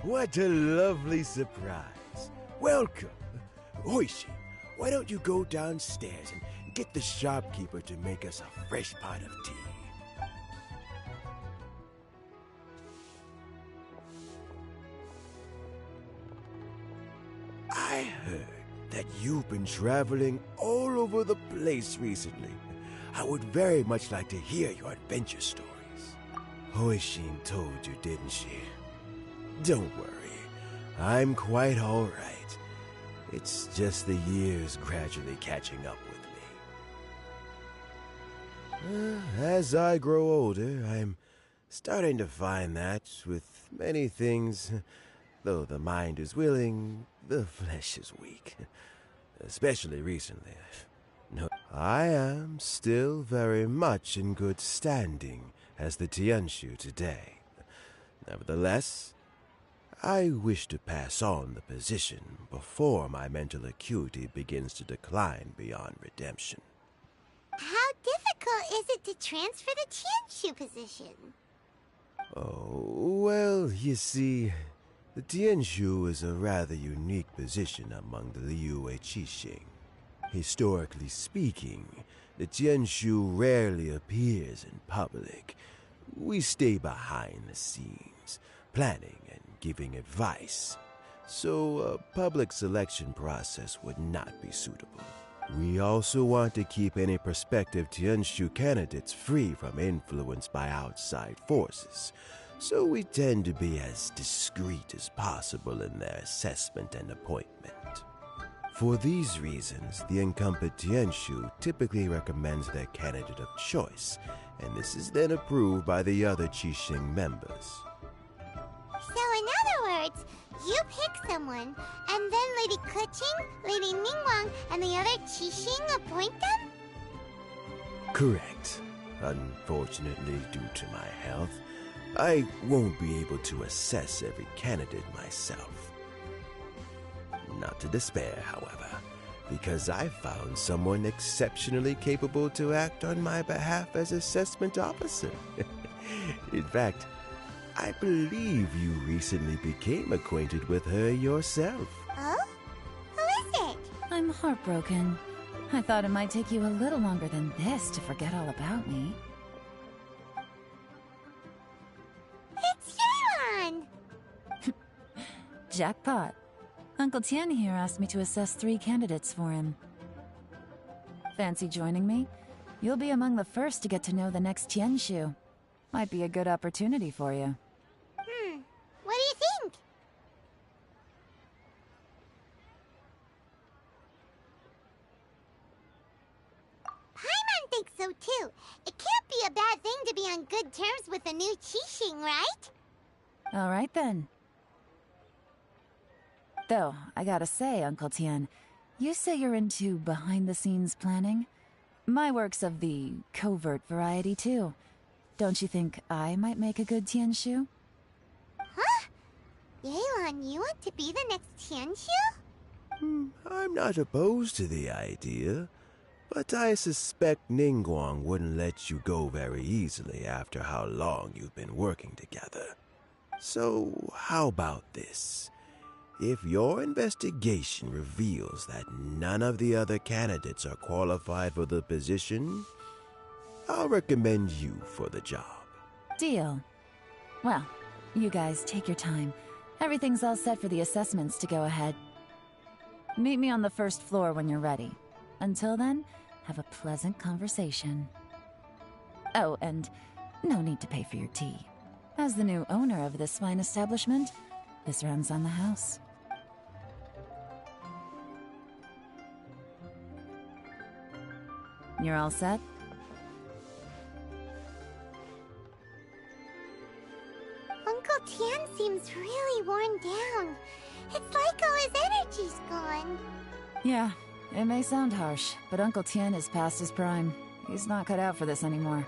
What a lovely surprise. Welcome. Oishi, why don't you go downstairs and get the shopkeeper to make us a fresh pot of tea? I heard that you've been traveling all over the place recently. I would very much like to hear your adventure stories. Hoishin told you, didn't she? Don't worry, I'm quite all right. It's just the years gradually catching up with me. As I grow older, I'm starting to find that with many things, though the mind is willing, the flesh is weak. Especially recently. No, I am still very much in good standing as the Tianshu today. Nevertheless, I wish to pass on the position before my mental acuity begins to decline beyond redemption. How difficult is it to transfer the Tianshu position? Oh, well, you see, the Tianshu is a rather unique position among the Liyue Qixing. Historically speaking, the Tianshu rarely appears in public. We stay behind the scenes, planning and giving advice, so a public selection process would not be suitable. We also want to keep any prospective Tianshu candidates free from influence by outside forces, so we tend to be as discreet as possible in their assessment and appointment. For these reasons, the incumbent Tianshu typically recommends their candidate of choice, and this is then approved by the other Qixing members. So in other words, you pick someone, and then Lady Keqing, Lady Ningguang, and the other Qixing appoint them? Correct. Unfortunately, due to my health, I won't be able to assess every candidate myself. Not to despair, however, because I found someone exceptionally capable to act on my behalf as assessment officer. In fact, I believe you recently became acquainted with her yourself. Oh? Who is it? I'm heartbroken. I thought it might take you a little longer than this to forget all about me. It's Yelan! Jackpot. Uncle Tian here asked me to assess 3 candidates for him. Fancy joining me? You'll be among the first to get to know the next Tianshu. Might be a good opportunity for you. What do you think? Paimon thinks so too. It can't be a bad thing to be on good terms with a new Qixing, right? Alright then. Though, I gotta say, Uncle Tian, you say you're into behind-the-scenes planning? My work's of the covert variety too. Don't you think I might make a good Tianshu? Huh? Yelan, you want to be the next Tianshu? I'm not opposed to the idea, but I suspect Ningguang wouldn't let you go very easily after how long you've been working together. So, how about this? If your investigation reveals that none of the other candidates are qualified for the position, I'll recommend you for the job. Deal. Well, you guys take your time. Everything's all set for the assessments to go ahead. Meet me on the first floor when you're ready. Until then, have a pleasant conversation. Oh, and no need to pay for your tea. As the new owner of this fine establishment, this runs on the house. You're all set? Uncle Tian seems really worn down. It's like all his energy's gone. Yeah, it may sound harsh, but Uncle Tian is past his prime. He's not cut out for this anymore.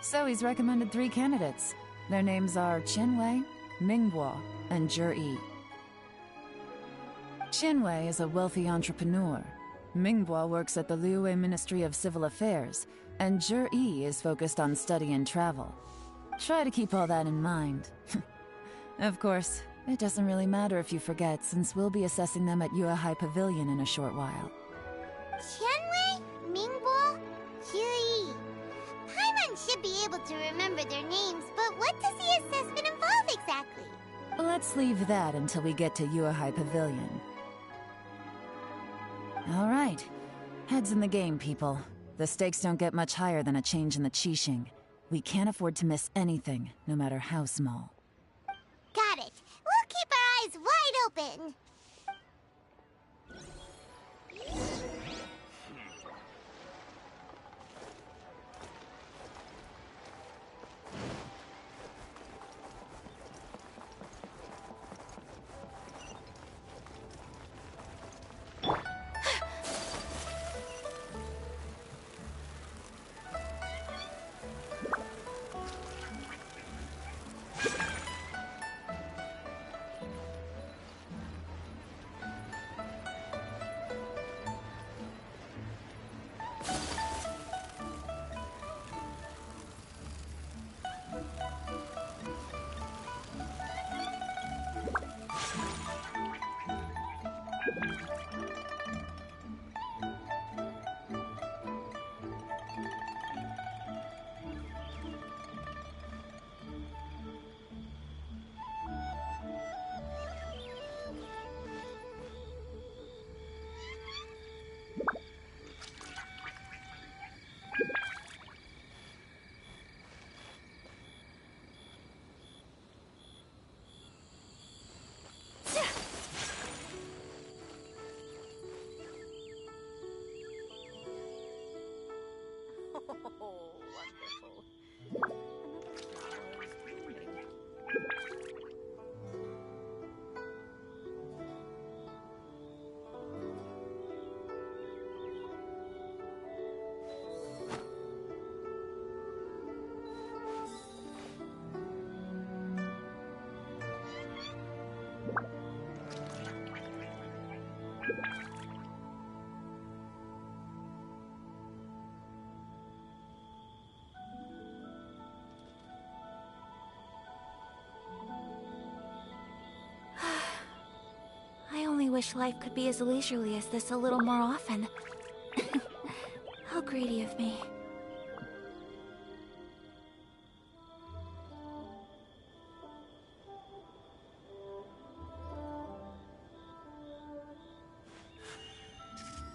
So he's recommended 3 candidates. Their names are Qinwei, Mingguo, and Zhi. Qinwei is a wealthy entrepreneur. Mingguo works at the Liyue Ministry of Civil Affairs, and Zhi is focused on study and travel. Try to keep all that in mind. Of course, It doesn't really matter if you forget, since we'll be assessing them at Yuehai Pavilion in a short while. Qianwei, Mingbo, Huyi. Paimon should be able to remember their names, but what does the assessment involve exactly? Let's leave that until we get to Yuehai Pavilion. All right. Heads in the game, people. The stakes don't get much higher than a change in the Qixing. We can't afford to miss anything, no matter how small. Got it. We'll keep our eyes wide open. Oh, wonderful. Another flower is blooming. I only wish life could be as leisurely as this a little more often. How greedy of me.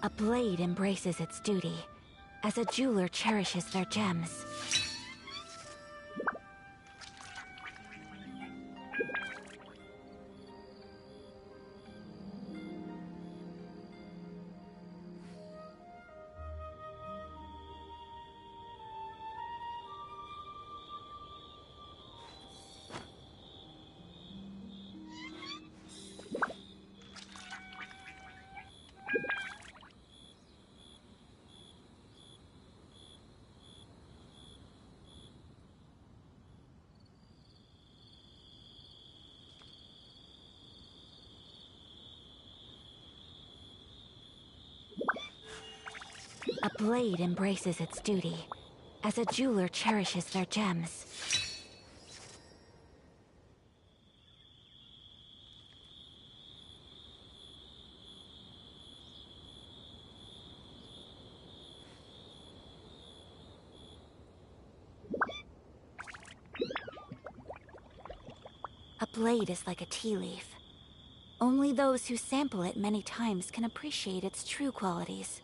A blade embraces its duty, as a jeweler cherishes their gems. A blade embraces its duty, as a jeweler cherishes their gems. A blade is like a tea leaf. Only those who sample it many times can appreciate its true qualities.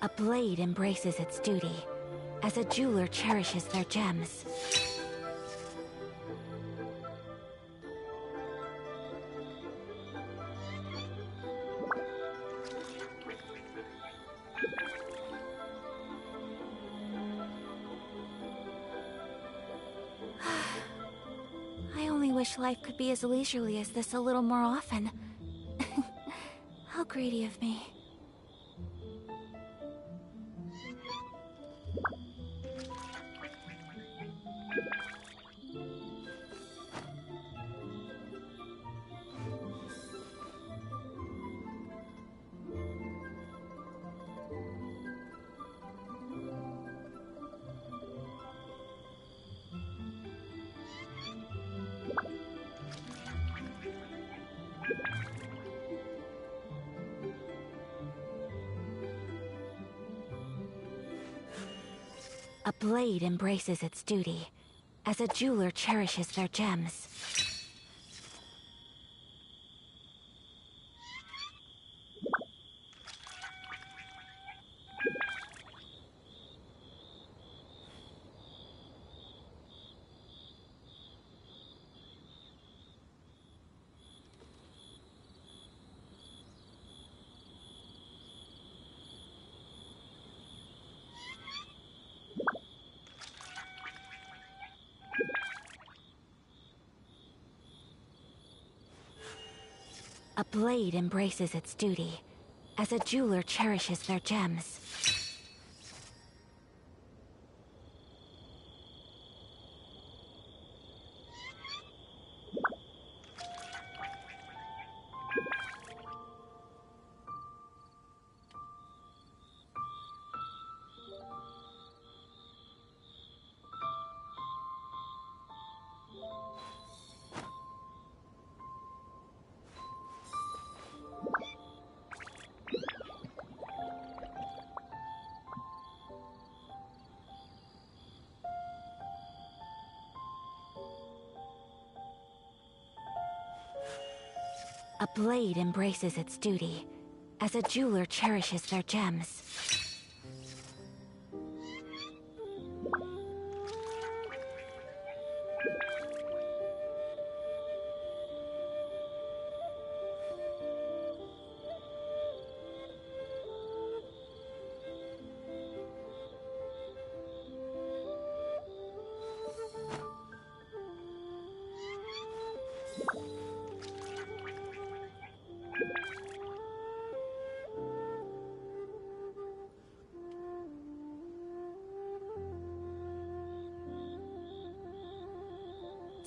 A blade embraces its duty, as a jeweler cherishes their gems. wish life could be as leisurely as this a little more often. How greedy of me. A blade embraces its duty, as a jeweler cherishes their gems. A blade embraces its duty, as a jeweler cherishes their gems. A blade embraces its duty, as a jeweler cherishes their gems.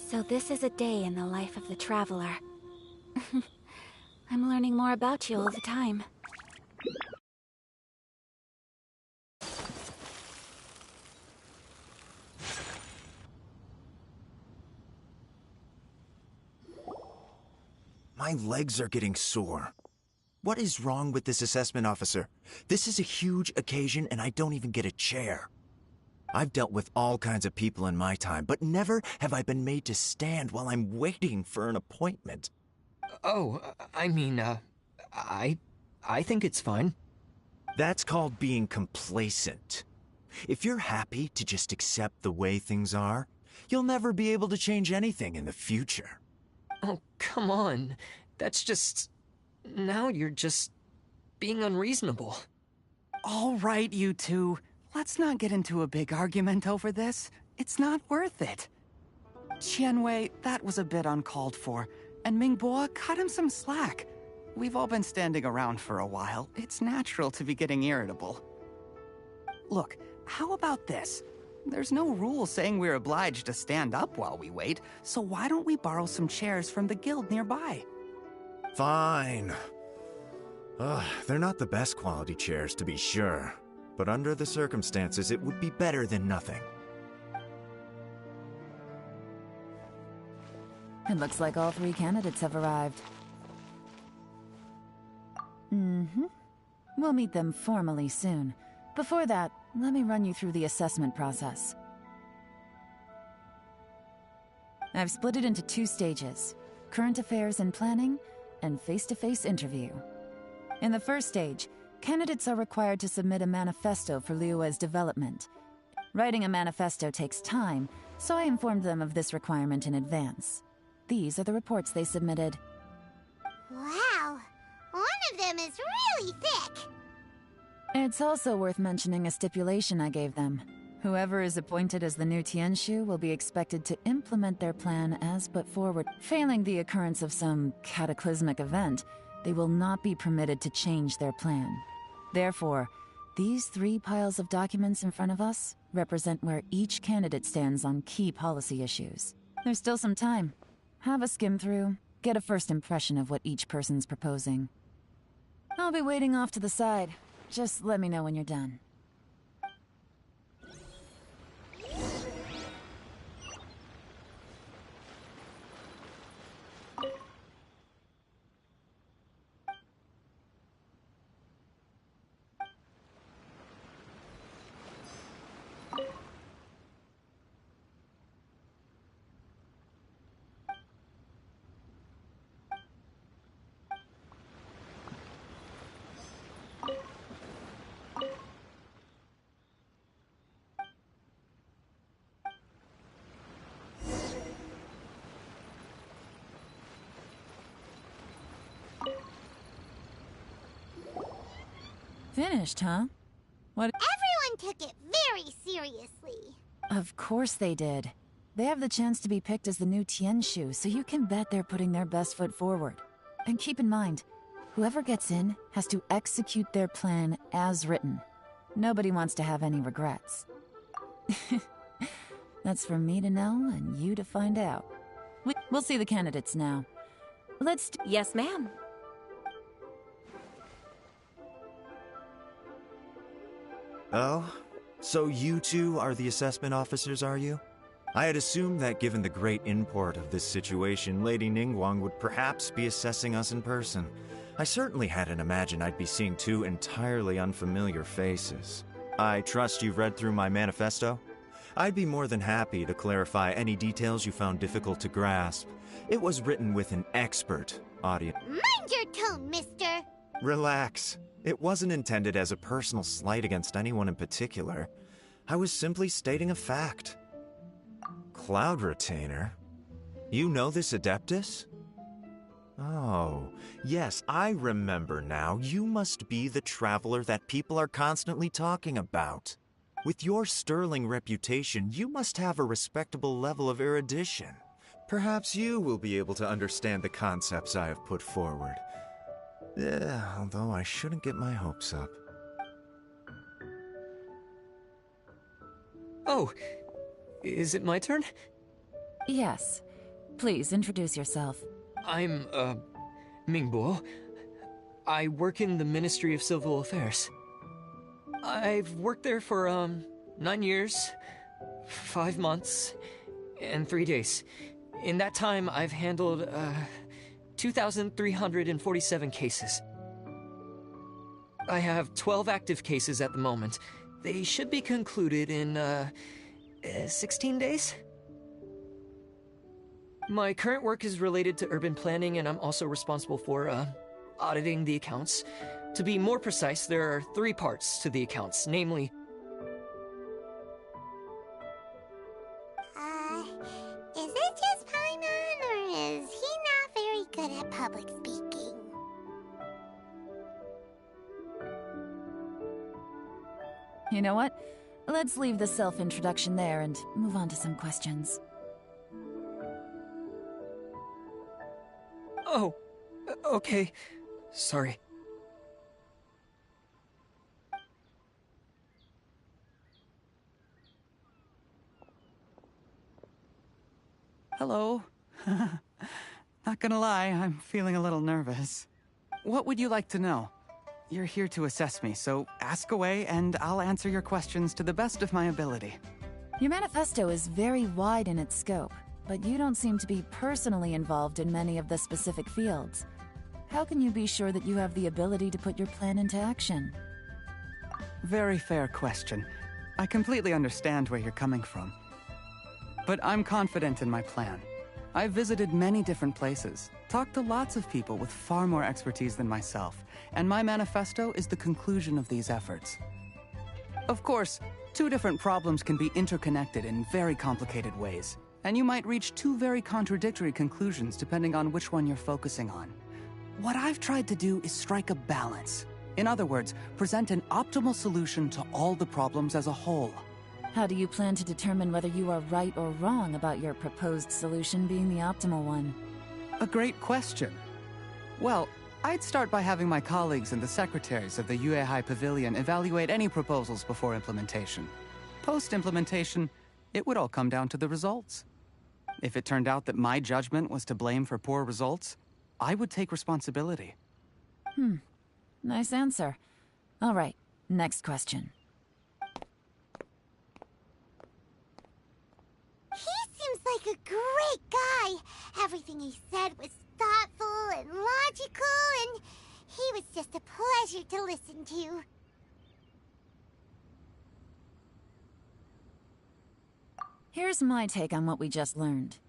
So this is a day in the life of the traveler. I'm learning more about you all the time. My legs are getting sore. What is wrong with this assessment officer? This is a huge occasion and I don't even get a chair. I've dealt with all kinds of people in my time, but never have I been made to stand while I'm waiting for an appointment. Oh, I mean, I think it's fine. That's called being complacent. If you're happy to just accept the way things are, you'll never be able to change anything in the future. Oh, come on. That's just... Now you're just being unreasonable. All right, you two. Let's not get into a big argument over this. It's not worth it. Qianwei, that was a bit uncalled for. And Mingbo, cut him some slack. We've all been standing around for a while. It's natural to be getting irritable. Look, how about this? There's no rule saying we're obliged to stand up while we wait, so why don't we borrow some chairs from the guild nearby? Fine. They're not the best quality chairs, to be sure. But under the circumstances, it would be better than nothing. It looks like all 3 candidates have arrived. We'll meet them formally soon. Before that, let me run you through the assessment process. I've split it into 2 stages: current affairs and planning, and face-to-face interview. In the first stage, candidates are required to submit a manifesto for Liyue's development. Writing a manifesto takes time, so I informed them of this requirement in advance. These are the reports they submitted. Wow, one of them is really thick. It's also worth mentioning a stipulation I gave them. Whoever is appointed as the new Tianshu will be expected to implement their plan as put forward. Failing the occurrence of some cataclysmic event, they will not be permitted to change their plan. Therefore, these 3 piles of documents in front of us represent where each candidate stands on key policy issues. There's still some time. Have a skim through, get a first impression of what each person's proposing. I'll be waiting off to the side. Just let me know when you're done. Finished, huh? What? Everyone took it very seriously. Of course they did. They have the chance to be picked as the new Tianshu, so you can bet they're putting their best foot forward. And keep in mind, whoever gets in has to execute their plan as written. Nobody wants to have any regrets. That's for me to know and you to find out. We'll see the candidates now. Yes, ma'am. Oh? So you two are the assessment officers, are you? I had assumed that given the great import of this situation, Lady Ningguang would perhaps be assessing us in person. I certainly hadn't imagined I'd be seeing 2 entirely unfamiliar faces. I trust you've read through my manifesto? I'd be more than happy to clarify any details you found difficult to grasp. It was written with an expert audience. Mind your tone, mister! Relax. It wasn't intended as a personal slight against anyone in particular. I was simply stating a fact. Cloud Retainer? You know this Adeptus? Oh, yes, I remember now. You must be the traveler that people are constantly talking about. With your sterling reputation, you must have a respectable level of erudition. Perhaps you will be able to understand the concepts I have put forward. Yeah, although I shouldn't get my hopes up. Oh, is it my turn? Yes. Please, introduce yourself. I'm, Mingbo. I work in the Ministry of Civil Affairs. I've worked there for, 9 years, 5 months, and 3 days. In that time, I've handled, 2,347 cases. I have 12 active cases at the moment. They should be concluded in, 16 days? My current work is related to urban planning, and I'm also responsible for, auditing the accounts. To be more precise, there are 3 parts to the accounts, namely... Is it just Paimon, or is he not very good at public speaking? You know what? Let's leave the self-introduction there and move on to some questions. Oh, okay. Sorry. Hello. Not gonna lie, I'm feeling a little nervous. What would you like to know? You're here to assess me, so ask away and I'll answer your questions to the best of my ability. Your manifesto is very wide in its scope, but you don't seem to be personally involved in many of the specific fields. How can you be sure that you have the ability to put your plan into action? Very fair question. I completely understand where you're coming from. But I'm confident in my plan. I've visited many different places, talked to lots of people with far more expertise than myself, and my manifesto is the conclusion of these efforts. Of course, 2 different problems can be interconnected in very complicated ways, and you might reach 2 very contradictory conclusions depending on which one you're focusing on. What I've tried to do is strike a balance. In other words, present an optimal solution to all the problems as a whole. How do you plan to determine whether you are right or wrong about your proposed solution being the optimal one? A great question. Well, I'd start by having my colleagues and the secretaries of the Yue High Pavilion evaluate any proposals before implementation. Post-implementation, it would all come down to the results. If it turned out that my judgment was to blame for poor results, I would take responsibility. Nice answer. All right, next question. He seems like a great guy. Everything he said was thoughtful and logical, and he was just a pleasure to listen to. Here's my take on what we just learned.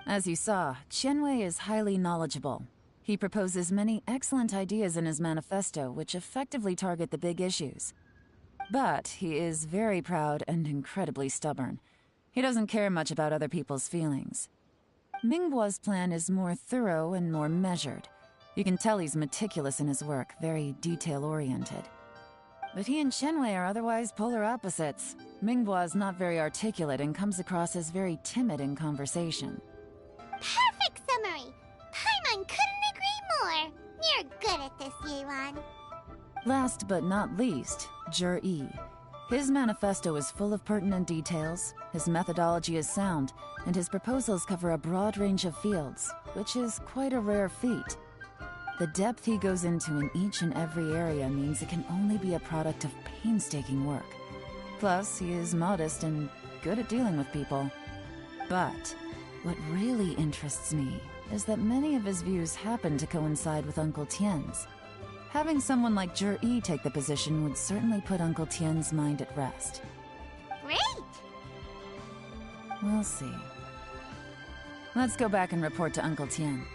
As you saw, Qianwei is highly knowledgeable. He proposes many excellent ideas in his manifesto which effectively target the big issues. But he is very proud and incredibly stubborn. He doesn't care much about other people's feelings. Mingbo's plan is more thorough and more measured. You can tell he's meticulous in his work, very detail-oriented. But he and Qianwei are otherwise polar opposites. Mingbo is not very articulate and comes across as very timid in conversation. Perfect summary! Paimon couldn't agree more! You're good at this, Yuan. Last but not least, Zhi. His manifesto is full of pertinent details, his methodology is sound, and his proposals cover a broad range of fields, which is quite a rare feat. The depth he goes into in each and every area means it can only be a product of painstaking work. Plus, he is modest and good at dealing with people. But what really interests me is that many of his views happen to coincide with Uncle Tien's. Having someone like Zhi take the position would certainly put Uncle Tien's mind at rest. Great! We'll see. Let's go back and report to Uncle Tien.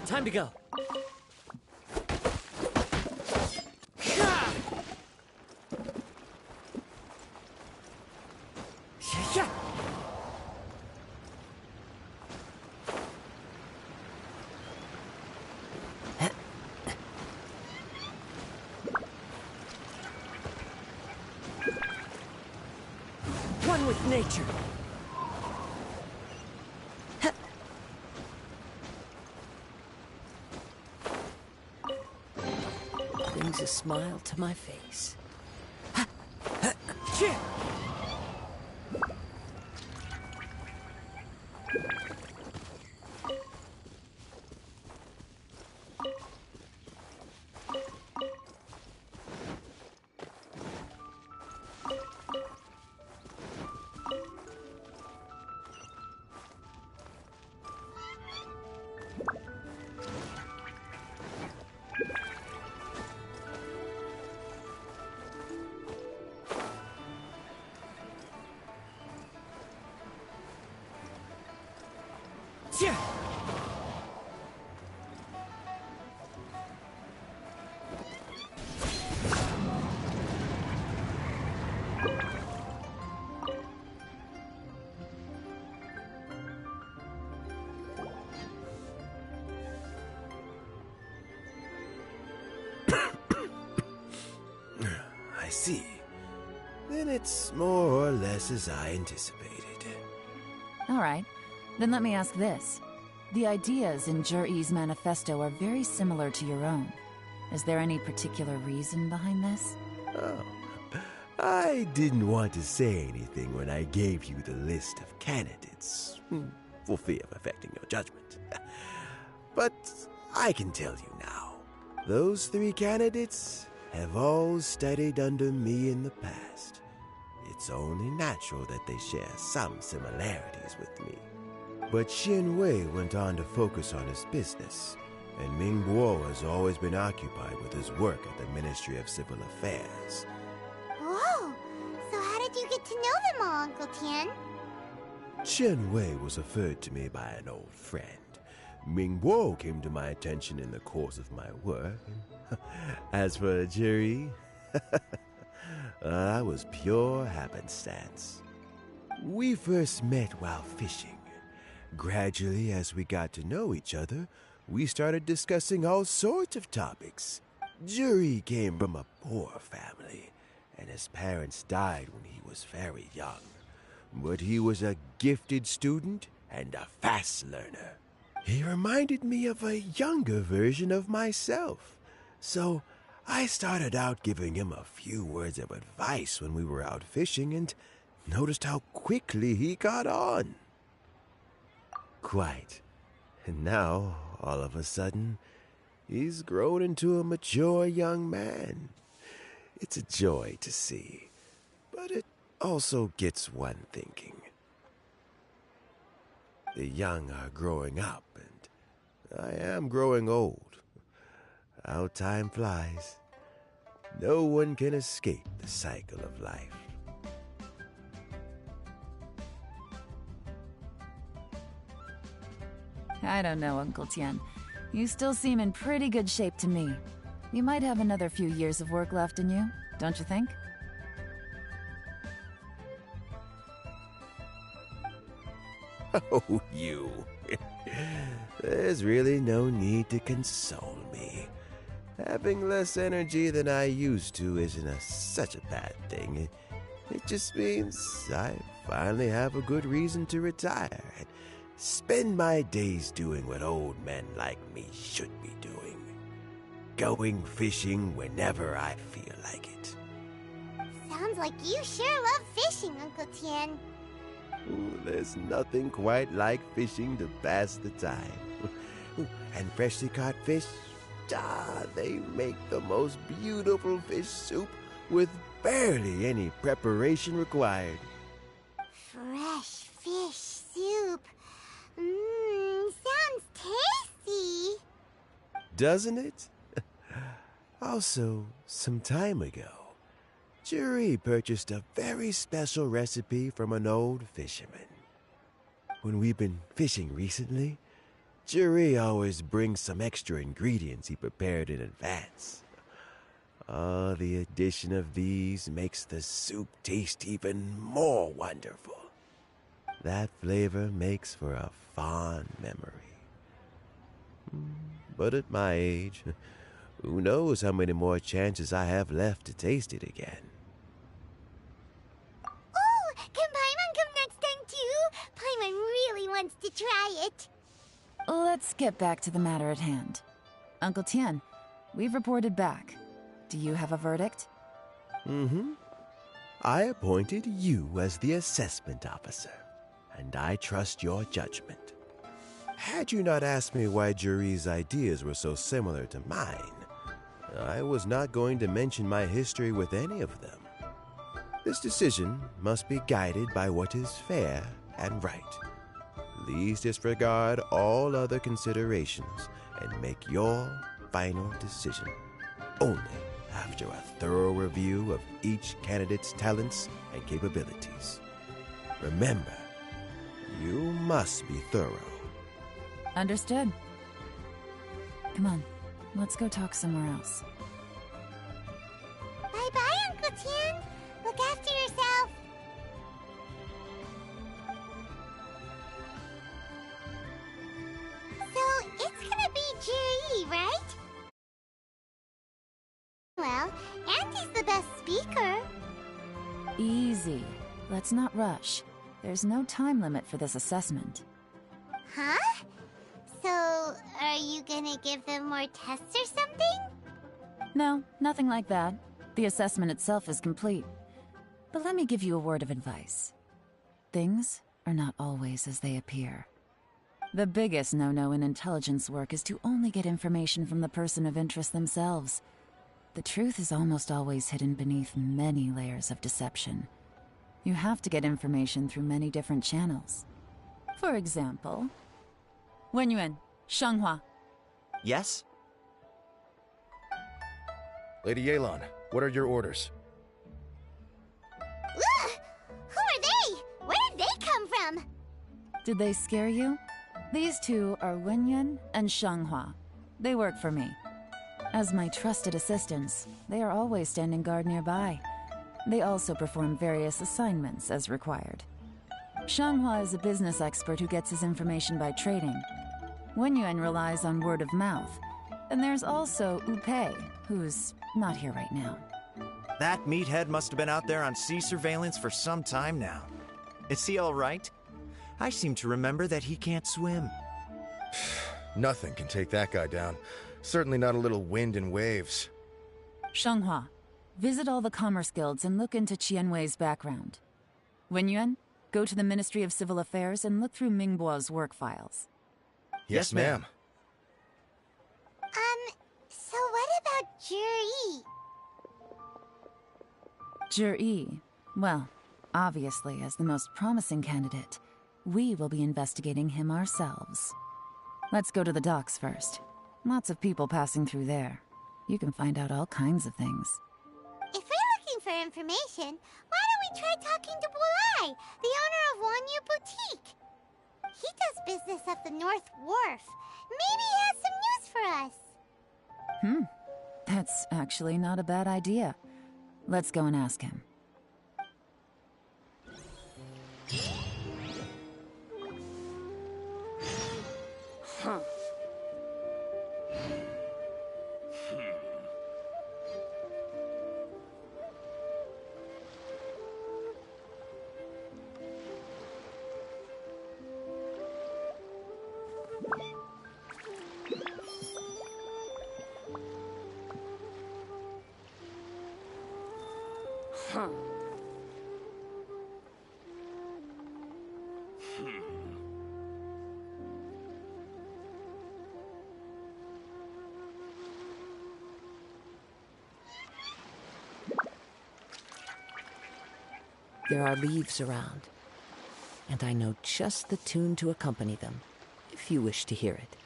Time to go. One with nature. Brings a smile to my face. I see. Then it's more or less as I anticipated. All right, then let me ask this. The ideas in Zhi's manifesto are very similar to your own. Is there any particular reason behind this? Oh, I didn't want to say anything when I gave you the list of candidates, for fear of affecting your judgment. But I can tell you now, those 3 candidates have all studied under me in the past. It's only natural that they share some similarities with me. But Qianwei went on to focus on his business, and Mingbo has always been occupied with his work at the Ministry of Civil Affairs. Whoa! So how did you get to know them all, Uncle Tien? Qianwei was referred to me by an old friend, Mingguo came to my attention in the course of my work. As for Juri, that was pure happenstance. We first met while fishing. Gradually, as we got to know each other, we started discussing all sorts of topics. Juri came from a poor family, and his parents died when he was very young. But he was a gifted student and a fast learner. He reminded me of a younger version of myself. So I started out giving him a few words of advice when we were out fishing and noticed how quickly he caught on. Quite. And now, all of a sudden, he's grown into a mature young man. It's a joy to see, but it also gets one thinking. The young are growing up, and I am growing old. How time flies. No one can escape the cycle of life. I don't know, Uncle Tian. You still seem in pretty good shape to me. You might have another few years of work left in you, don't you think? Oh, you. There's really no need to console me. Having less energy than I used to isn't such a bad thing. It just means I finally have a good reason to retire and spend my days doing what old men like me should be doing. Going fishing whenever I feel like it. Sounds like you sure love fishing, Uncle Tian. Ooh, there's nothing quite like fishing to pass the time. Ooh, and freshly caught fish, they make the most beautiful fish soup with barely any preparation required. Fresh fish soup. Sounds tasty. Doesn't it? Also, some time ago, Juri purchased a very special recipe from an old fisherman. When we've been fishing recently, Juri always brings some extra ingredients he prepared in advance. The addition of these makes the soup taste even more wonderful. That flavor makes for a fond memory. But at my age, who knows how many more chances I have left to taste it again. Oh, can Paimon come next time too? Paimon really wants to try it. Let's get back to the matter at hand. Uncle Tian, we've reported back. Do you have a verdict? I appointed you as the assessment officer, and I trust your judgment. Had you not asked me why Juri's ideas were so similar to mine, I was not going to mention my history with any of them. This decision must be guided by what is fair and right. Please disregard all other considerations and make your final decision only after a thorough review of each candidate's talents and capabilities. Remember, you must be thorough. Understood. Come on, let's go talk somewhere else. Bye-bye, Uncle Tian. Look after yourself. So, it's gonna be Juri, right? Well, Auntie's the best speaker. Easy. Let's not rush. There's no time limit for this assessment. Huh? So, are you gonna give them more tests or something? No, nothing like that. The assessment itself is complete. But let me give you a word of advice. Things are not always as they appear. The biggest no-no in intelligence work is to only get information from the person of interest themselves. The truth is almost always hidden beneath many layers of deception. You have to get information through many different channels. For example, Wenyuan, Shanghua. Yes? Lady Yelan, what are your orders? Ugh! Who are they? Where did they come from? Did they scare you? These two are Wenyuan and Shanghua. They work for me. As my trusted assistants, they are always standing guard nearby. They also perform various assignments as required. Shanghua is a business expert who gets his information by trading. Wenyuan relies on word of mouth. And there's also Upei, who's not here right now. That meathead must have been out there on sea surveillance for some time now. Is he all right? I seem to remember that he can't swim. Nothing can take that guy down. Certainly not a little wind and waves. Shanghua, visit all the commerce guilds and look into Qianwei's background. Wenyuan, go to the Ministry of Civil Affairs and look through Mingbo's work files. Yes, ma'am. So what about Juri? Juri, well, obviously as the most promising candidate, we will be investigating him ourselves. Let's go to the docks first. Lots of people passing through there. You can find out all kinds of things. If we're looking for information, why don't we try talking to Bulai, the owner of Wanyu Boutique? He does business at the North Wharf. Maybe he has some news for us. That's actually not a bad idea. Let's go and ask him. There are leaves around, and I know just the tune to accompany them, if you wish to hear it.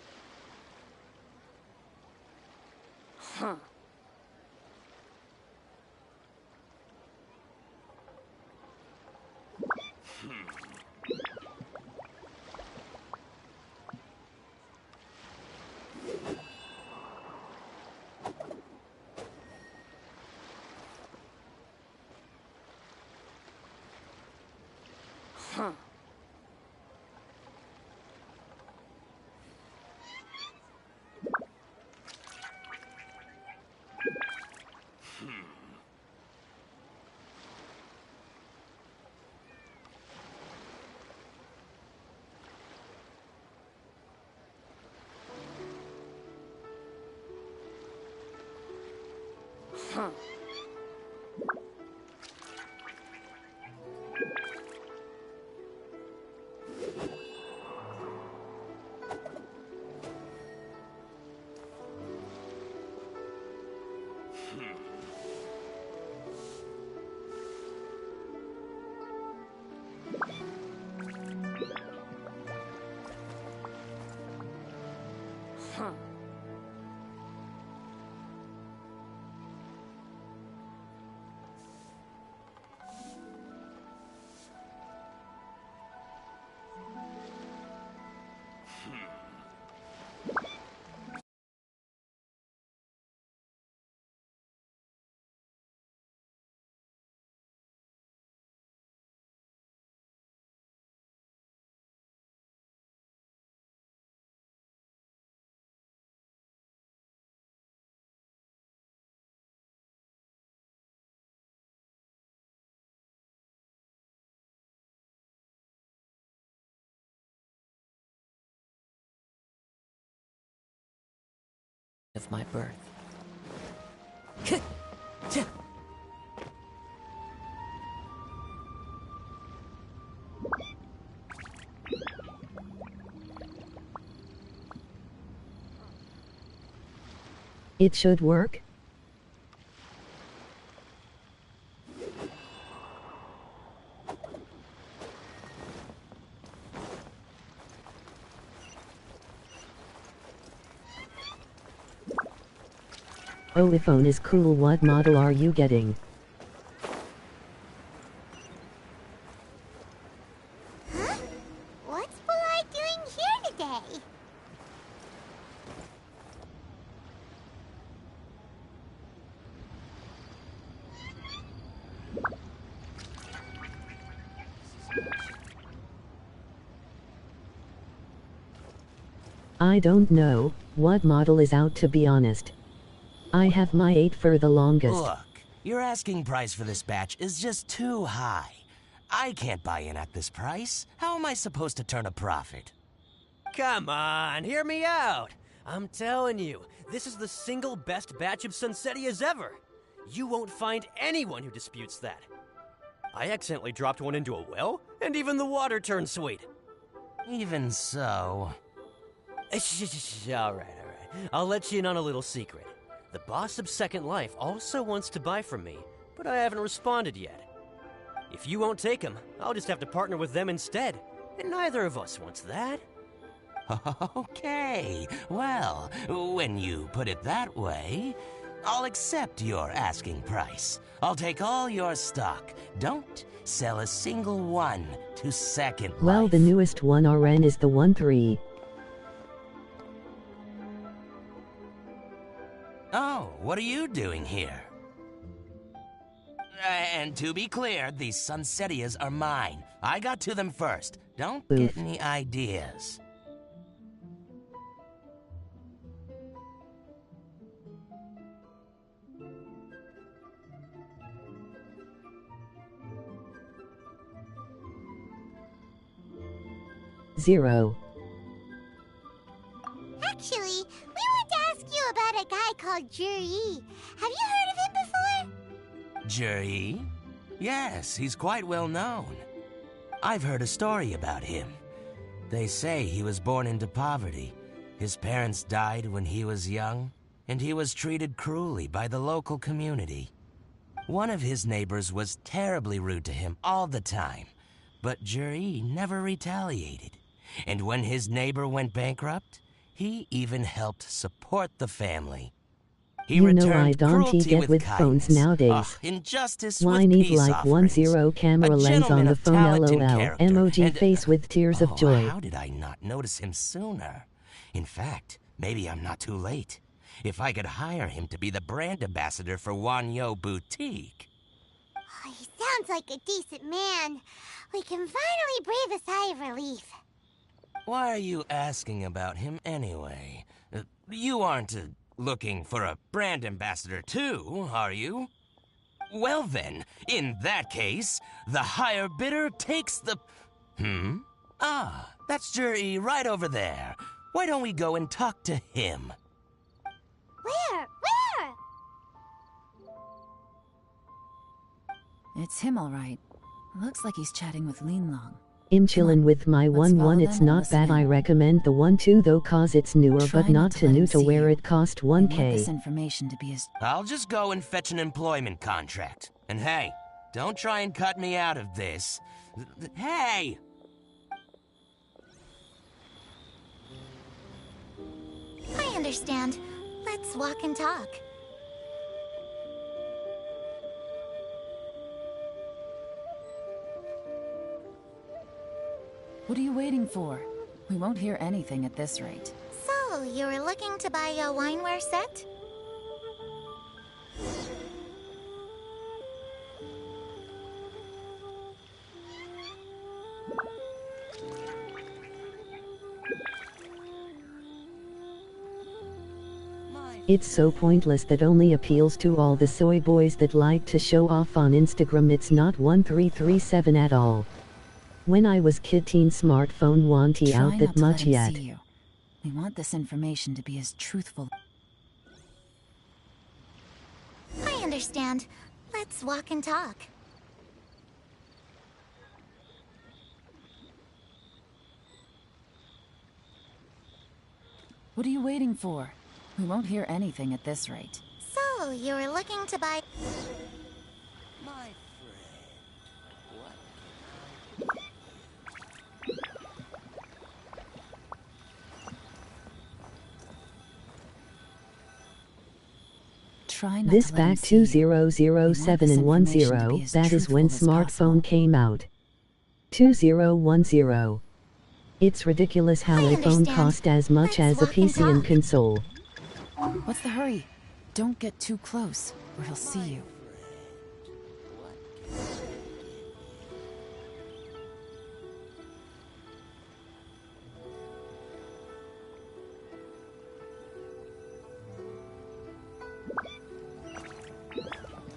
Of my birth. It should work. Oh, if phone is cool, what model are you getting? Huh? What's Bulai doing here today? I don't know what model is out, to be honest. I have my 8 for the longest. Look, your asking price for this batch is just too high. I can't buy in at this price. How am I supposed to turn a profit? Come on, hear me out. I'm telling you, this is the single best batch of Sunsetias ever. You won't find anyone who disputes that. I accidentally dropped one into a well, and even the water turned sweet. Even so... All right. I'll let you in on a little secret. The boss of Second Life also wants to buy from me, but I haven't responded yet. If you won't take him, I'll just have to partner with them instead, and neither of us wants that. Okay, well, when you put it that way, I'll accept your asking price. I'll take all your stock. Don't sell a single one to Second Life. Well, the newest one RN is the 1-3. Oh, what are you doing here? And to be clear, these Sunsetias are mine. I got to them first. Don't get any ideas. Zero. Actually, we want to ask you about a guy called Juri. Have you heard of him before? Juri? Yes, he's quite well known. I've heard a story about him. They say he was born into poverty. His parents died when he was young, and he was treated cruelly by the local community. One of his neighbors was terribly rude to him all the time, but Juri never retaliated. And when his neighbor went bankrupt, he even helped support the family. He you know returned I don't cruelty get with kindness. phones nowadays. Injustice Why with need peace like offerings. 1-0 camera A lens on gentleman the of phone? talent and LOL. character, Emoji and- face with tears of joy. How did I not notice him sooner? In fact, maybe I'm not too late. If I could hire him to be the brand ambassador for Wanyo Boutique. Oh, he sounds like a decent man. We can finally breathe a sigh of relief. Why are you asking about him anyway? You aren't looking for a brand ambassador too, are you? Well then, in that case, the higher bidder takes the... Ah, that's Juri right over there. Why don't we go and talk to him? Where? It's him, all right. Looks like he's chatting with Linlong. I'm chillin' with my let's 1-1. follow It's them and not bad. listen I in. recommend the 1-2 though, cause it's newer, Try but not to too let new him to see where you. it cost We want this 1K. information to be as... I'll just go and fetch an employment contract. And hey, don't try and cut me out of this. Hey! I understand. Let's walk and talk. What are you waiting for? We won't hear anything at this rate. So, you were looking to buy a wineware set? It's so pointless that only appeals to all the soy boys that like to show off on Instagram. It's not 1337 at all. When I was kid, teen smartphone wanty Try out not that to let much him yet. see you. We want this information to be as truthful. I understand. Let's walk and talk. What are you waiting for? We won't hear anything at this rate. So, you were looking to buy... My friend, Try not This to let him back see you. 2007 and 10, that is when smartphone came out. 2010. It's ridiculous how I a phone understand. cost as much Let's as a walk and PC and talk. console. What's the hurry? Don't get too close, or he'll see you.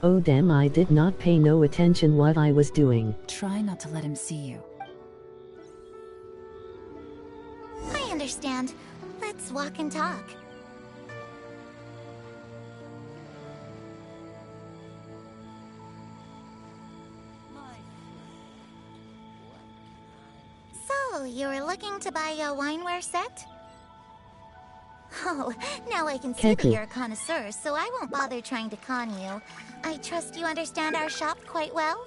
Oh damn, I did not pay no attention what I was doing. Try not to let him see you. I understand. Let's walk and talk. So, you were looking to buy a wineware set? Oh, now I can see that you're a connoisseur, so I won't bother trying to con you. I trust you understand our shop quite well?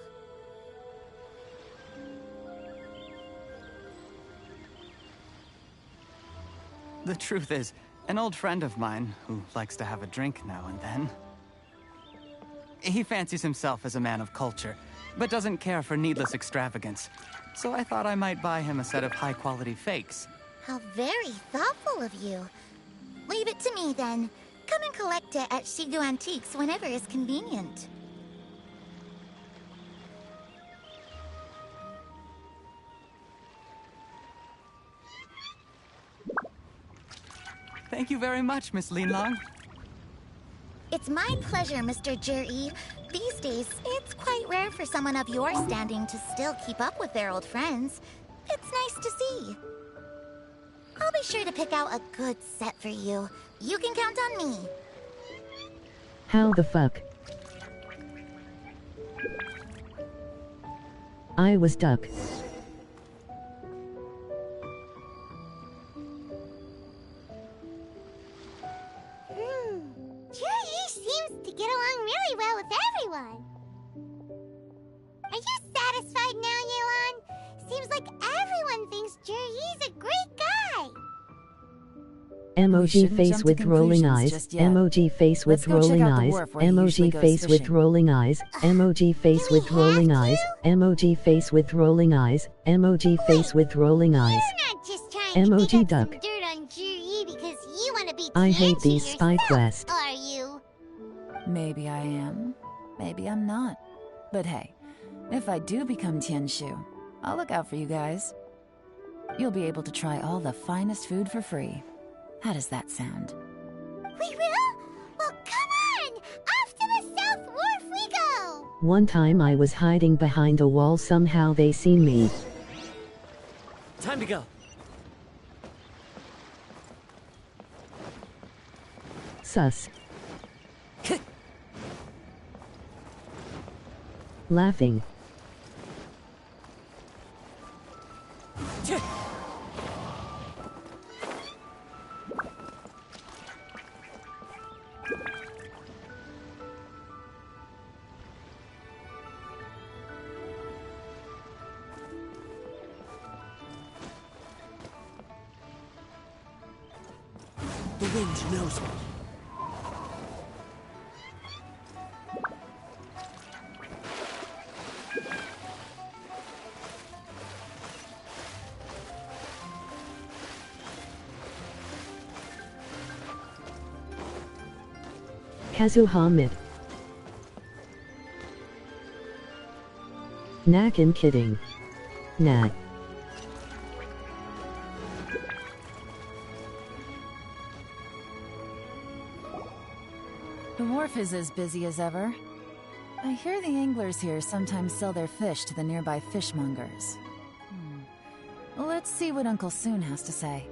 The truth is, an old friend of mine, who likes to have a drink now and then, he fancies himself as a man of culture, but doesn't care for needless extravagance. So I thought I might buy him a set of high-quality fakes. How very thoughtful of you. Leave it to me, then. Come and collect it at Shigu Antiques whenever is convenient. Thank you very much, Miss Linlong. It's my pleasure, Mr. Juri. These days, it's quite rare for someone of your standing to still keep up with their old friends. It's nice to see. I'll be sure to pick out a good set for you. You can count on me. How the fuck? I was stuck. Juri seems to get along really well with everyone. Are you satisfied now, Yelan? Seems like everyone thinks Juri's a great guy. Emoji face with rolling eyes. Emoji face with rolling eyes. Emoji face with rolling eyes. Emoji face with rolling eyes. Emoji face with rolling eyes. Emoji face with rolling eyes. You're not just trying Emoji to dig duck. up some dirt on Juri because you want to be I hate Tianchi these yourself, spy quests. are you? Maybe I am. Maybe I'm not. But hey, if I do become Tianshu, I'll look out for you guys. You'll be able to try all the finest food for free. How does that sound? We will? Well, come on! Off to the South Wharf we go! One time I was hiding behind a wall, somehow they seen me. Time to go. Sus. Laughing. The wind knows me. Kazuha mid. Nakin kidding. Nah. The wharf is as busy as ever. I hear the anglers here sometimes sell their fish to the nearby fishmongers. Let's see what Uncle Soon has to say.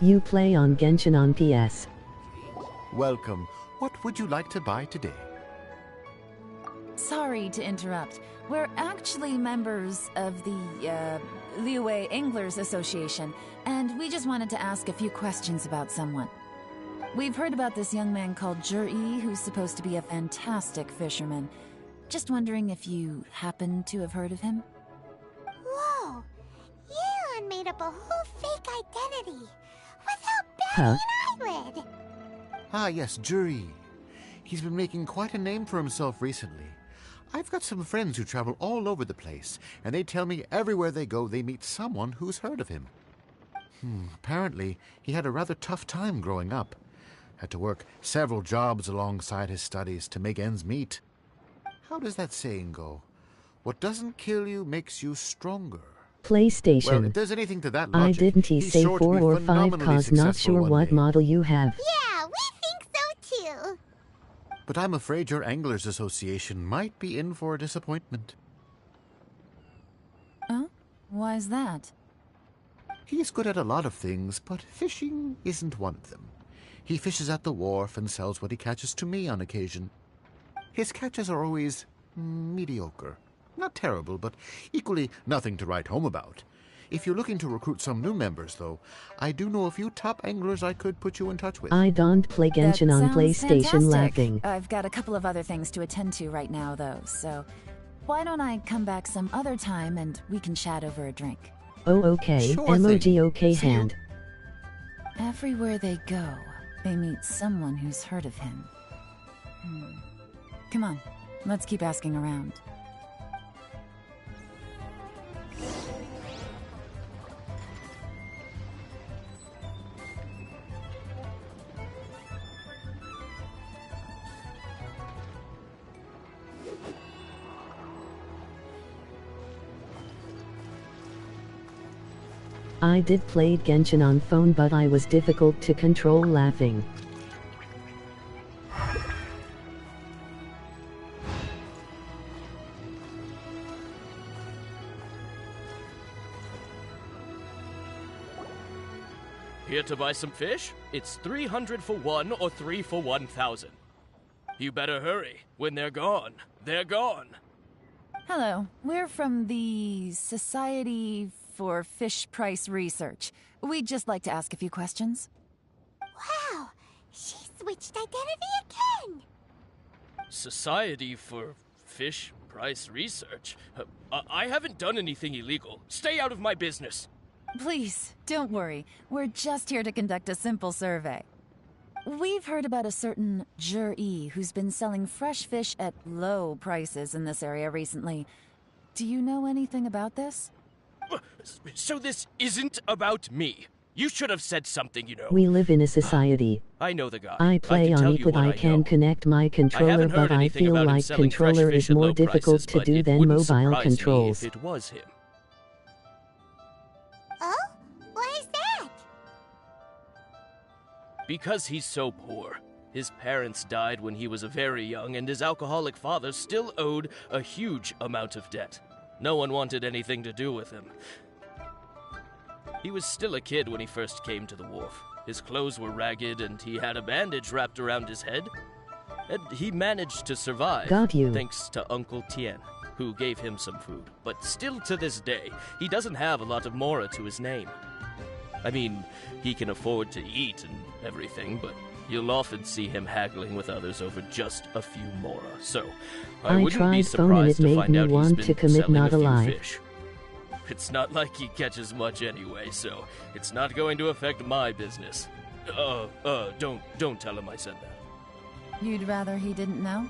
You play on Genshin on PS. Welcome. What would you like to buy today? Sorry to interrupt. We're actually members of the, Liyue Anglers Association, and we just wanted to ask a few questions about someone. We've heard about this young man called Juri, who's supposed to be a fantastic fisherman. Just wondering if you happen to have heard of him? Whoa! Yelan made up a whole fake identity without Huh? batting an eyelid! Ah, yes, Juri. He's been making quite a name for himself recently. I've got some friends who travel all over the place, and they tell me everywhere they go they meet someone who's heard of him. Apparently, he had a rather tough time growing up. Had to work several jobs alongside his studies to make ends meet. How does that saying go? What doesn't kill you makes you stronger. PlayStation. Well, if there's anything to that I logic, didn't he he's say sure to 4 be or 5 phenomenally cause not successful sure one what day. model you have. Yeah, we think so too. But I'm afraid your Anglers Association might be in for a disappointment. Oh? Why's that? He's good at a lot of things, but fishing isn't one of them. He fishes at the wharf and sells what he catches to me on occasion. His catches are always mediocre. Not terrible, but equally nothing to write home about. If you're looking to recruit some new members, though, I do know a few top anglers I could put you in touch with. I don't play Genshin That on sounds PlayStation fantastic. laughing. I've got a couple of other things to attend to right now, though, so why don't I come back some other time and we can chat over a drink? Oh, okay. Sure Emoji thing. okay See you. hand. Everywhere they go, they meet someone who's heard of him. Come on, let's keep asking around. I did played Genshin on phone, but I was difficult to control laughing. Here to buy some fish? It's 300 for one or 3 for 1,000. You better hurry. When they're gone, they're gone. Hello, we're from the Society for Fish Price Research. We'd just like to ask a few questions. Wow, she switched identity again. Society for Fish Price Research? I haven't done anything illegal. Stay out of my business. Please, don't worry. We're just here to conduct a simple survey. We've heard about a certain Jur-E who's been selling fresh fish at low prices in this area recently. Do you know anything about this? So this isn't about me. You should have said something, you know. We live in a society. I know the guy. I play can on tell it you with what I can know. connect my controller, haven't heard but I anything feel about him like selling fresh controller fish is at more low difficult prices, to but do it than wouldn't mobile surprise me controls. if it was him. Oh? Why is that? Because he's so poor. His parents died when he was very young, and his alcoholic father still owed a huge amount of debt. No one wanted anything to do with him. He was still a kid when he first came to the wharf. His clothes were ragged, and he had a bandage wrapped around his head. And he managed to survive, Got you. thanks to Uncle Tien, who gave him some food. But still to this day, he doesn't have a lot of mora to his name. I mean, he can afford to eat and everything, but you'll often see him haggling with others over just a few mora. So, I wouldn't be tried phone and it surprised to made find me out he's want been to commit selling not a few alive. fish. It's not like he catches much anyway, so it's not going to affect my business. Don't tell him I said that. You'd rather he didn't know?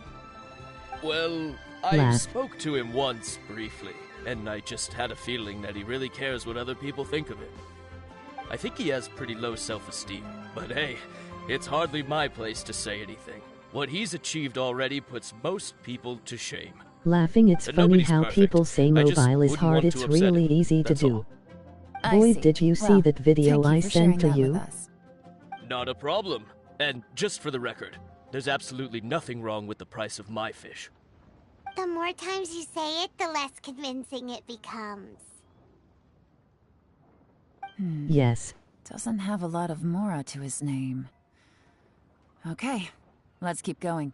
Well, I Laugh. spoke to him once briefly, and I just had a feeling that he really cares what other people think of him. I think he has pretty low self-esteem, but hey, it's hardly my place to say anything. What he's achieved already puts most people to shame. Laughing, it's And funny nobody's how perfect. people say I just mobile is wouldn't hard, want it's to upset really him. easy to That's do. all. I Boy, see. did you see Well, that video thank you I for sharing sent to that you? with us. Not a problem. And just for the record, there's absolutely nothing wrong with the price of my fish. The more times you say it, the less convincing it becomes. Yes. Doesn't have a lot of mora to his name. Okay, let's keep going.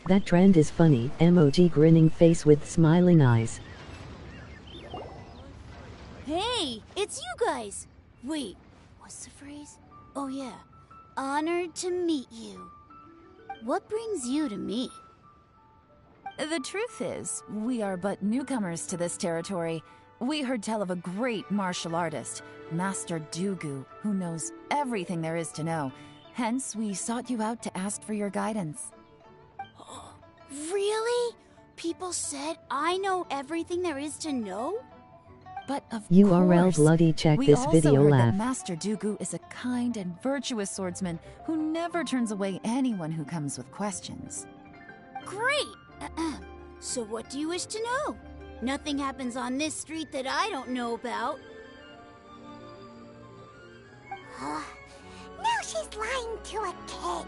That trend is funny. Emoji grinning face with smiling eyes. Hey, it's you guys! Wait, what's the phrase? Oh yeah, honored to meet you. What brings you to me? The truth is, we are but newcomers to this territory. We heard tell of a great martial artist, Master Dugu, who knows everything there is to know. Hence, we sought you out to ask for your guidance. Really? People said I know everything there is to know? But of URL course, bloody check we this also video heard laugh. that Master Dooku is a kind and virtuous swordsman who never turns away anyone who comes with questions. Great! So what do you wish to know? Nothing happens on this street that I don't know about. Now she's lying to a kid.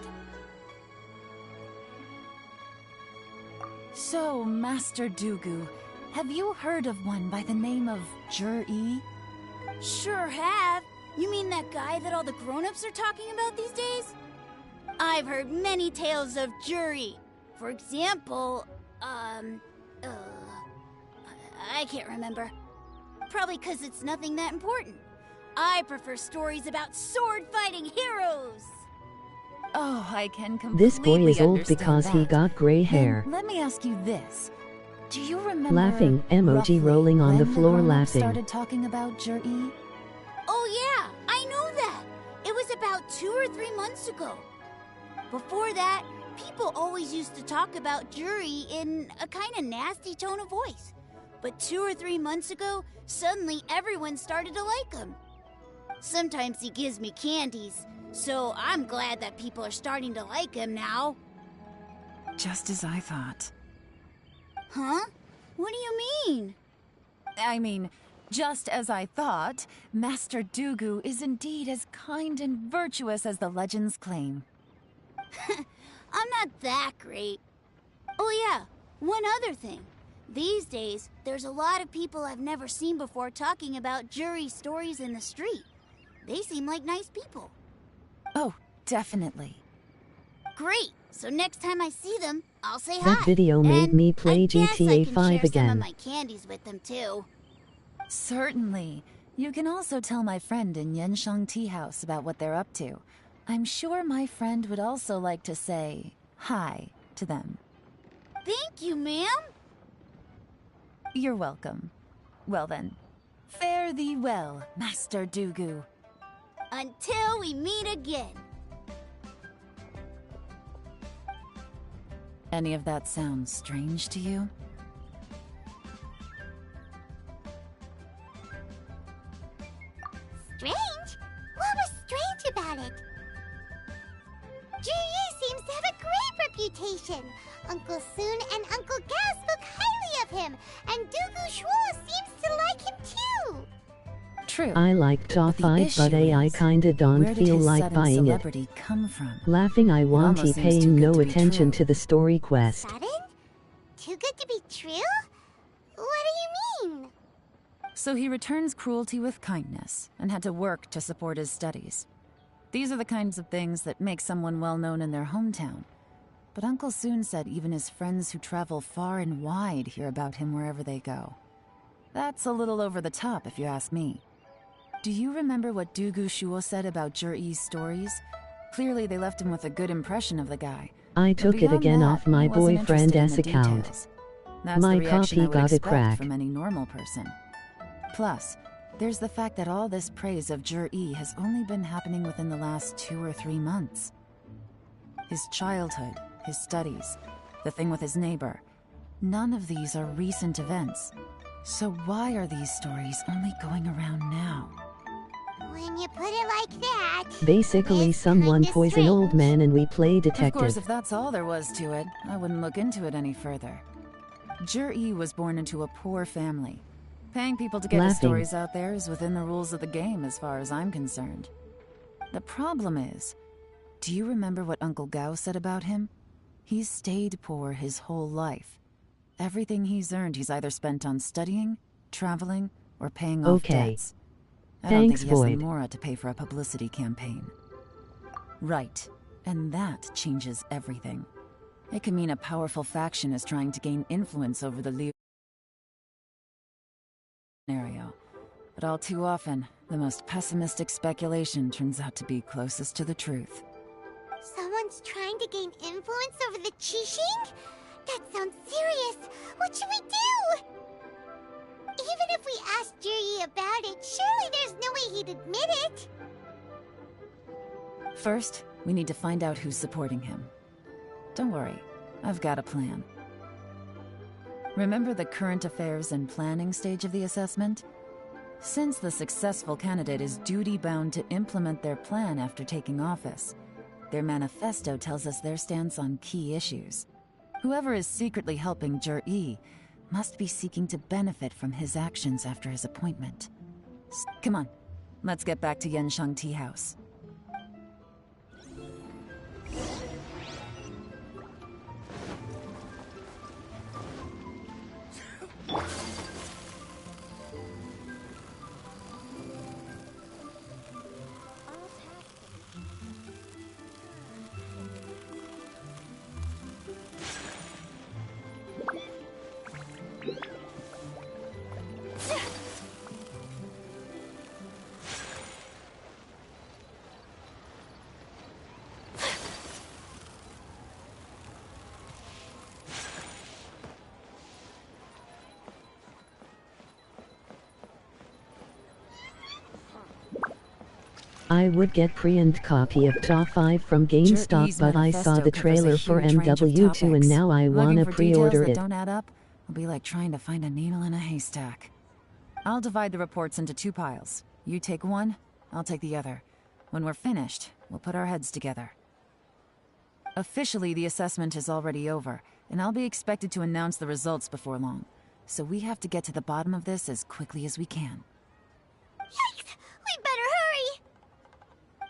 So, Master Dooku, have you heard of one by the name of Jur-E? Sure have. You mean that guy that all the grown-ups are talking about these days? I've heard many tales of Juri. For example, I can't remember. Probably because it's nothing that important. I prefer stories about sword-fighting heroes. Oh, I can completely This boy is old understand because he that. got gray hair. Then let me ask you this. Do you remember Laughing, emoji roughly rolling on the when floor grown-ups laughing. started talking about Jur-E? Oh yeah, I know that. It was about 2 or 3 months ago. Before that, people always used to talk about Juri in a kind of nasty tone of voice. But 2 or 3 months ago, suddenly everyone started to like him. Sometimes he gives me candies, so I'm glad that people are starting to like him now. Just as I thought. Huh? What do you mean? I mean, just as I thought, Master Dooku is indeed as kind and virtuous as the legends claim. I'm not that great. Oh yeah, one other thing. These days, there's a lot of people I've never seen before talking about Juri stories in the street. They seem like nice people. Oh, definitely. Great! So next time I see them, I'll say hi. That video made And me play I guess GTA I can 5 share again. some of my candies with them too. Certainly. You can also tell my friend in Yenshang Tea House about what they're up to. I'm sure my friend would also like to say hi to them. Thank you, ma'am. You're welcome. Well then, fare thee well, Master Dooku. Until we meet again. Any of that sound strange to you? Strange? What was strange about it? Juri seems to have a great reputation. Uncle Soon and Uncle Gao spoke highly of him, and Dooku Shuo seems to like him too. True. I like Top the 5, issue but AI is, kinda don't where did feel his like sudden buying it. celebrity come from? Laughing, I want almost he seems too paying good no to be attention true. to the story quest. Sudden? Too good to be true? What do you mean? So he returns cruelty with kindness, and had to work to support his studies. These are the kinds of things that make someone well known in their hometown. But Uncle Soon said even his friends who travel far and wide hear about him wherever they go. That's a little over the top, if you ask me. Do you remember what Dooku Shuo said about Jur-E's stories? Clearly they left him with a good impression of the guy. I But took it beyond again that, off my he wasn't boyfriend interested S in the account. details. That's My the reaction I copy would got a expect crack. from any normal person. Plus, there's the fact that all this praise of Jur-E has only been happening within the last 2 or 3 months. His childhood, his studies, the thing with his neighbor. None of these are recent events. So why are these stories only going around now? When you put it like that... Basically it's someone kinda poisoned old strange. man and we play Of course, detective. if that's all there was to it, I wouldn't look into it any further. Jur-E was born into a poor family. Paying people to get his Laughing. stories out there is within the rules of the game as far as I'm concerned. The problem is, do you remember what Uncle Gao said about him? He's stayed poor his whole life. Everything he's earned he's either spent on studying, traveling, or paying off Okay. debts. I don't Thanks, think he has Void. the mora to pay for a publicity campaign. Right, and that changes everything. It can mean a powerful faction is trying to gain influence over the Liu scenario. But all too often, the most pessimistic speculation turns out to be closest to the truth. Someone's trying to gain influence over the Qixing? That sounds serious. What should we do? Even if we asked Juri about it, surely there's no way he'd admit it. First, We need to find out who's supporting him. Don't worry, I've got a plan. Remember the current affairs and planning stage of the assessment? Since the successful candidate is duty-bound to implement their plan after taking office, their manifesto tells us their stance on key issues. Whoever is secretly helping Jur-E must be seeking to benefit from his actions after his appointment. Come on, let's get back to Yenshang Tea House. I would get pre-owned copy of CHAA 5 from GameStop, but I saw the trailer for MW2 and now I wanna pre-order it. Don't add up, it'll be like trying to find a needle in a haystack. I'll divide the reports into 2 piles. You take one, I'll take the other. When we're finished, we'll put our heads together. Officially, the assessment is already over, and I'll be expected to announce the results before long. So we have to get to the bottom of this as quickly as we can. Yikes! We better hurry!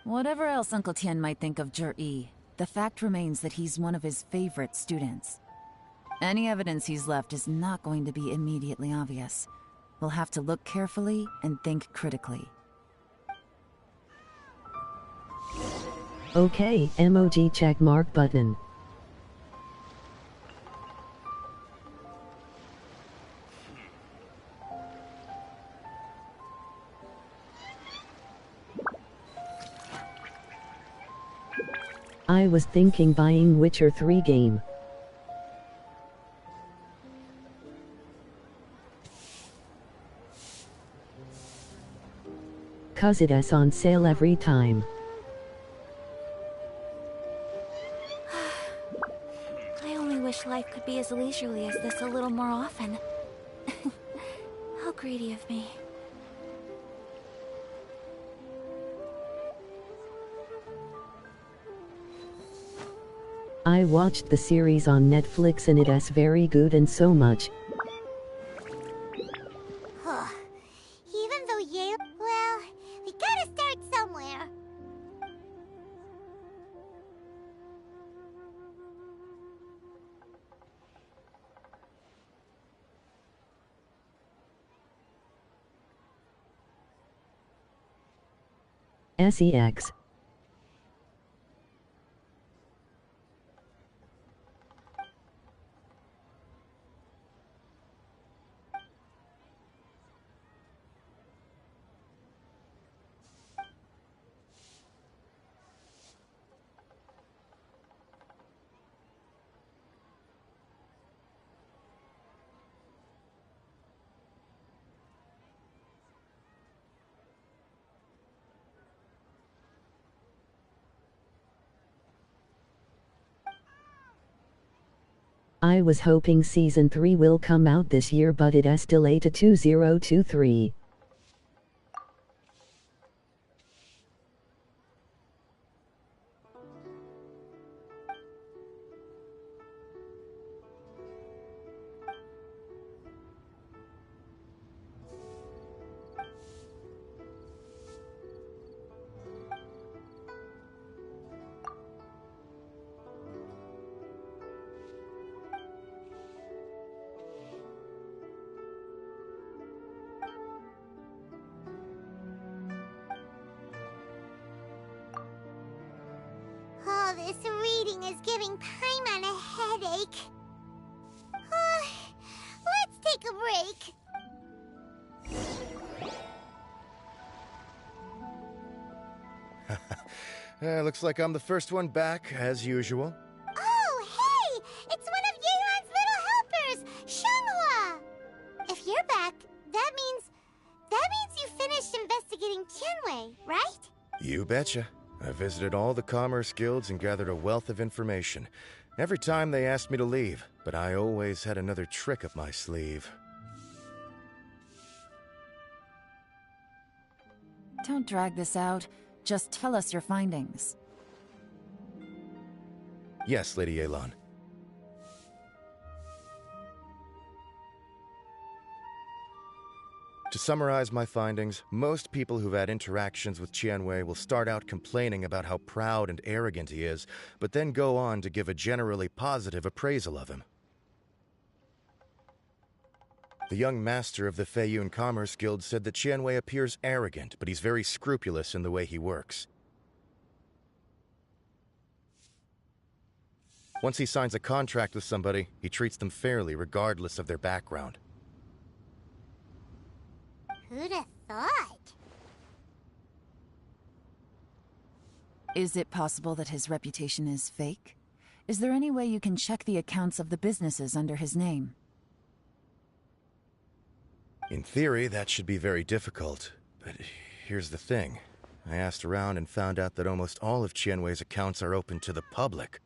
Whatever else Uncle Tian might think of Jur-E, the fact remains that he's one of his favorite students. Any evidence he's left is not going to be immediately obvious. We'll have to look carefully and think critically. Okay, emoji check mark button. I was thinking buying Witcher 3 game. Cause it is on sale every time. I only wish life could be as leisurely as this a little more often. How greedy of me. I watched the series on Netflix and it is very good and so much. Even though well, we gotta start somewhere. SEX. I was hoping Season 3 will come out this year, but it is delayed to 2023. Oh, this reading is giving Paimon a headache. Let's take a break. Looks like I'm the first one back, as usual. Oh, hey! It's one of Yeon's little helpers, Xianghua! If you're back, that means you finished investigating Tianwei, right? You betcha. I visited all the commerce guilds and gathered a wealth of information. Every time they asked me to leave, but I always had another trick up my sleeve. Don't drag this out. Just tell us your findings. Yes, Lady Yelan. To summarize my findings, most people who've had interactions with Qianwei will start out complaining about how proud and arrogant he is, but then go on to give a generally positive appraisal of him. The young master of the Feiyun Commerce Guild said that Qianwei appears arrogant, but he's very scrupulous in the way he works. Once he signs a contract with somebody, he treats them fairly regardless of their background. Who'd have thought? Is it possible that his reputation is fake? Is there any way you can check the accounts of the businesses under his name? In theory, that should be very difficult, but here's the thing. I asked around and found out that almost all of Qianwei's accounts are open to the public.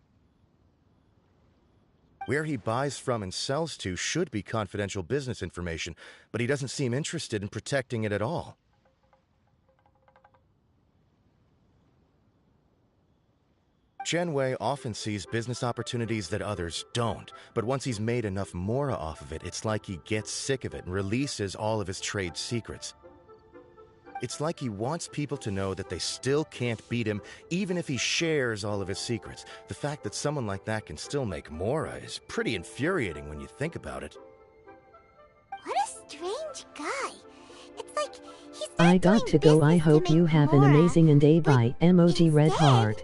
Where he buys from and sells to should be confidential business information, but he doesn't seem interested in protecting it at all. Qianwei often sees business opportunities that others don't, but once he's made enough mora off of it, it's like he gets sick of it and releases all of his trade secrets. It's like he wants people to know that they still can't beat him, even if he shares all of his secrets. The fact that someone like that can still make mora is pretty infuriating when you think about it. What a strange guy. It's like he's I got to go. I hope you have an amazing and day by emoji red heart.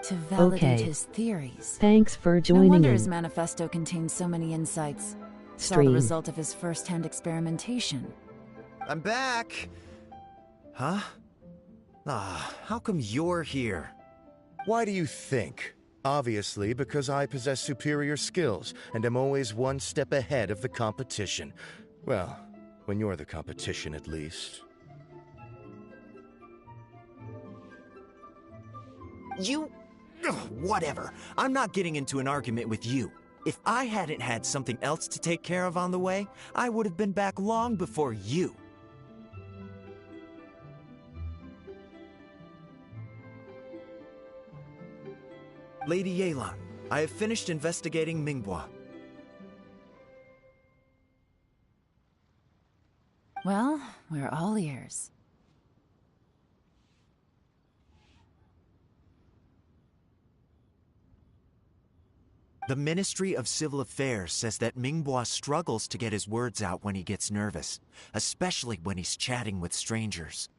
To validate Okay. his theories. Thanks for No joining wonder in. his manifesto contains so many insights. It's all Stream. the result of his first-hand experimentation. I'm back! Huh? How come you're here? Why do you think? Obviously, because I possess superior skills and am always one step ahead of the competition. Well, when you're the competition, at least. Whatever. I'm not getting into an argument with you. If I hadn't had something else to take care of on the way, I would have been back long before you. Lady Yelan, I have finished investigating Mingbois. Well, we're all ears. The Ministry of Civil Affairs says that Mingbois struggles to get his words out when he gets nervous, especially when he's chatting with strangers.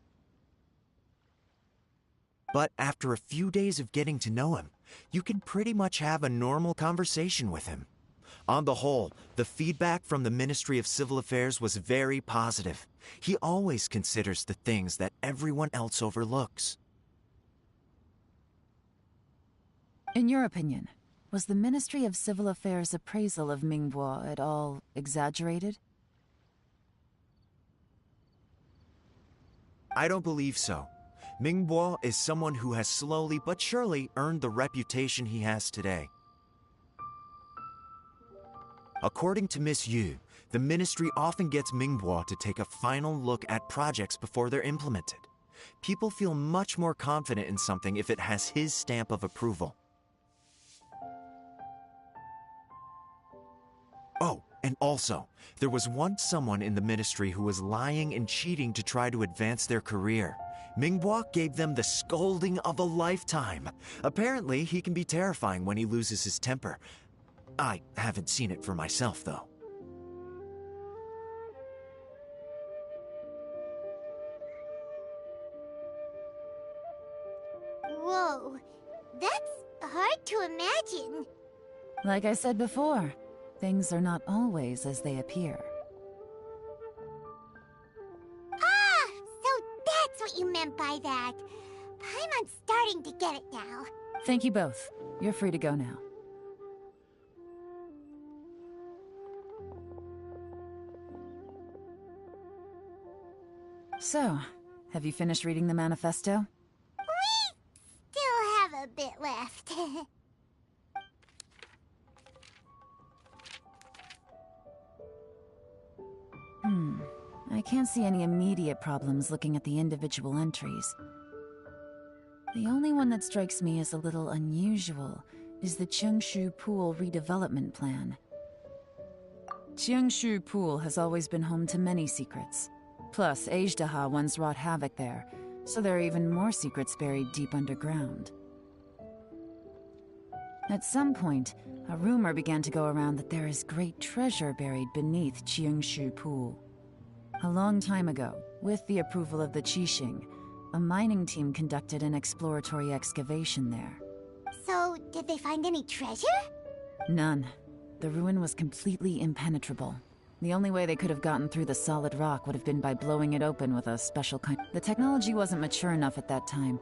But after a few days of getting to know him, you can pretty much have a normal conversation with him. On the whole, the feedback from the Ministry of Civil Affairs was very positive. He always considers the things that everyone else overlooks. In your opinion, was the Ministry of Civil Affairs' appraisal of Mingbois at all exaggerated? I don't believe so. Mingbois is someone who has slowly but surely earned the reputation he has today. According to Miss Yu, the Ministry often gets Mingbois to take a final look at projects before they're implemented. People feel much more confident in something if it has his stamp of approval. Oh, and also, there was once someone in the Ministry who was lying and cheating to try to advance their career. Mingbois gave them the scolding of a lifetime. Apparently, he can be terrifying when he loses his temper. I haven't seen it for myself, though. Whoa, that's hard to imagine. Like I said before, things are not always as they appear. Ah, so that's what you meant by that. I'm starting to get it now. Thank you both. You're free to go now. So, have you finished reading the manifesto? We still have a bit left. I can't see any immediate problems looking at the individual entries. The only one that strikes me as a little unusual is the Cheongshu Pool redevelopment plan. Cheongshu Pool has always been home to many secrets. Plus, Ajdaha once wrought havoc there, so there are even more secrets buried deep underground. At some point, a rumor began to go around that there is great treasure buried beneath Cheongshu Pool. A long time ago, with the approval of the Qixing, a mining team conducted an exploratory excavation there. So, did they find any treasure? None. The ruin was completely impenetrable. The only way they could have gotten through the solid rock would have been by blowing it open with a special kind. The technology wasn't mature enough at that time,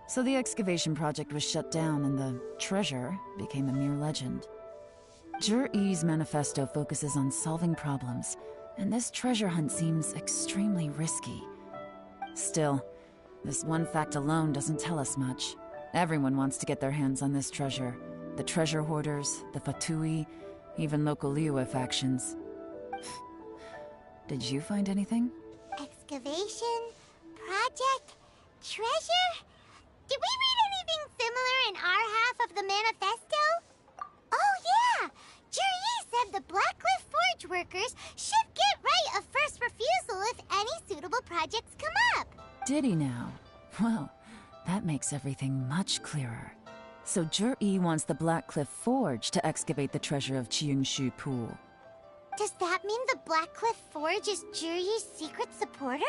so the excavation project was shut down and the treasure became a mere legend. Zhi-Yi's manifesto focuses on solving problems, and this treasure hunt seems extremely risky. Still, this one fact alone doesn't tell us much. Everyone wants to get their hands on this treasure. The treasure hoarders, the Fatui, even local Liyue factions. Did you find anything? Excavation? Project? Treasure? Did we read anything similar in our half of the manifesto? Oh yeah! Zhi-Yi said the Blackcliff Forge workers should get right of first refusal if any suitable projects come up. Did he now? Well, that makes everything much clearer. So Zhi-Yi wants the Blackcliff Forge to excavate the treasure of Cheongshu Pool. Does that mean the Blackcliff Forge is Zhi-Yi's secret supporter?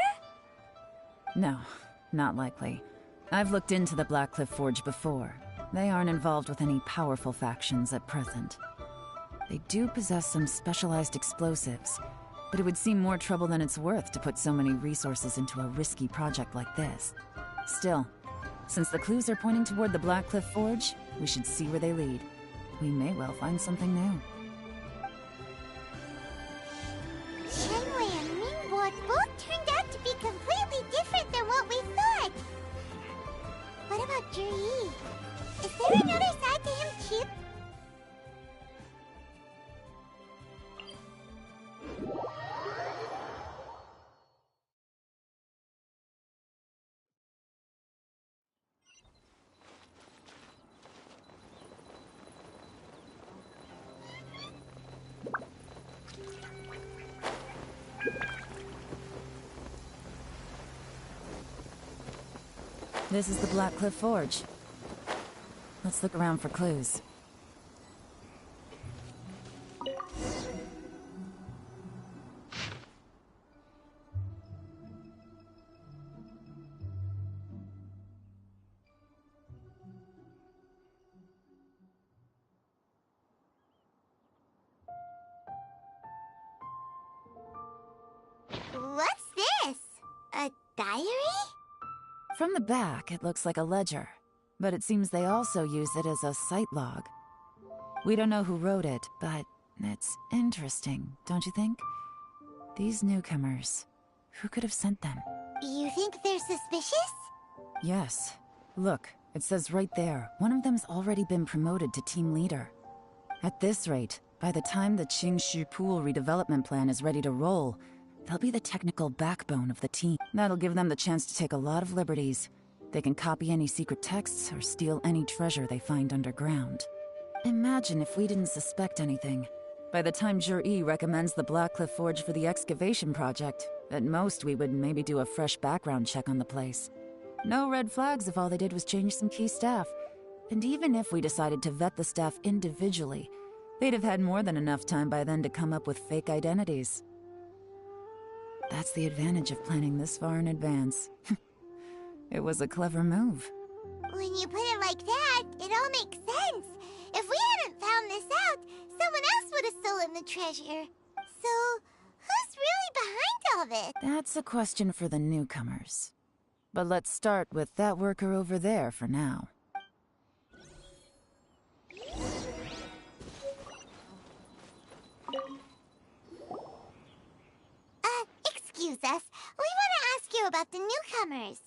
No, not likely. I've looked into the Blackcliff Forge before. They aren't involved with any powerful factions at present. They do possess some specialized explosives, but it would seem more trouble than it's worth to put so many resources into a risky project like this. Still, since the clues are pointing toward the Blackcliff Forge, we should see where they lead. We may well find something new. Shenwei and Ningbo both turned out to be completely different than what we thought. What about Zhi-Yi? Is there another side to him too? This is the Blackcliff Forge. Let's look around for clues. What's this? A diary? From the back, it looks like a ledger, but it seems they also use it as a site log. We don't know who wrote it, but it's interesting, don't you think? These newcomers, who could have sent them? You think they're suspicious? Yes. Look, it says right there, one of them's already been promoted to team leader. At this rate, by the time the Cheongshu Pool redevelopment plan is ready to roll, they'll be the technical backbone of the team. That'll give them the chance to take a lot of liberties. They can copy any secret texts or steal any treasure they find underground. Imagine if we didn't suspect anything. By the time Zhi-Yi recommends the Blackcliff Forge for the excavation project, at most we would maybe do a fresh background check on the place. No red flags if all they did was change some key staff. And even if we decided to vet the staff individually, they'd have had more than enough time by then to come up with fake identities. That's the advantage of planning this far in advance. It was a clever move. When you put it like that, it all makes sense. If we hadn't found this out, someone else would have stolen the treasure. So, who's really behind all this? That's a question for the newcomers. But let's start with that worker over there for now. Excuse us. We want to ask you you about the newcomers.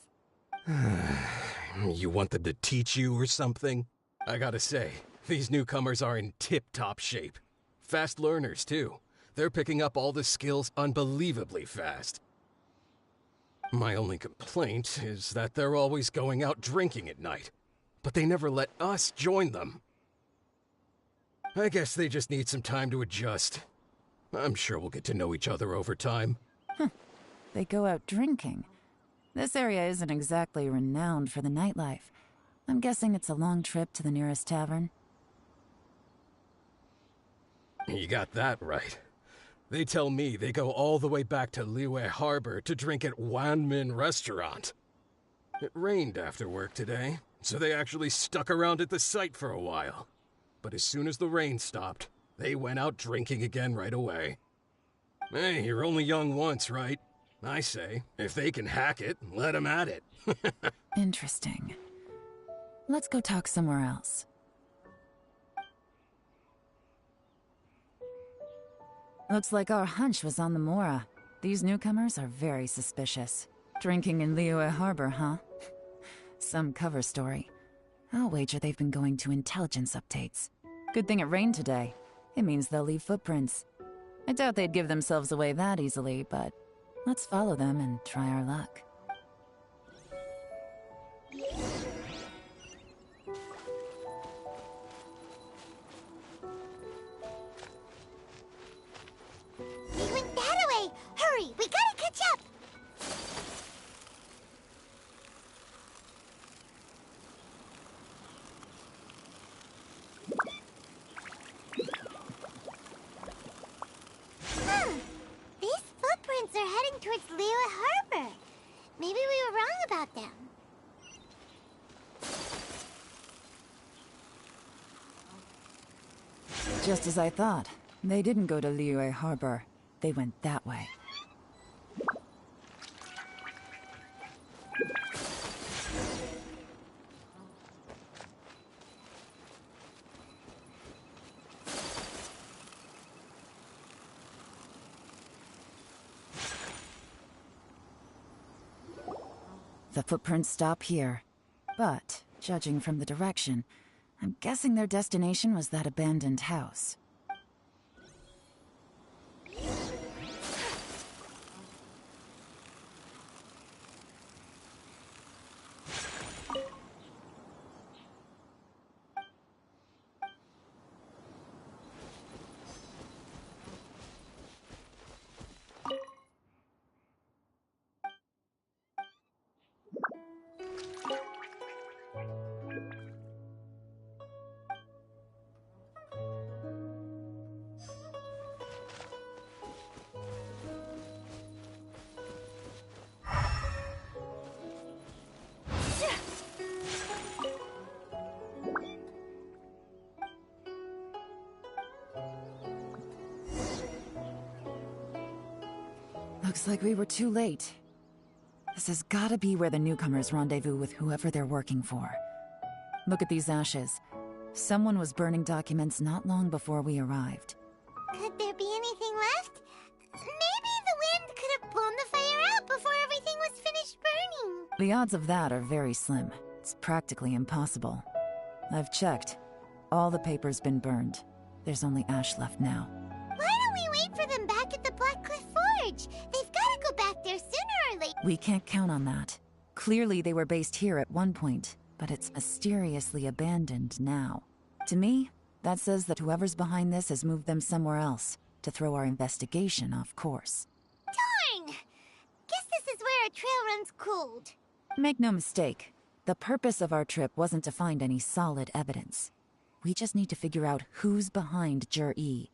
You want them to teach you or something? I gotta say, these newcomers are in tip-top shape. Fast learners, too. They're picking up all the skills unbelievably fast. My only complaint is that they're always going out drinking at night. But they never let us join them. I guess they just need some time to adjust. I'm sure we'll get to know each other over time. They go out drinking. This area isn't exactly renowned for the nightlife. I'm guessing it's a long trip to the nearest tavern. You got that right. They tell me they go all the way back to Liyue Harbor to drink at Wanmin Restaurant. It rained after work today, so they actually stuck around at the site for a while. But as soon as the rain stopped, they went out drinking again right away. Hey, you're only young once, right? I say, if they can hack it, let them at it. Interesting. Let's go talk somewhere else. Looks like our hunch was on the Mora. These newcomers are very suspicious. Drinking in Liyue Harbor, huh? Some cover story. I'll wager they've been going to intelligence updates. Good thing it rained today. It means they'll leave footprints. I doubt they'd give themselves away that easily, but let's follow them and try our luck. They went that way! Hurry, we gotta catch up! These footprints are heading towards Liyue Harbor. Maybe we were wrong about them. Just as I thought. They didn't go to Liyue Harbor. They went that way. The footprints stop here. But, judging from the direction, I'm guessing their destination was that abandoned house. Looks like we were too late. This has gotta be where the newcomers rendezvous with whoever they're working for. Look at these ashes. Someone was burning documents not long before we arrived. Could there be anything left? Maybe the wind could have blown the fire out before everything was finished burning. The odds of that are very slim. It's practically impossible. I've checked. All the paper's been burned. There's only ash left now. Why don't we wait for them back at the Black Cliff Forge? They've gotta go back there sooner or later. We can't count on that. Clearly they were based here at one point, but it's mysteriously abandoned now. To me, that says that whoever's behind this has moved them somewhere else, to throw our investigation off course. Darn! Guess this is where our trail runs cold. Make no mistake, the purpose of our trip wasn't to find any solid evidence. We just need to figure out who's behind Jur-E.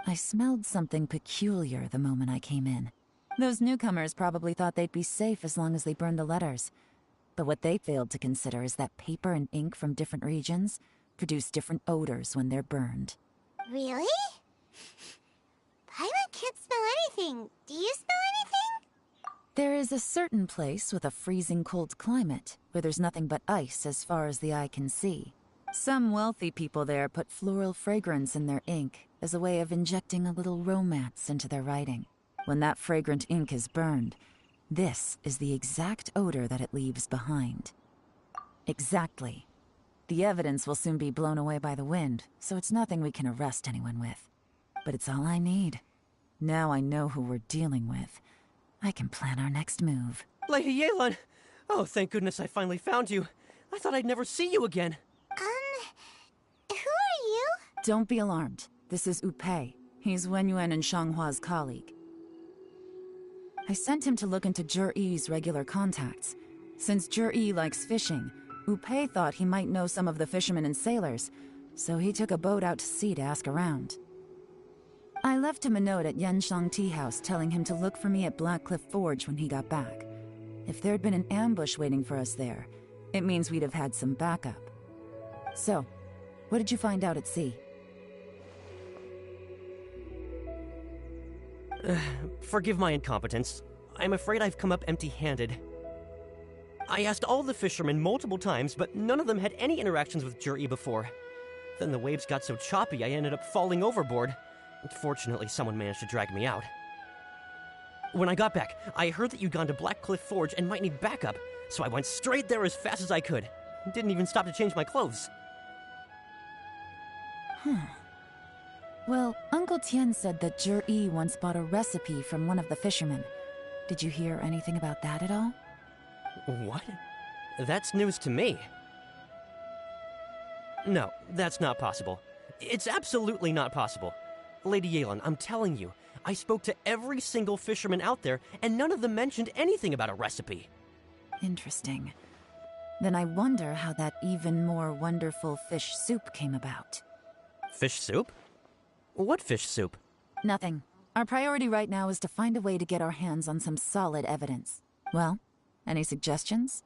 I smelled something peculiar the moment I came in. Those newcomers probably thought they'd be safe as long as they burned the letters. But what they failed to consider is that paper and ink from different regions produce different odors when they're burned. Really? Paimon can't smell anything. Do you smell anything? There is a certain place with a freezing cold climate where there's nothing but ice as far as the eye can see. Some wealthy people there put floral fragrance in their ink as a way of injecting a little romance into their writing. When that fragrant ink is burned, This is the exact odor that it leaves behind. Exactly. The evidence will soon be blown away by the wind, so it's nothing we can arrest anyone with. But it's all I need. Now I know who we're dealing with. I can plan our next move. Lady Yelan! Oh, thank goodness I finally found you. I thought I'd never see you again. Who are you? Don't be alarmed. This is Upei. He's Wenyuan and Shanghua's colleague. I sent him to look into Zhi-Yi's regular contacts. Since Zhi-Yi likes fishing, Upei thought he might know some of the fishermen and sailors, so he took a boat out to sea to ask around. I left him a note at Yanshang Tea House telling him to look for me at Blackcliff Forge when he got back. If there'd been an ambush waiting for us there, it means we'd have had some backup. So, what did you find out at sea? Forgive my incompetence. I'm afraid I've come up empty-handed. I asked all the fishermen multiple times, but none of them had any interactions with Zhi-Yi before. Then the waves got so choppy I ended up falling overboard. Fortunately, someone managed to drag me out. When I got back, I heard that you'd gone to Blackcliff Forge and might need backup, so I went straight there as fast as I could. Didn't even stop to change my clothes. Well, Uncle Tian said that Zhi-Yi once bought a recipe from one of the fishermen. Did you hear anything about that at all? What? That's news to me. No, that's not possible. It's absolutely not possible. Lady Yelan, I'm telling you, I spoke to every single fisherman out there, and none of them mentioned anything about a recipe. Interesting. Then I wonder how that even more wonderful fish soup came about. Fish soup? What fish soup? Nothing. Our priority right now is to find a way to get our hands on some solid evidence. Well, any suggestions?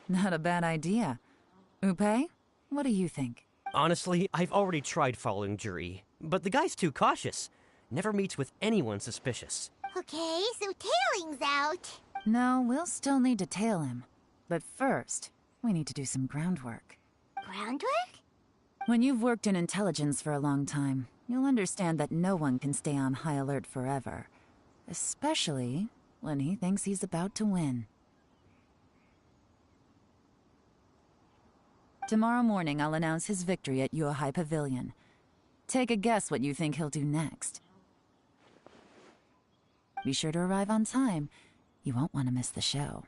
Not a bad idea. Upei, what do you think? Honestly, I've already tried following Zhi-Yi, but the guy's too cautious. Never meets with anyone suspicious. Okay, so tailing's out. No, we'll still need to tail him. But first, we need to do some groundwork. Groundwork? When you've worked in intelligence for a long time, you'll understand that no one can stay on high alert forever. Especially when he thinks he's about to win. Tomorrow morning, I'll announce his victory at Yuehai Pavilion. Take a guess what you think he'll do next. Be sure to arrive on time. You won't want to miss the show.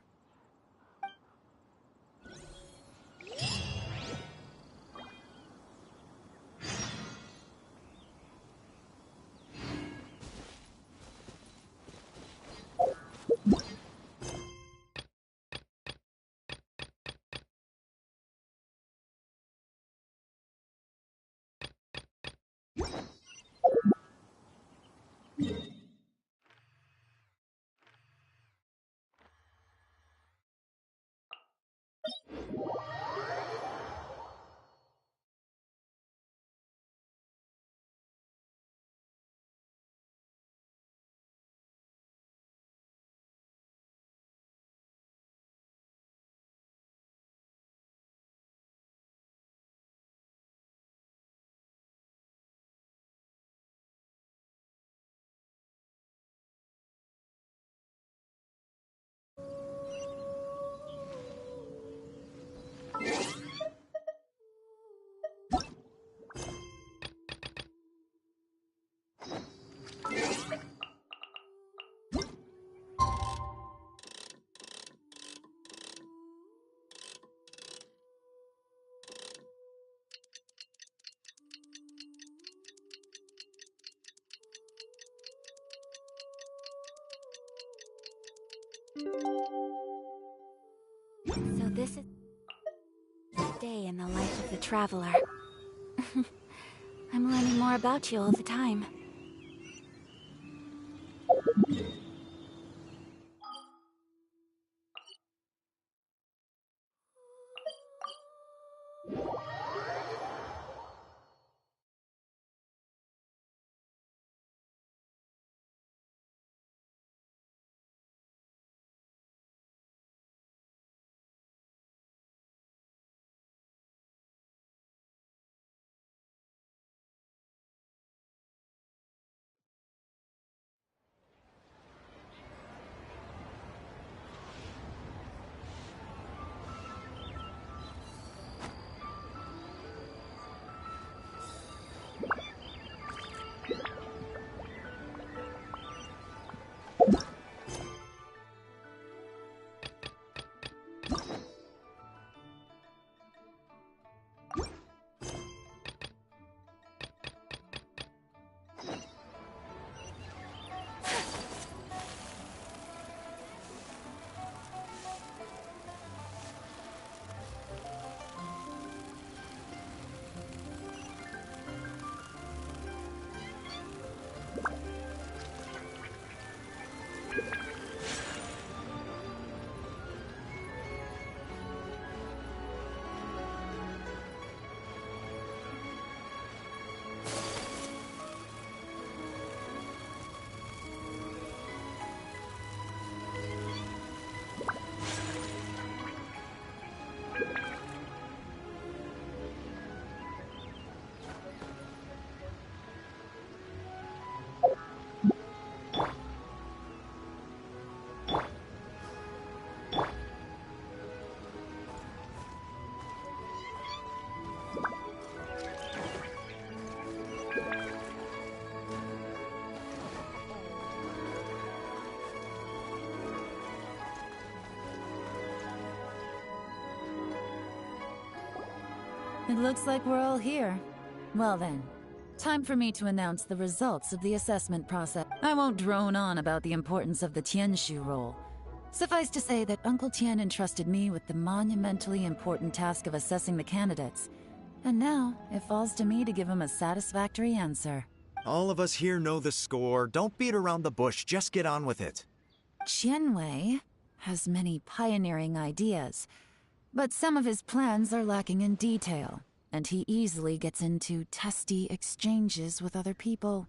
So this is a day in the life of the traveler. I'm learning more about you all the time. It looks like we're all here. Well then, time for me to announce the results of the assessment process. I won't drone on about the importance of the Tianshu role. Suffice to say that Uncle Tian entrusted me with the monumentally important task of assessing the candidates. And now, it falls to me to give him a satisfactory answer. All of us here know the score. Don't beat around the bush, just get on with it. Qianwei has many pioneering ideas, but some of his plans are lacking in detail, and he easily gets into testy exchanges with other people.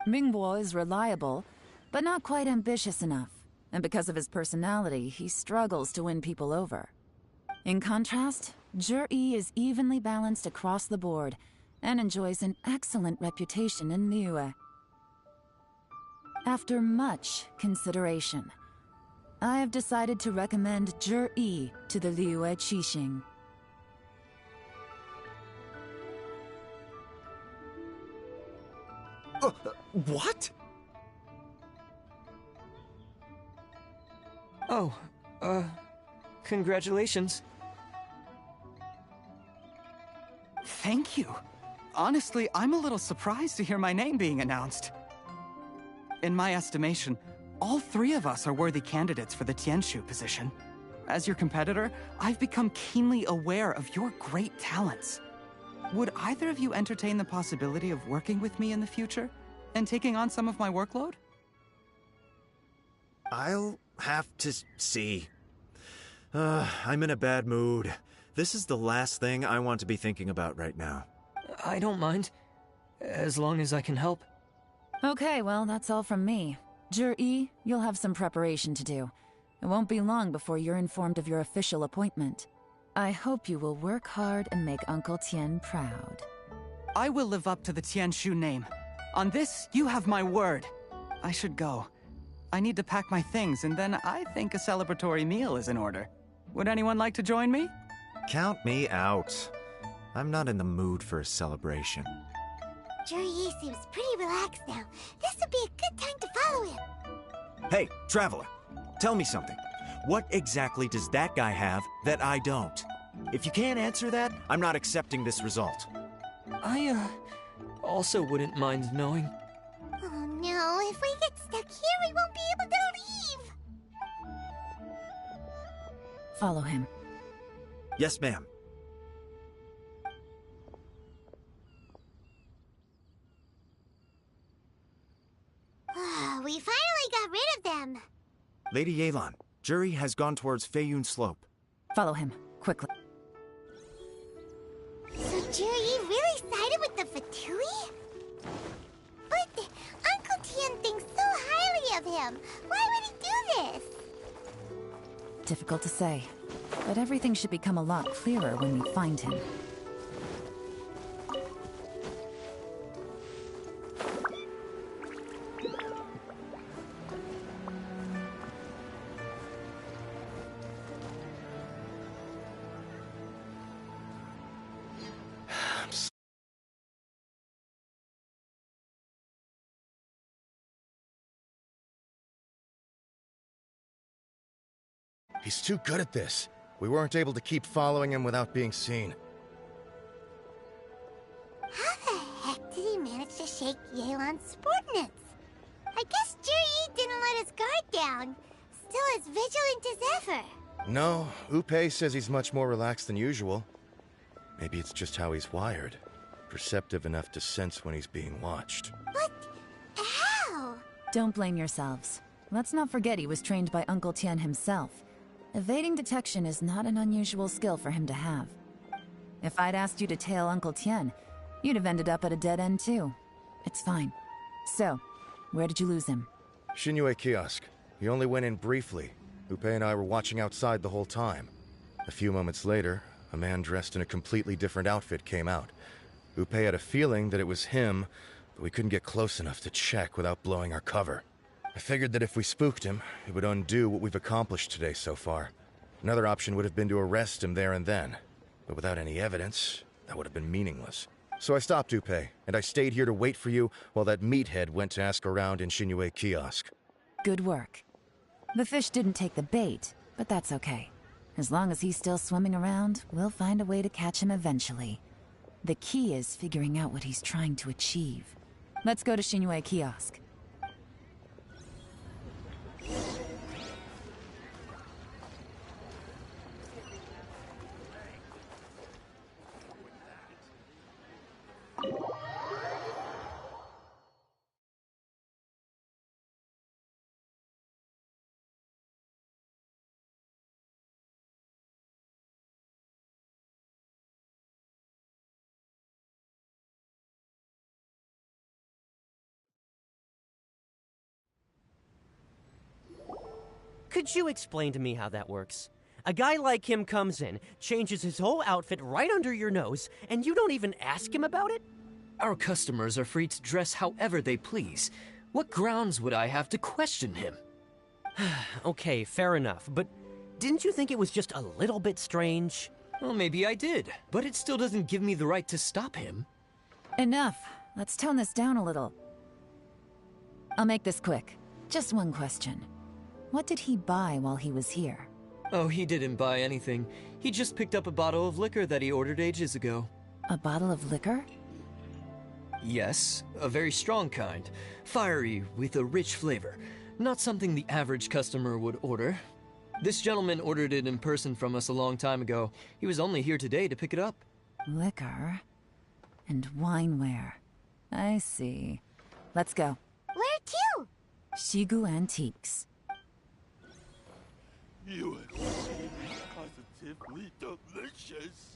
Mingbo is reliable, but not quite ambitious enough. And because of his personality, he struggles to win people over. In contrast, Zhi is evenly balanced across the board and enjoys an excellent reputation in Liyue. After much consideration, I have decided to recommend Zhi to the Liyue Qixing. What? Oh, congratulations. Thank you. Honestly, I'm a little surprised to hear my name being announced. In my estimation, all three of us are worthy candidates for the Tianshu position. As your competitor, I've become keenly aware of your great talents. Would either of you entertain the possibility of working with me in the future and taking on some of my workload? I'll have to see. I'm in a bad mood. This is the last thing I want to be thinking about right now. I don't mind, as long as I can help. Okay, well, that's all from me. Zhi, you'll have some preparation to do. It won't be long before you're informed of your official appointment. I hope you will work hard and make Uncle Tien proud. I will live up to the Tianshu name. On this, you have my word. I should go. I need to pack my things, and then I think a celebratory meal is in order. Would anyone like to join me? Count me out. I'm not in the mood for a celebration. Zhi seems pretty relaxed now. This would be a good time to follow him. Hey, Traveler, tell me something. What exactly does that guy have that I don't? If you can't answer that, I'm not accepting this result. I, also wouldn't mind knowing. Oh no, if we get stuck here, we won't be able to leave! Follow him. Yes, ma'am. We finally got rid of them! Lady Yelan, Zhi has gone towards Feiyun Slope. Follow him, quickly. So Zhi really sided with the Fatui? But Uncle Tien thinks so highly of him. Why would he do this? Difficult to say, but everything should become a lot clearer when we find him. He's too good at this. We weren't able to keep following him without being seen. How the heck did he manage to shake Yelan's subordinates? I guess Zhi didn't let his guard down. Still as vigilant as ever. No, Upe says he's much more relaxed than usual. Maybe it's just how he's wired. Perceptive enough to sense when he's being watched. But how? Don't blame yourselves. Let's not forget he was trained by Uncle Tien himself. Evading detection is not an unusual skill for him to have. If I'd asked you to tail Uncle Tien, you'd have ended up at a dead end too. It's fine. So, where did you lose him? Xinyue Kiosk. He only went in briefly. Upe and I were watching outside the whole time. A few moments later, a man dressed in a completely different outfit came out. Upe had a feeling that it was him, but we couldn't get close enough to check without blowing our cover. I figured that if we spooked him, it would undo what we've accomplished today so far. Another option would have been to arrest him there and then. But without any evidence, that would have been meaningless. So I stopped Upe, and I stayed here to wait for you while that meathead went to ask around in Xinyue Kiosk. Good work. The fish didn't take the bait, but that's okay. As long as he's still swimming around, we'll find a way to catch him eventually. The key is figuring out what he's trying to achieve. Let's go to Xinyue Kiosk. Could you explain to me how that works? A guy like him comes in, changes his whole outfit right under your nose, and you don't even ask him about it? Our customers are free to dress however they please. What grounds would I have to question him? Okay, fair enough, but didn't you think it was just a little bit strange? Well, maybe I did, but it still doesn't give me the right to stop him. Enough. Let's tone this down a little. I'll make this quick. Just one question. What did he buy while he was here? Oh, he didn't buy anything. He just picked up a bottle of liquor that he ordered ages ago. A bottle of liquor? Yes, a very strong kind. Fiery, with a rich flavor. Not something the average customer would order. This gentleman ordered it in person from us a long time ago. He was only here today to pick it up. Liquor and wineware. I see. Let's go. Where to? Shigu Antiques. You and positively delicious.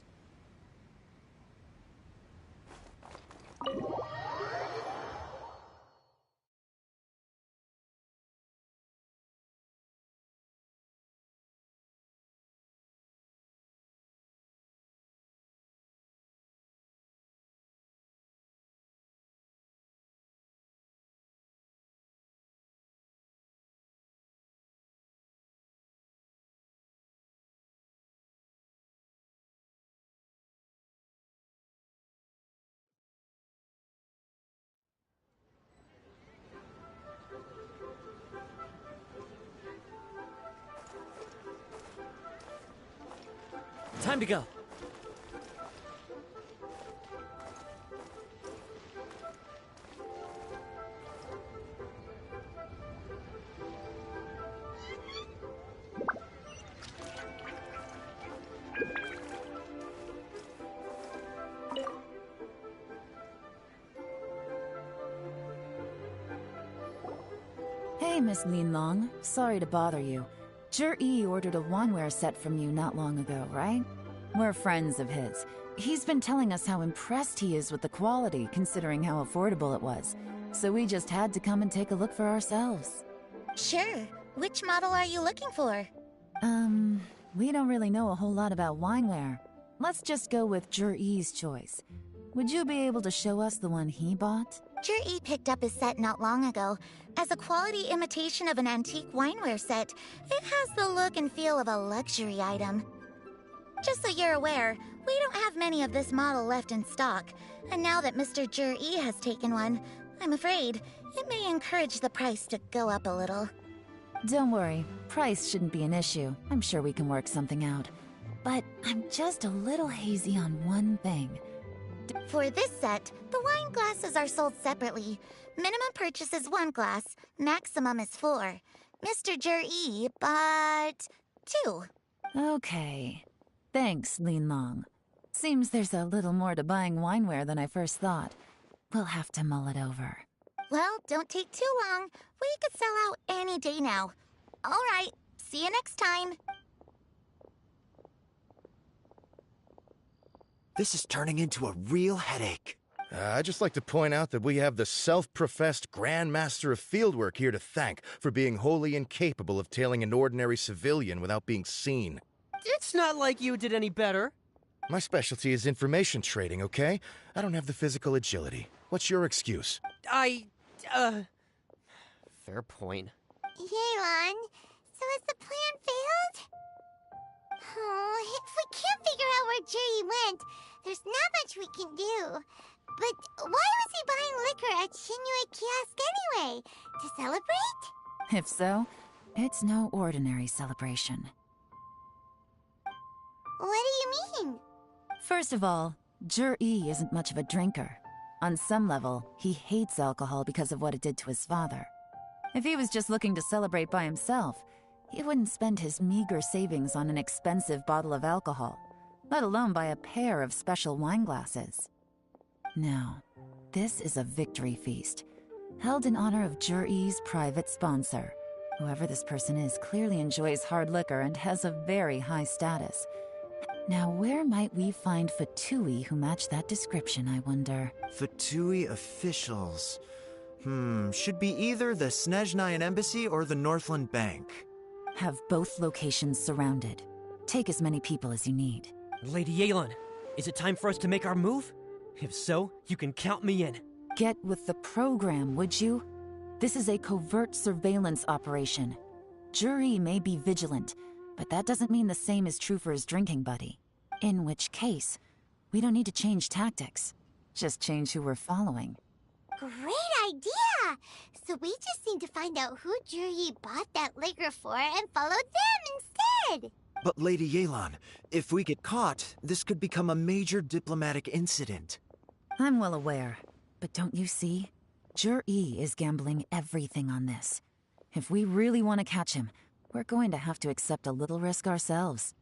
Time to go. Hey, Miss Lin Long. Sorry to bother you. Zhi ordered a wanware set from you not long ago, right? We're friends of his. He's been telling us how impressed he is with the quality, considering how affordable it was. So we just had to come and take a look for ourselves. Sure. Which model are you looking for? We don't really know a whole lot about wineware. Let's just go with Zhi's choice. Would you be able to show us the one he bought? Zhi picked up his set not long ago. As a quality imitation of an antique wineware set, it has the look and feel of a luxury item. Just so you're aware, we don't have many of this model left in stock, and now that Mr. Zhi has taken one, I'm afraid it may encourage the price to go up a little. Don't worry, price shouldn't be an issue. I'm sure we can work something out. But I'm just a little hazy on one thing. For this set, the wine glasses are sold separately. Minimum purchase is 1 glass, maximum is 4. Mr. Zhi bought 2. Okay. Thanks, Lin Long. Seems there's a little more to buying wineware than I first thought. We'll have to mull it over. Well, don't take too long. We could sell out any day now. All right, see you next time. This is turning into a real headache. I'd just like to point out that we have the self-professed Grand Master of Fieldwork here to thank for being wholly incapable of tailing an ordinary civilian without being seen. It's not like you did any better. My specialty is information trading, okay? I don't have the physical agility. What's your excuse? Fair point. Yelan, so has the plan failed? Oh, if we can't figure out where Jerry went, there's not much we can do. But why was he buying liquor at Shinue Kiosk anyway? To celebrate? If so, it's no ordinary celebration. What do you mean? First of all, Zhi isn't much of a drinker. On some level, he hates alcohol because of what it did to his father. If he was just looking to celebrate by himself, he wouldn't spend his meager savings on an expensive bottle of alcohol, let alone buy a pair of special wine glasses. No, this is a victory feast, held in honor of Zhi's private sponsor. Whoever this person is clearly enjoys hard liquor and has a very high status. Now, where might we find Fatui who match that description, I wonder? Fatui officials. Should be either the Snezhnayan Embassy or the Northland Bank. Have both locations surrounded. Take as many people as you need. Lady Yelan, is it time for us to make our move? If so, you can count me in. Get with the program, would you? This is a covert surveillance operation. Jury may be vigilant, but that doesn't mean the same is true for his drinking buddy. In which case, we don't need to change tactics. Just change who we're following. Great idea! So we just need to find out who Jury bought that liquor for and follow them instead! But Lady Yelan, if we get caught, this could become a major diplomatic incident. I'm well aware, but don't you see? Jury is gambling everything on this. If we really want to catch him, we're going to have to accept a little risk ourselves.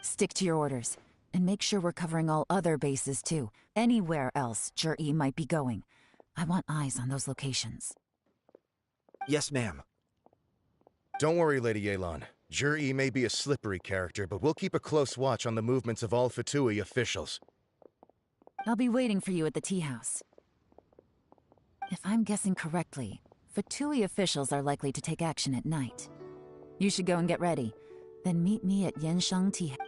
Stick to your orders, and make sure we're covering all other bases too. Anywhere else Jury might be going. I want eyes on those locations. Yes, ma'am. Don't worry, Lady Yelan. Jur-E may be a slippery character, but we'll keep a close watch on the movements of all Fatui officials. I'll be waiting for you at the tea house. If I'm guessing correctly, Fatui officials are likely to take action at night. You should go and get ready. Then meet me at Yansheng Tea House.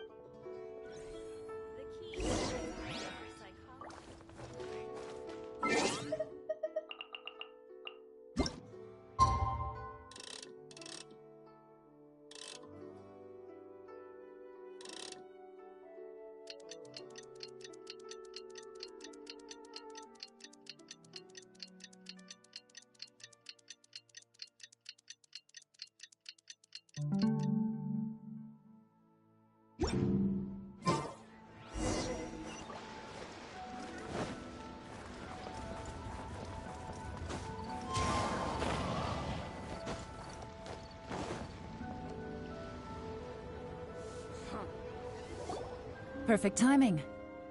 Perfect timing.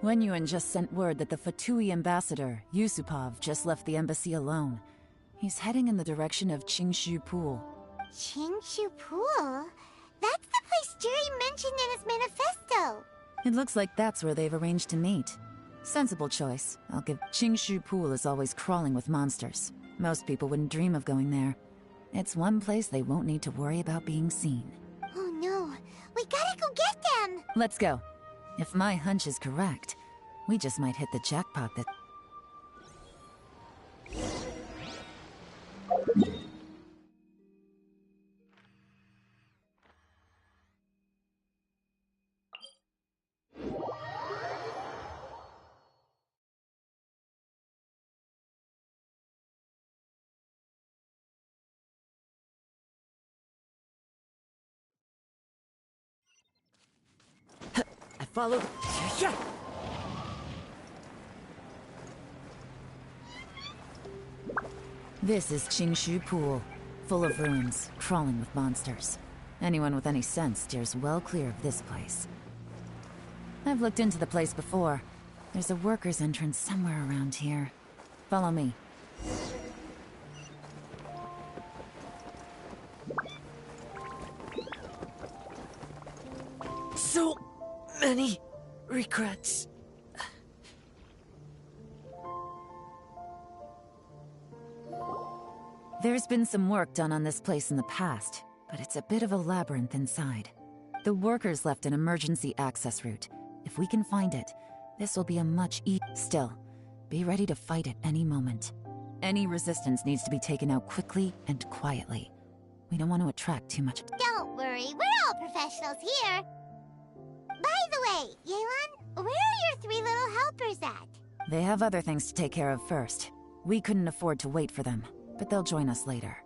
Wenyuan just sent word that the Fatui ambassador, Yusupov, just left the embassy alone. He's heading in the direction of Qingshu Pool. Qingshu Pool? That's the place Jury mentioned in his manifesto. It looks like that's where they've arranged to meet. Sensible choice. I'll give. Qingshu Pool is always crawling with monsters. Most people wouldn't dream of going there. It's one place they won't need to worry about being seen. Oh no, we gotta go get them! Let's go. If my hunch is correct, we just might hit the jackpot that... I followed. Yeah. This is Qingshu Pool, full of ruins, crawling with monsters. Anyone with any sense steers well clear of this place. I've looked into the place before. There's a worker's entrance somewhere around here. Follow me. So many regrets. There's been some work done on this place in the past, but it's a bit of a labyrinth inside. The workers left an emergency access route. If we can find it, this will be a much Still, be ready to fight at any moment. Any resistance needs to be taken out quickly and quietly. We don't want to attract too much. Don't worry, we're all professionals here. By the way, Yelan, where are your 3 little helpers at? They have other things to take care of first. We couldn't afford to wait for them, but they'll join us later.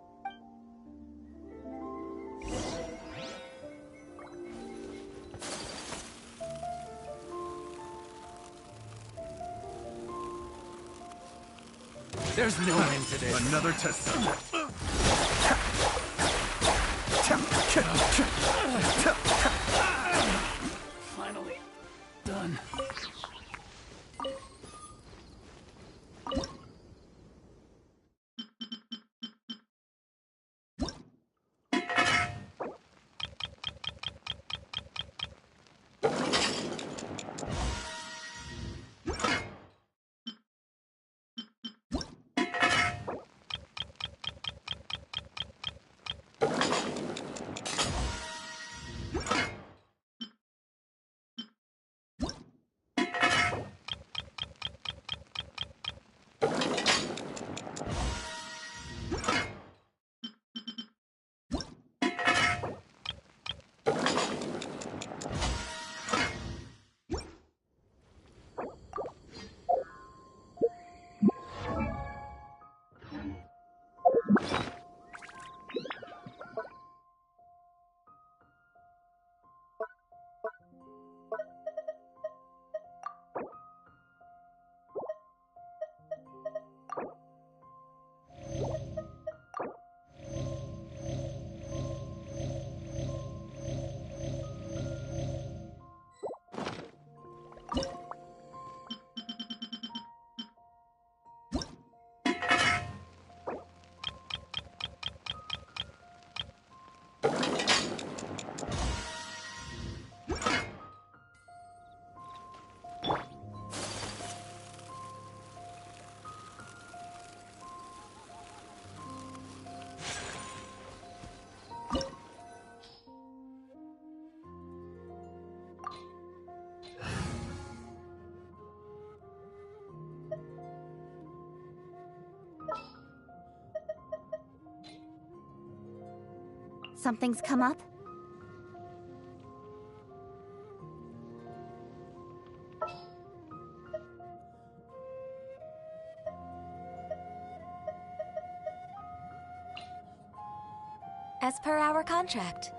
There's no end to this. Another test subject. Finally done. Something's come up? As per our contract.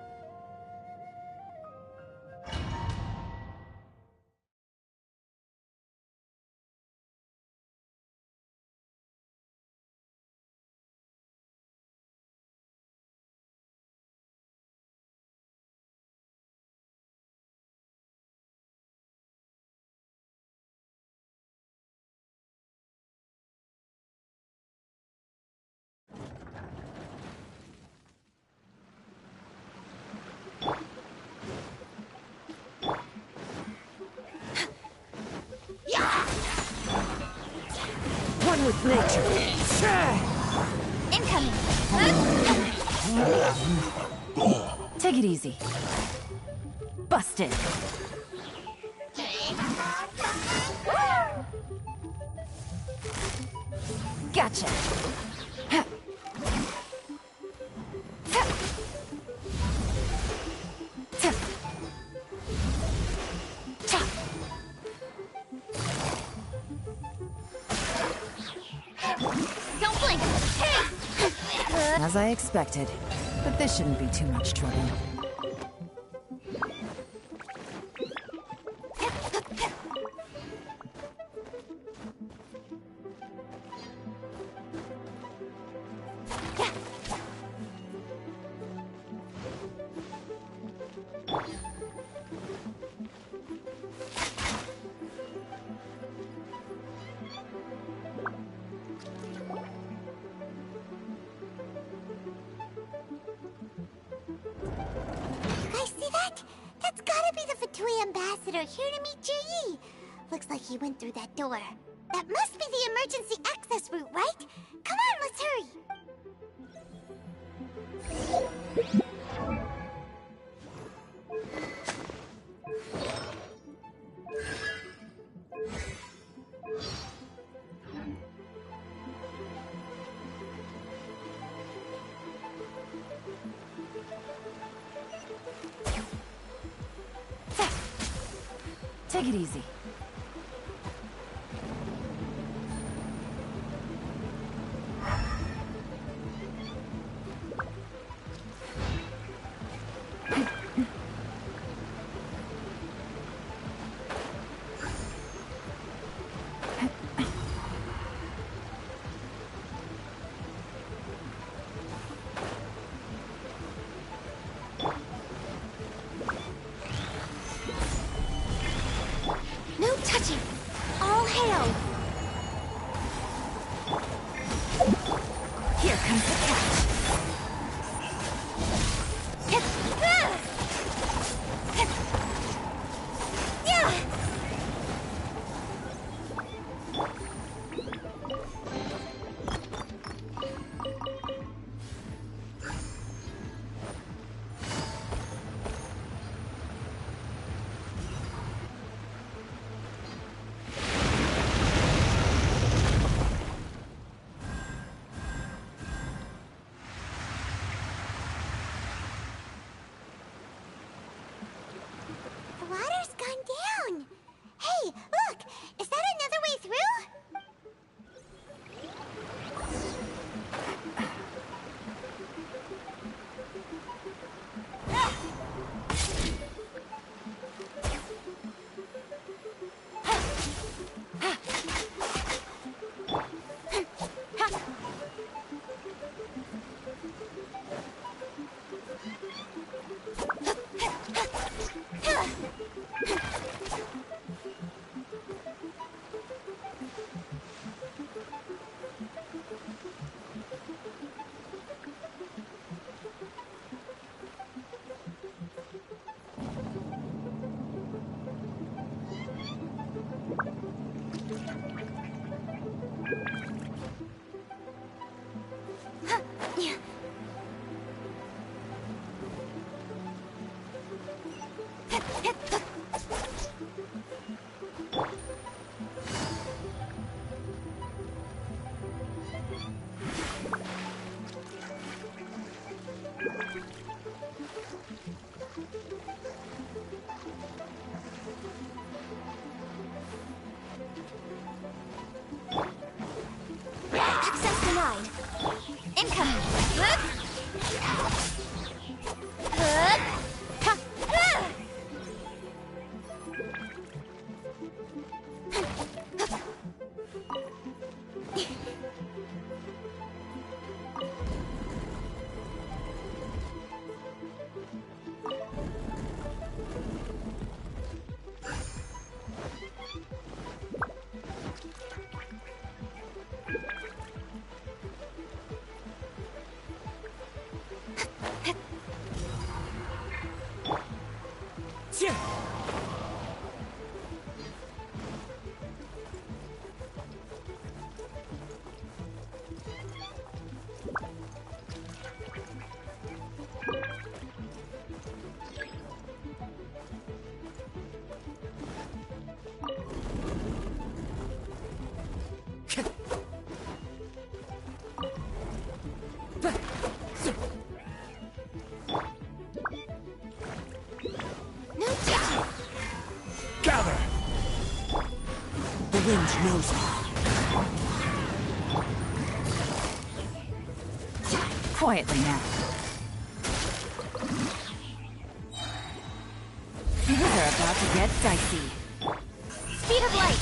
One with nature. Incoming! Take it easy. Busted. Gotcha. Don't blink! As I expected, but this shouldn't be too much trouble. Ambassador here to meet Ji. Looks like he went through that door. That must be the emergency access route, right? Come on, let's hurry. Take it easy. Access denied. Incoming. Gather! The wind knows me. Quietly now. Things are about to get dicey. Speed of light.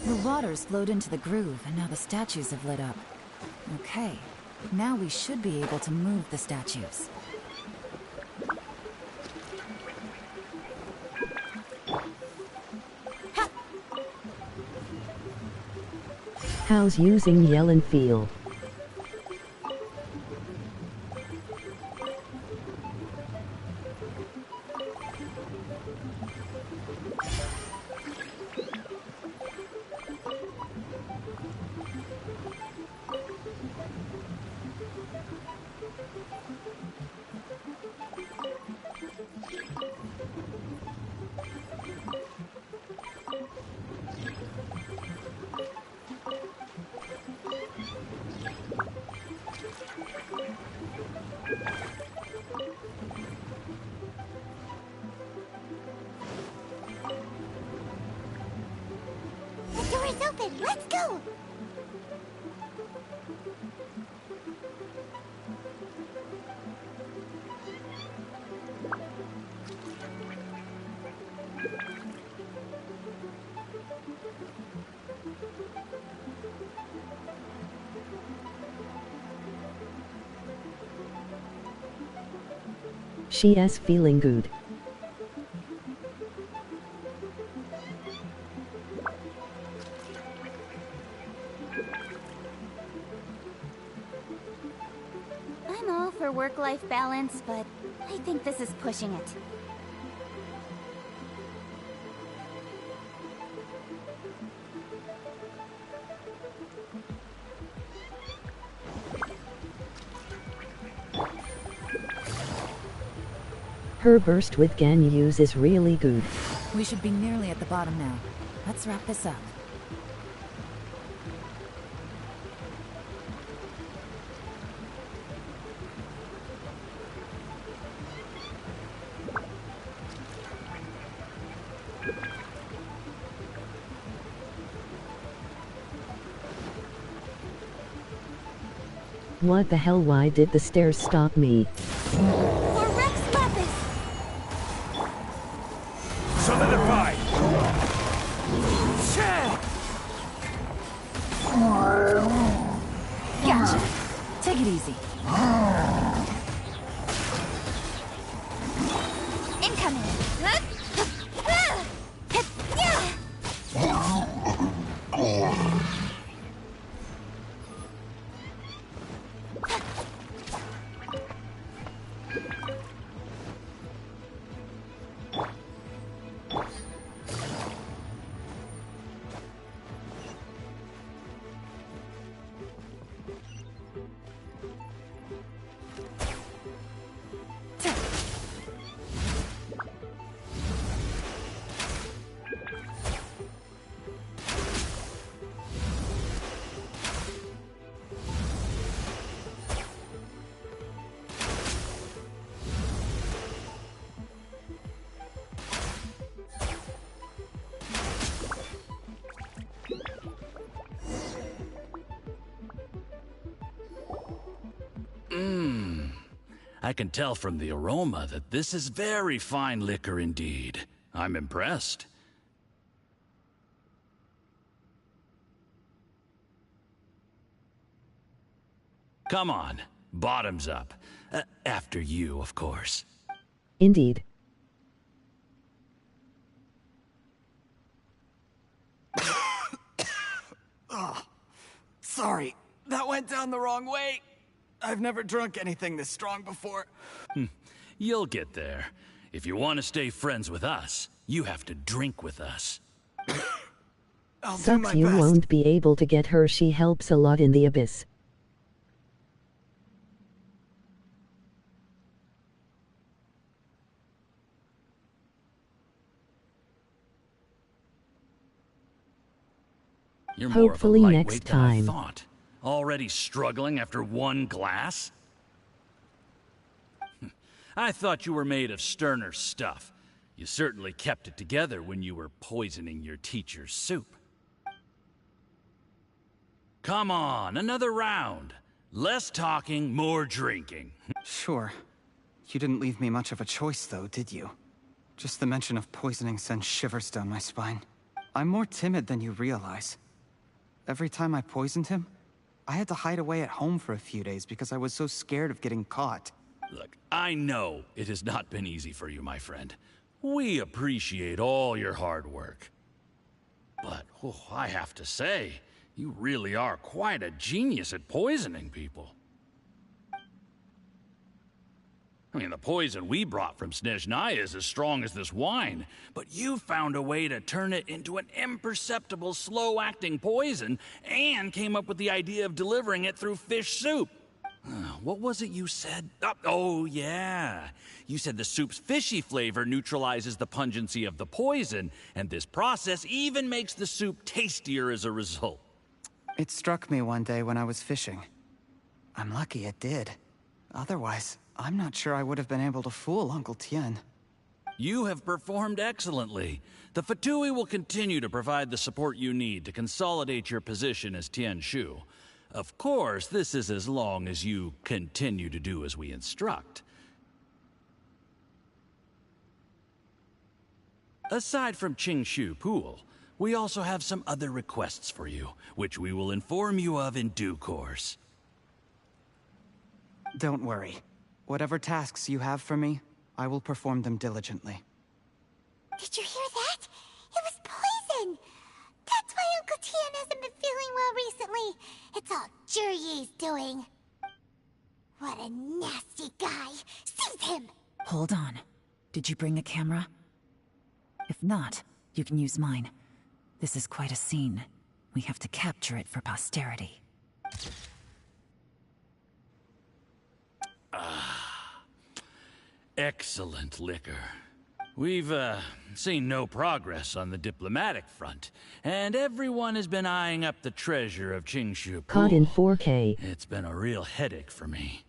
The water's flowed into the groove, and now the statues have lit up. Okay, now we should be able to move the statues. How's using yell and feel? The door is open. Let's go. She's feeling good. I'm all for work-life balance, but I think this is pushing it. Her burst with Ganyus is really good. We should be nearly at the bottom now. Let's wrap this up. What the hell, why did the stairs stop me? For Rex Lapis! Solidify! Gotcha. Take it easy. Incoming! I can tell from the aroma that this is very fine liquor indeed. I'm impressed. Come on, bottoms up. After you, of course. Indeed. Oh, sorry, that went down the wrong way. I've never drunk anything this strong before. You'll get there. If you want to stay friends with us, you have to drink with us. I'll do Sucks my you best. won't be able to get her, she helps a lot in the abyss. You're more Hopefully of a lightweight next than I time. thought. Already struggling after one glass? I thought you were made of sterner stuff. You certainly kept it together when you were poisoning your teacher's soup. Come on, another round. Less talking, more drinking. Sure. You didn't leave me much of a choice, though, did you? Just the mention of poisoning sends shivers down my spine. I'm more timid than you realize. Every time I poisoned him, I had to hide away at home for a few days because I was so scared of getting caught. Look, I know it has not been easy for you, my friend. We appreciate all your hard work. But, I have to say, you really are quite a genius at poisoning people. I mean, the poison we brought from Snezhnaya is as strong as this wine, but you found a way to turn it into an imperceptible, slow-acting poison and came up with the idea of delivering it through fish soup. What was it you said? Oh, yeah. You said the soup's fishy flavor neutralizes the pungency of the poison, and this process even makes the soup tastier as a result. It struck me one day when I was fishing. I'm lucky it did. Otherwise, I'm not sure I would have been able to fool Uncle Tien. You have performed excellently. The Fatui will continue to provide the support you need to consolidate your position as Tien Shu. Of course, this is as long as you continue to do as we instruct. Aside from Qingshu Pool, we also have some other requests for you, which we will inform you of in due course. Don't worry. Whatever tasks you have for me, I will perform them diligently. Did you hear that? It was poison! That's why Uncle Tien hasn't been feeling well recently. It's all Jurye's doing. What a nasty guy! Seize him! Hold on. Did you bring a camera? If not, you can use mine. This is quite a scene. We have to capture it for posterity. Excellent liquor. We've, seen no progress on the diplomatic front, and everyone has been eyeing up the treasure of Qingshu. Caught in 4K. It's been a real headache for me.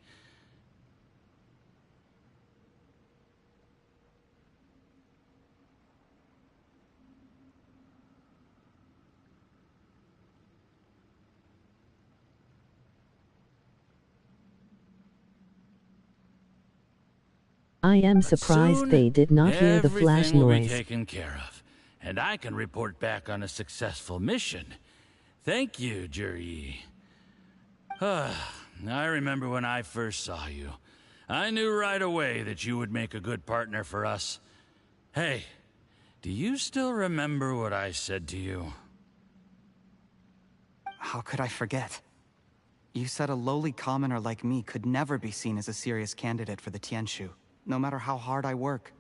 I am surprised Soon, they did not hear the flash everything will be noise. taken care of, and I can report back on a successful mission. Thank you, Juri. I remember when I first saw you. I knew right away that you would make a good partner for us. Hey, do you still remember what I said to you? How could I forget? You said a lowly commoner like me could never be seen as a serious candidate for the Tianshu, no matter how hard I work.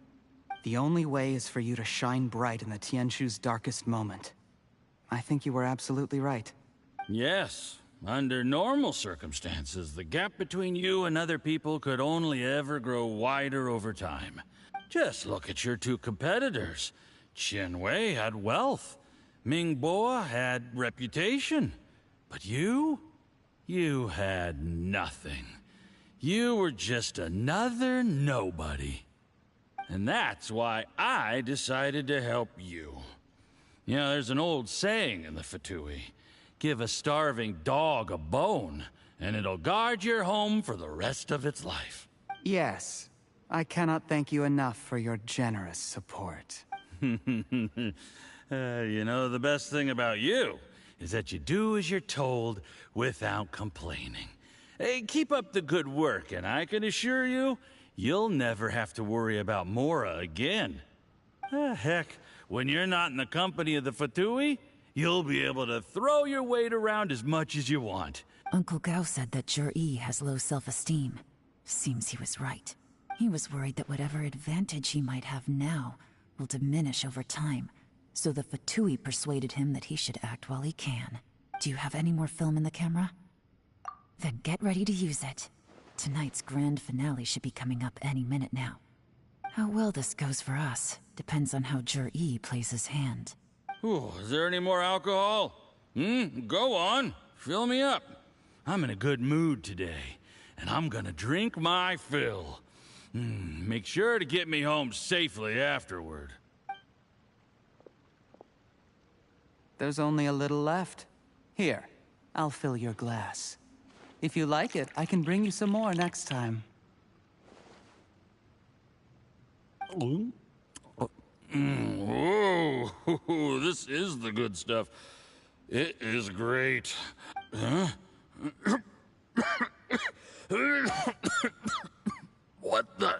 The only way is for you to shine bright in the Tianshu's darkest moment. I think you were absolutely right. Yes. Under normal circumstances, the gap between you and other people could only ever grow wider over time. Just look at your two competitors. Qianwei had wealth. Mingbo had reputation. But you had nothing. You were just another nobody. And that's why I decided to help you. You know, there's an old saying in the Fatui. Give a starving dog a bone, and it'll guard your home for the rest of its life. Yes. I cannot thank you enough for your generous support. You know, the best thing about you is that you do as you're told without complaining. Hey, keep up the good work, and I can assure you, you'll never have to worry about Mora again. Heck, when you're not in the company of the Fatui, you'll be able to throw your weight around as much as you want. Uncle Gao said that Jur-E has low self-esteem. Seems he was right. He was worried that whatever advantage he might have now will diminish over time, so the Fatui persuaded him that he should act while he can. Do you have any more film in the camera? Then get ready to use it. Tonight's grand finale should be coming up any minute now. How well this goes for us depends on how Jur-E plays his hand. Ooh, is there any more alcohol? Go on. Fill me up. I'm in a good mood today, and I'm gonna drink my fill. Make sure to get me home safely afterward. There's only a little left. Here, I'll fill your glass. If you like it, I can bring you some more next time. Whoa, this is the good stuff. It is great. Huh? What the?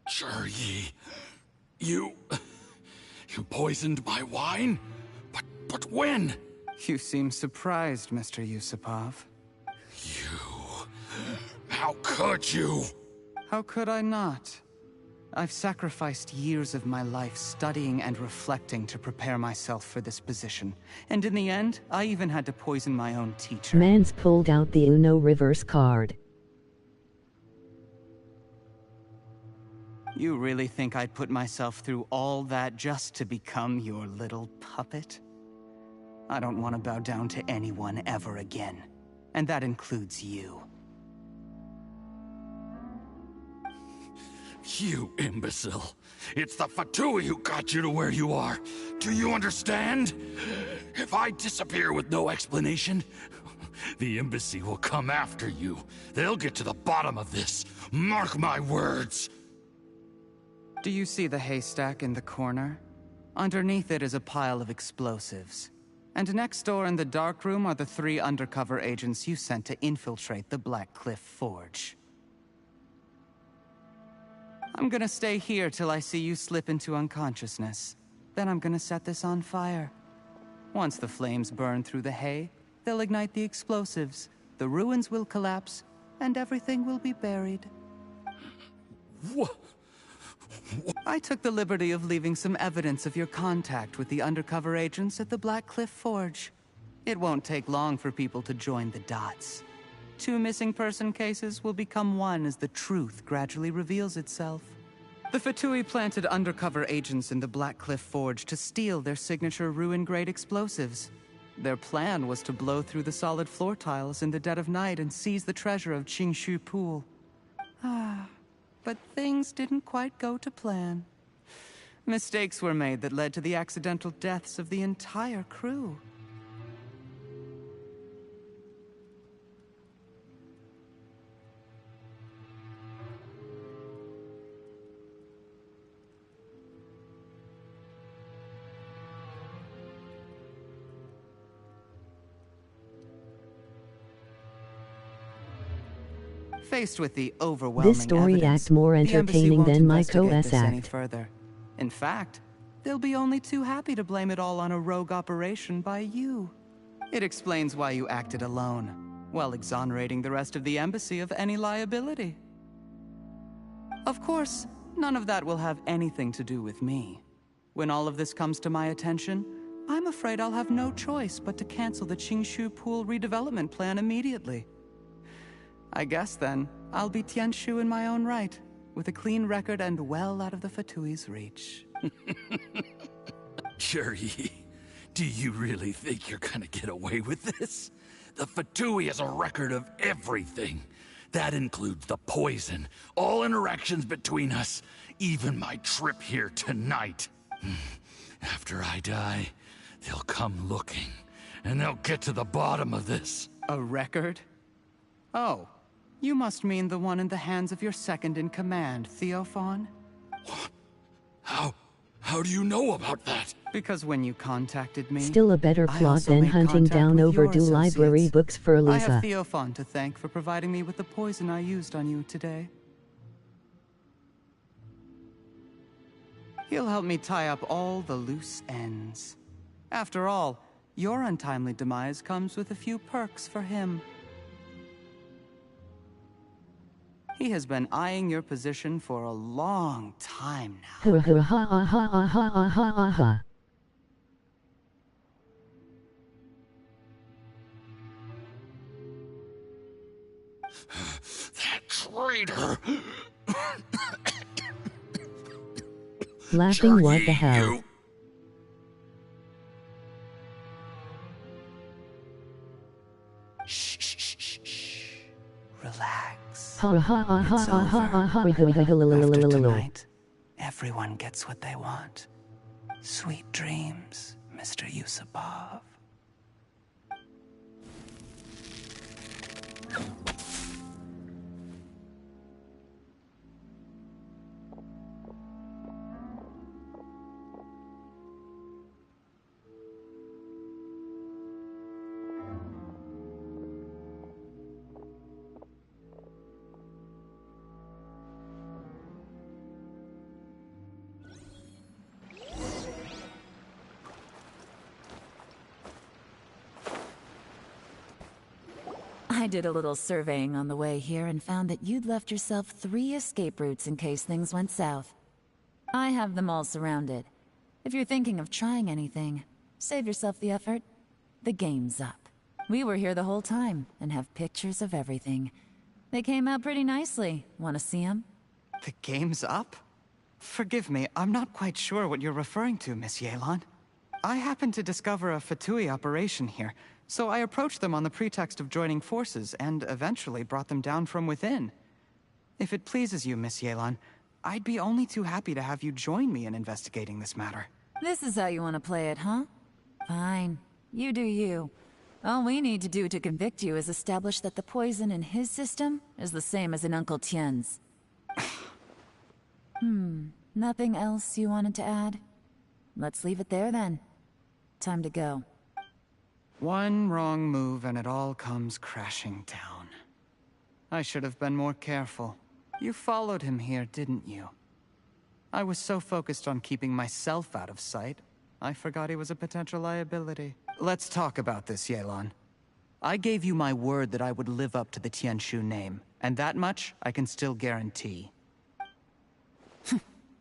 Jur-E, you poisoned my wine? But when? You seem surprised, Mr. Yusupov. How could you? How could I not? I've sacrificed years of my life studying and reflecting to prepare myself for this position. And in the end, I even had to poison my own teacher. Mans pulled out the Uno reverse card. You really think I'd put myself through all that just to become your little puppet? I don't want to bow down to anyone ever again. And that includes you. You imbecile. It's the Fatui who got you to where you are. Do you understand? If I disappear with no explanation, the embassy will come after you. They'll get to the bottom of this. Mark my words. Do you see the haystack in the corner? Underneath it is a pile of explosives. And next door in the dark room are the 3 undercover agents you sent to infiltrate the Black Cliff Forge. I'm gonna stay here till I see you slip into unconsciousness. Then I'm gonna set this on fire. Once the flames burn through the hay, they'll ignite the explosives, the ruins will collapse, and everything will be buried. What? I took the liberty of leaving some evidence of your contact with the undercover agents at the Black Cliff Forge. It won't take long for people to join the dots. 2 missing person cases will become one as the truth gradually reveals itself. The Fatui planted undercover agents in the Black Cliff Forge to steal their signature ruin-grade explosives. Their plan was to blow through the solid floor tiles in the dead of night and seize the treasure of Qingshu Pool. But things didn't quite go to plan. Mistakes were made that led to the accidental deaths of the entire crew. Faced with the overwhelming This story evidence, act more the embassy entertaining won't than my investigate co-S this any act. further. In fact, they'll be only too happy to blame it all on a rogue operation by you. It explains why you acted alone, while exonerating the rest of the embassy of any liability. Of course, none of that will have anything to do with me. When all of this comes to my attention, I'm afraid I'll have no choice but to cancel the Qingshu Pool redevelopment plan immediately. I guess then, I'll be Tianshu in my own right, with a clean record and well out of the Fatui's reach. Juri, do you really think you're gonna get away with this? The Fatui has a record of everything. That includes the poison, all interactions between us, even my trip here tonight. After I die, they'll come looking, and they'll get to the bottom of this. A record? Oh, you must mean the one in the hands of your second-in-command, Theophan? What? How do you know about that? Because when you contacted me... Still a better plot than hunting down overdue library books for I Lisa. have Theophan to thank for providing me with the poison I used on you today. He'll help me tie up all the loose ends. After all, your untimely demise comes with a few perks for him. He has been eyeing your position for a long time now. That traitor! Laughing what the hell? Relax. It's After tonight, everyone gets what they want. Sweet dreams, Mr. Yusupov. I did a little surveying on the way here and found that you'd left yourself 3 escape routes in case things went south. I have them all surrounded. If you're thinking of trying anything, save yourself the effort. The game's up. We were here the whole time and have pictures of everything. They came out pretty nicely. Want to see them? The game's up? Forgive me, I'm not quite sure what you're referring to, Miss Yelan. I happened to discover a Fatui operation here, so I approached them on the pretext of joining forces and eventually brought them down from within. If it pleases you, Miss Yelan, I'd be only too happy to have you join me in investigating this matter. This is how you want to play it, huh? Fine. You do you. All we need to do to convict you is establish that the poison in his system is the same as in Uncle Tien's. Nothing else you wanted to add? Let's leave it there then. Time to go. One wrong move and it all comes crashing down. I should have been more careful. You followed him here, didn't you? I was so focused on keeping myself out of sight, I forgot he was a potential liability. Let's talk about this, Yelan. I gave you my word that I would live up to the Tianshu name, and that much I can still guarantee.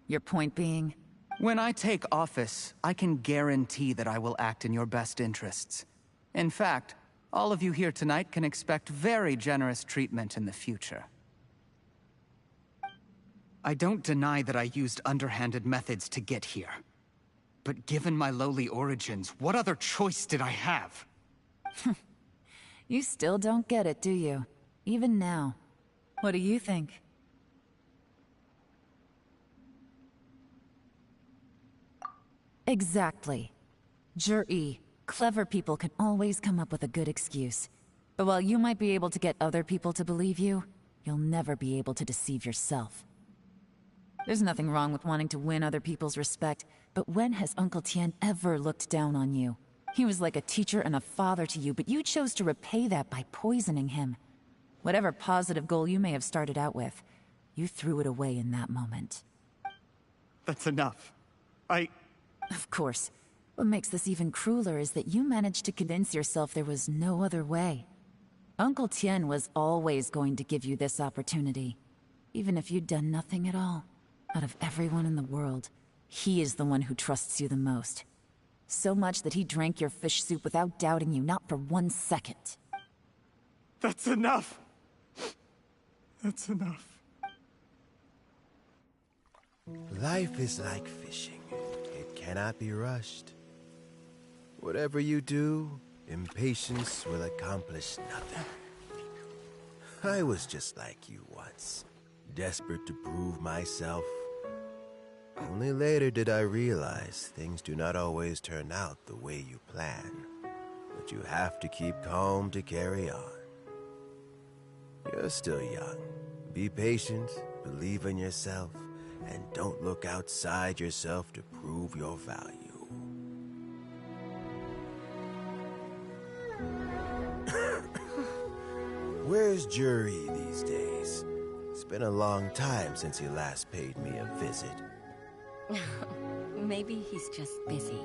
Your point being? When I take office, I can guarantee that I will act in your best interests. In fact, all of you here tonight can expect very generous treatment in the future. I don't deny that I used underhanded methods to get here. But given my lowly origins, what other choice did I have? You still don't get it, do you? Even now. What do you think? Exactly. Jur-E, clever people can always come up with a good excuse. But while you might be able to get other people to believe you, you'll never be able to deceive yourself. There's nothing wrong with wanting to win other people's respect, but when has Uncle Tien ever looked down on you? He was like a teacher and a father to you, but you chose to repay that by poisoning him. Whatever positive goal you may have started out with, you threw it away in that moment. That's enough. Of course. What makes this even crueler is that you managed to convince yourself there was no other way. Uncle Tien was always going to give you this opportunity, even if you'd done nothing at all. Out of everyone in the world, he is the one who trusts you the most. So much that he drank your fish soup without doubting you, not for 1 second. That's enough! That's enough. Life is like fishing. It cannot be rushed. Whatever you do, impatience will accomplish nothing. I was just like you once, desperate to prove myself. Only later did I realize things do not always turn out the way you plan. But you have to keep calm to carry on. You're still young. Be patient, believe in yourself, and don't look outside yourself to prove your value. Where's Jur-E these days? It's been a long time since he last paid me a visit. Maybe he's just busy.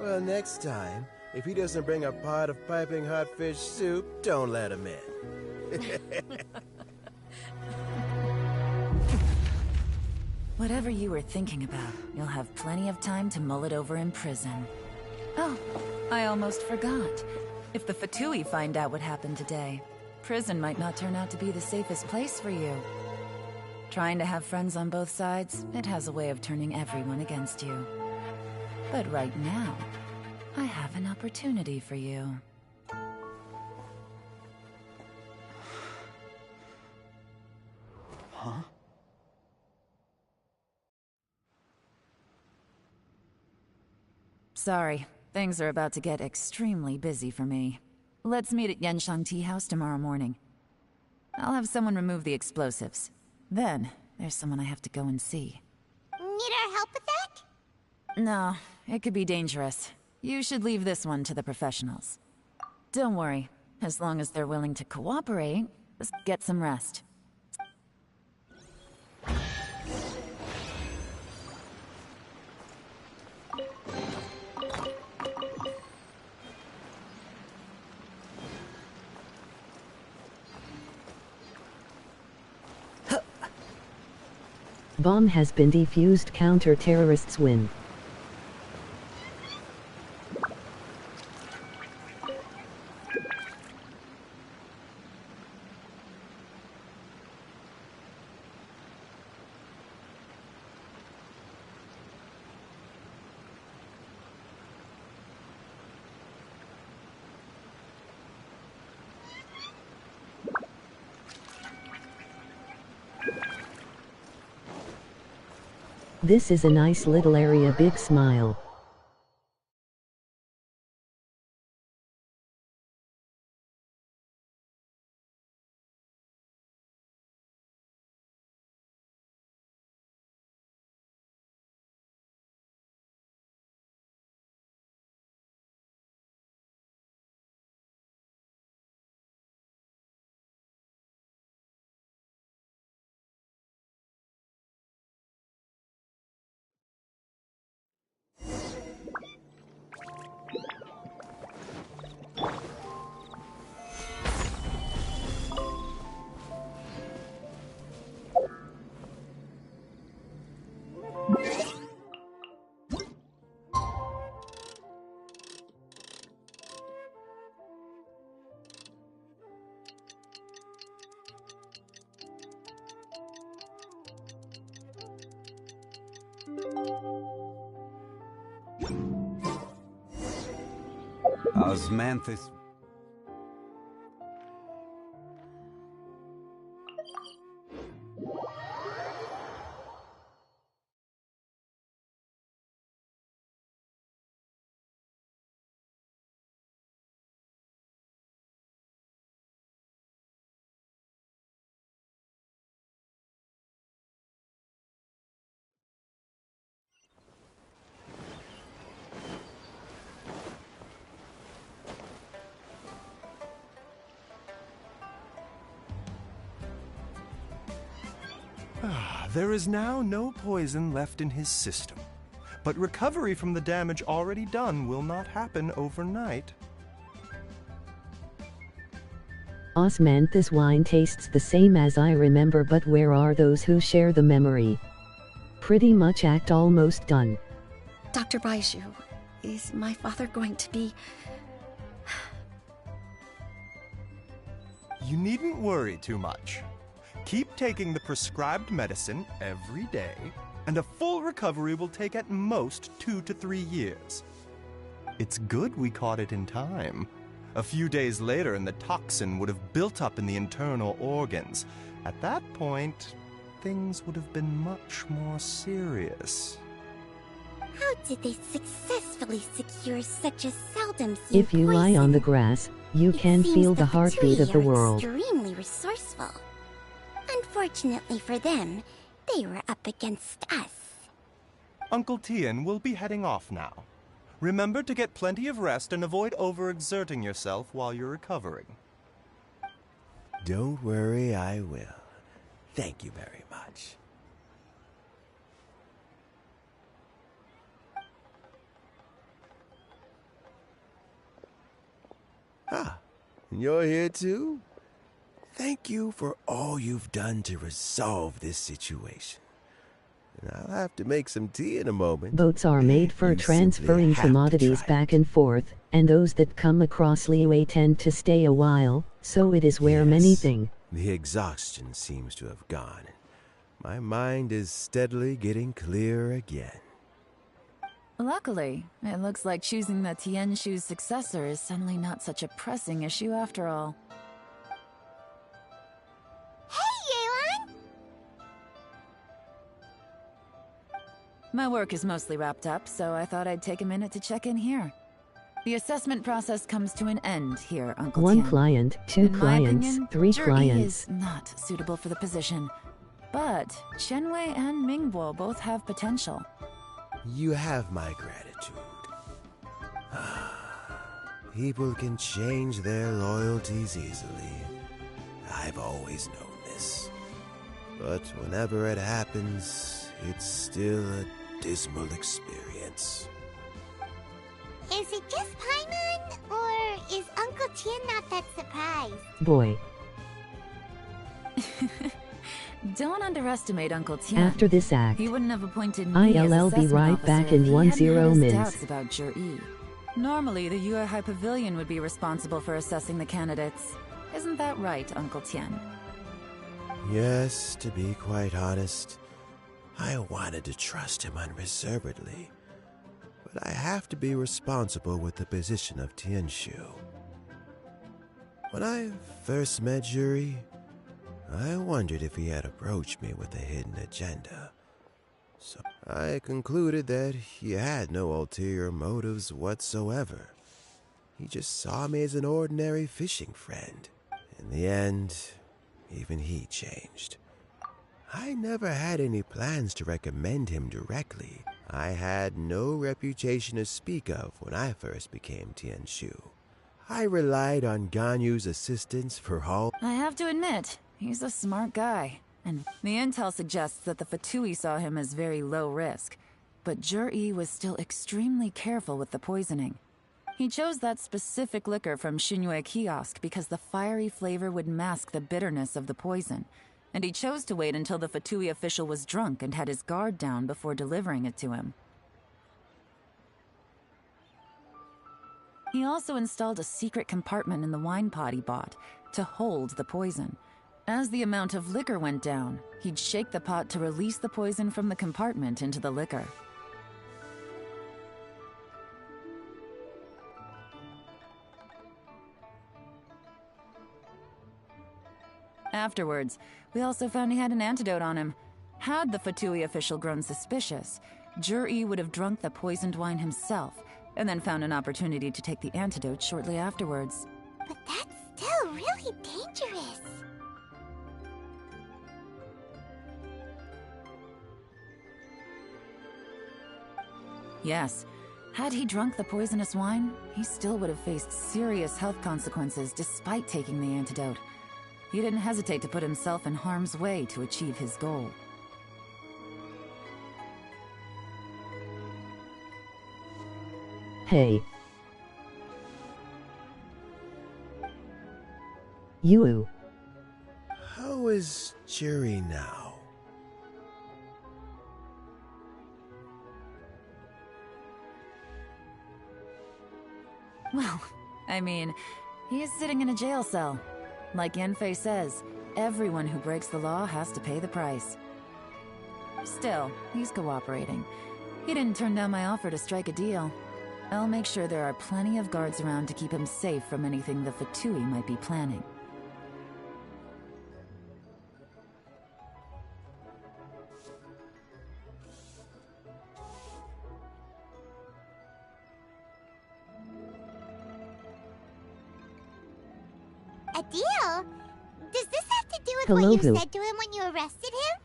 Well, next time, if he doesn't bring a pot of piping hot fish soup, don't let him in. Whatever you were thinking about, you'll have plenty of time to mull it over in prison. Oh, I almost forgot. If the Fatui find out what happened today, prison might not turn out to be the safest place for you. Trying to have friends on both sides, it has a way of turning everyone against you. But right now, I have an opportunity for you. Huh? Sorry, things are about to get extremely busy for me. Let's meet at Yenshang Tea House tomorrow morning. I'll have someone remove the explosives. Then, there's someone I have to go and see. Need our help with that? No, it could be dangerous. You should leave this one to the professionals. Don't worry, as long as they're willing to cooperate, just get some rest. Bomb has been defused. Counter-terrorists win. This is a nice little area. Big smile. Osmanthus. There is now no poison left in his system, but recovery from the damage already done will not happen overnight. Osmanthus wine tastes the same as I remember, but where are those who share the memory? Pretty much act almost done. Dr. Baishu, is my father going to be... You needn't worry too much. Keep taking the prescribed medicine every day, and a full recovery will take at most 2 to 3 years. It's good we caught it in time. A few days later, and the toxin would have built up in the internal organs. At that point, things would have been much more serious. How did they successfully secure such a seldom seen If you lie on the grass, you can feel the heartbeat of the world. Extremely resourceful. Unfortunately for them, they were up against us. Uncle Tian will be heading off now. Remember to get plenty of rest and avoid overexerting yourself while you're recovering. Don't worry, I will. Thank you very much. Ah, and you're here too? Thank you for all you've done to resolve this situation. And I'll have to make some tea in a moment. Boats are made for transferring commodities back and forth, and those that come across Liyue tend to stay a while, so it is where many think. The exhaustion seems to have gone. My mind is steadily getting clearer again. Luckily, it looks like choosing the Tianshu's successor is suddenly not such a pressing issue after all. My work is mostly wrapped up, so I thought I'd take a minute to check in here. The assessment process comes to an end here, Uncle One Tian. client, 2 clients, opinion, 3 Zhi clients. is not suitable for the position. But Qianwei and Mingbo both have potential. You have my gratitude. People can change their loyalties easily. I've always known this. But whenever it happens, it's still a dismal experience. Is it just Paimon, or is Uncle Tian not that surprised? Boy. Don't underestimate Uncle Tian. After this act, he wouldn't have appointed me as I'll be assessment right officer back if in he 10 hadn't had his minutes. doubts about Zhi. Normally, the Yue High Pavilion would be responsible for assessing the candidates. Isn't that right, Uncle Tian? Yes, to be quite honest, I wanted to trust him unreservedly. But I have to be responsible with the position of Tianshu. When I first met Zhi, I wondered if he had approached me with a hidden agenda. So I concluded that he had no ulterior motives whatsoever. He just saw me as an ordinary fishing friend. In the end, even he changed. I never had any plans to recommend him directly. I had no reputation to speak of when I first became Tianshu. I relied on Ganyu's assistance for all... I have to admit, he's a smart guy. And the intel suggests that the Fatui saw him as very low risk. But Zhi was still extremely careful with the poisoning. He chose that specific liquor from Xinyue Kiosk because the fiery flavor would mask the bitterness of the poison. And he chose to wait until the Fatui official was drunk and had his guard down before delivering it to him. He also installed a secret compartment in the wine pot he bought to hold the poison. As the amount of liquor went down, he'd shake the pot to release the poison from the compartment into the liquor. Afterwards, we also found he had an antidote on him. Had the Fatui official grown suspicious, Jur-E would have drunk the poisoned wine himself, and then found an opportunity to take the antidote shortly afterwards. But that's still really dangerous. Yes, had he drunk the poisonous wine, he still would have faced serious health consequences despite taking the antidote. He didn't hesitate to put himself in harm's way to achieve his goal. Hey. You. How is Jerry now? Well, I mean, he is sitting in a jail cell. Like Yanfei says, everyone who breaks the law has to pay the price. Still, he's cooperating. He didn't turn down my offer to strike a deal. I'll make sure there are plenty of guards around to keep him safe from anything the Fatui might be planning. A deal? Does this have to do with Hello, what you who? said to him when you arrested him?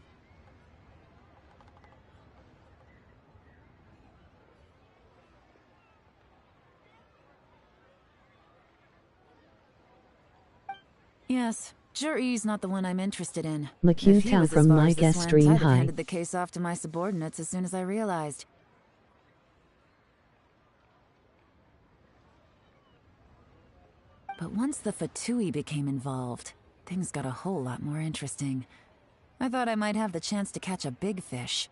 Yes, Jur-E's not the one I'm interested in. McHugh If he Tao was as from far my as this guest went, stream, I'd have hi. handed the case off to my subordinates as soon as I realized. But once the Fatui became involved, things got a whole lot more interesting. I thought I might have the chance to catch a big fish.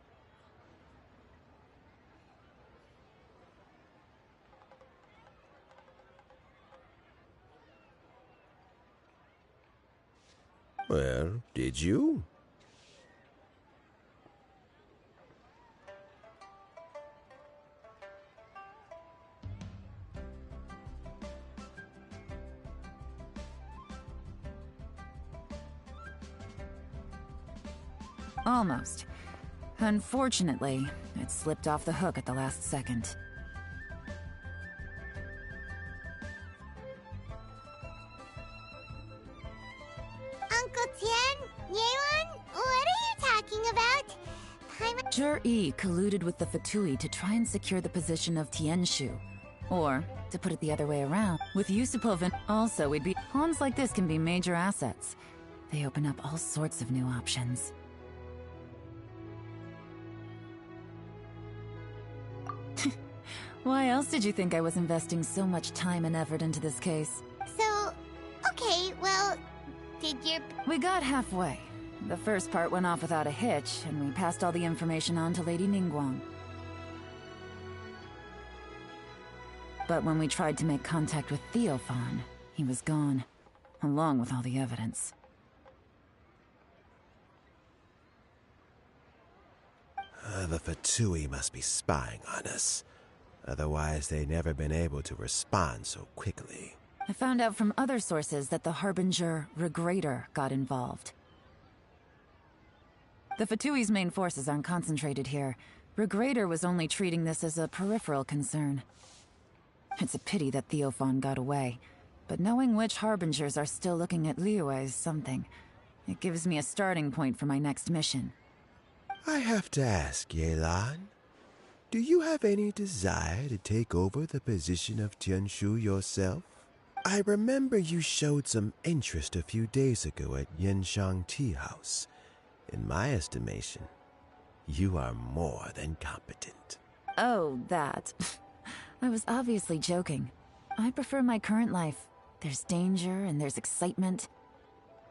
Well, did you? Almost. Unfortunately, it slipped off the hook at the last second. Uncle Tian? Yeon? What are you talking about? Jur-E colluded with the Fatui to try and secure the position of Tianshu. Or, to put it the other way around, with Yusupov and also we'd be... Pawns like this can be major assets. They open up all sorts of new options. Why else did you think I was investing so much time and effort into this case? So, okay, well, did your... We got halfway. The first part went off without a hitch, and we passed all the information on to Lady Ningguang. But when we tried to make contact with Theophan, he was gone, along with all the evidence. The Fatui must be spying on us. Otherwise, they'd never been able to respond so quickly. I found out from other sources that the Harbinger Regrator got involved. The Fatui's main forces aren't concentrated here. Regrator was only treating this as a peripheral concern. It's a pity that Theophan got away, but knowing which Harbingers are still looking at Liyue is something. It gives me a starting point for my next mission. I have to ask, Yelan, do you have any desire to take over the position of Tianshu yourself? I remember you showed some interest a few days ago at Yenshang Tea House. In my estimation, you are more than competent. Oh, that. I was obviously joking. I prefer my current life. There's danger and there's excitement.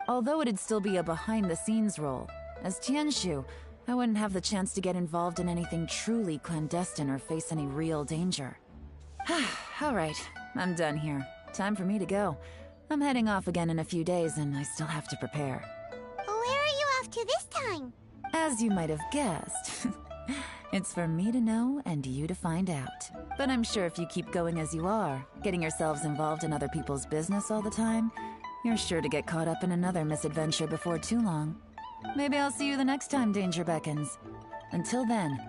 Although it'd still be a behind-the-scenes role, as Tianshu, I wouldn't have the chance to get involved in anything truly clandestine or face any real danger. All right, I'm done here. Time for me to go. I'm heading off again in a few days and I still have to prepare. time? As you might have guessed, it's for me to know and you to find out. But I'm sure if you keep going as you are, getting yourselves involved in other people's business all the time, you're sure to get caught up in another misadventure before too long. Maybe I'll see you the next time danger beckons. Until then,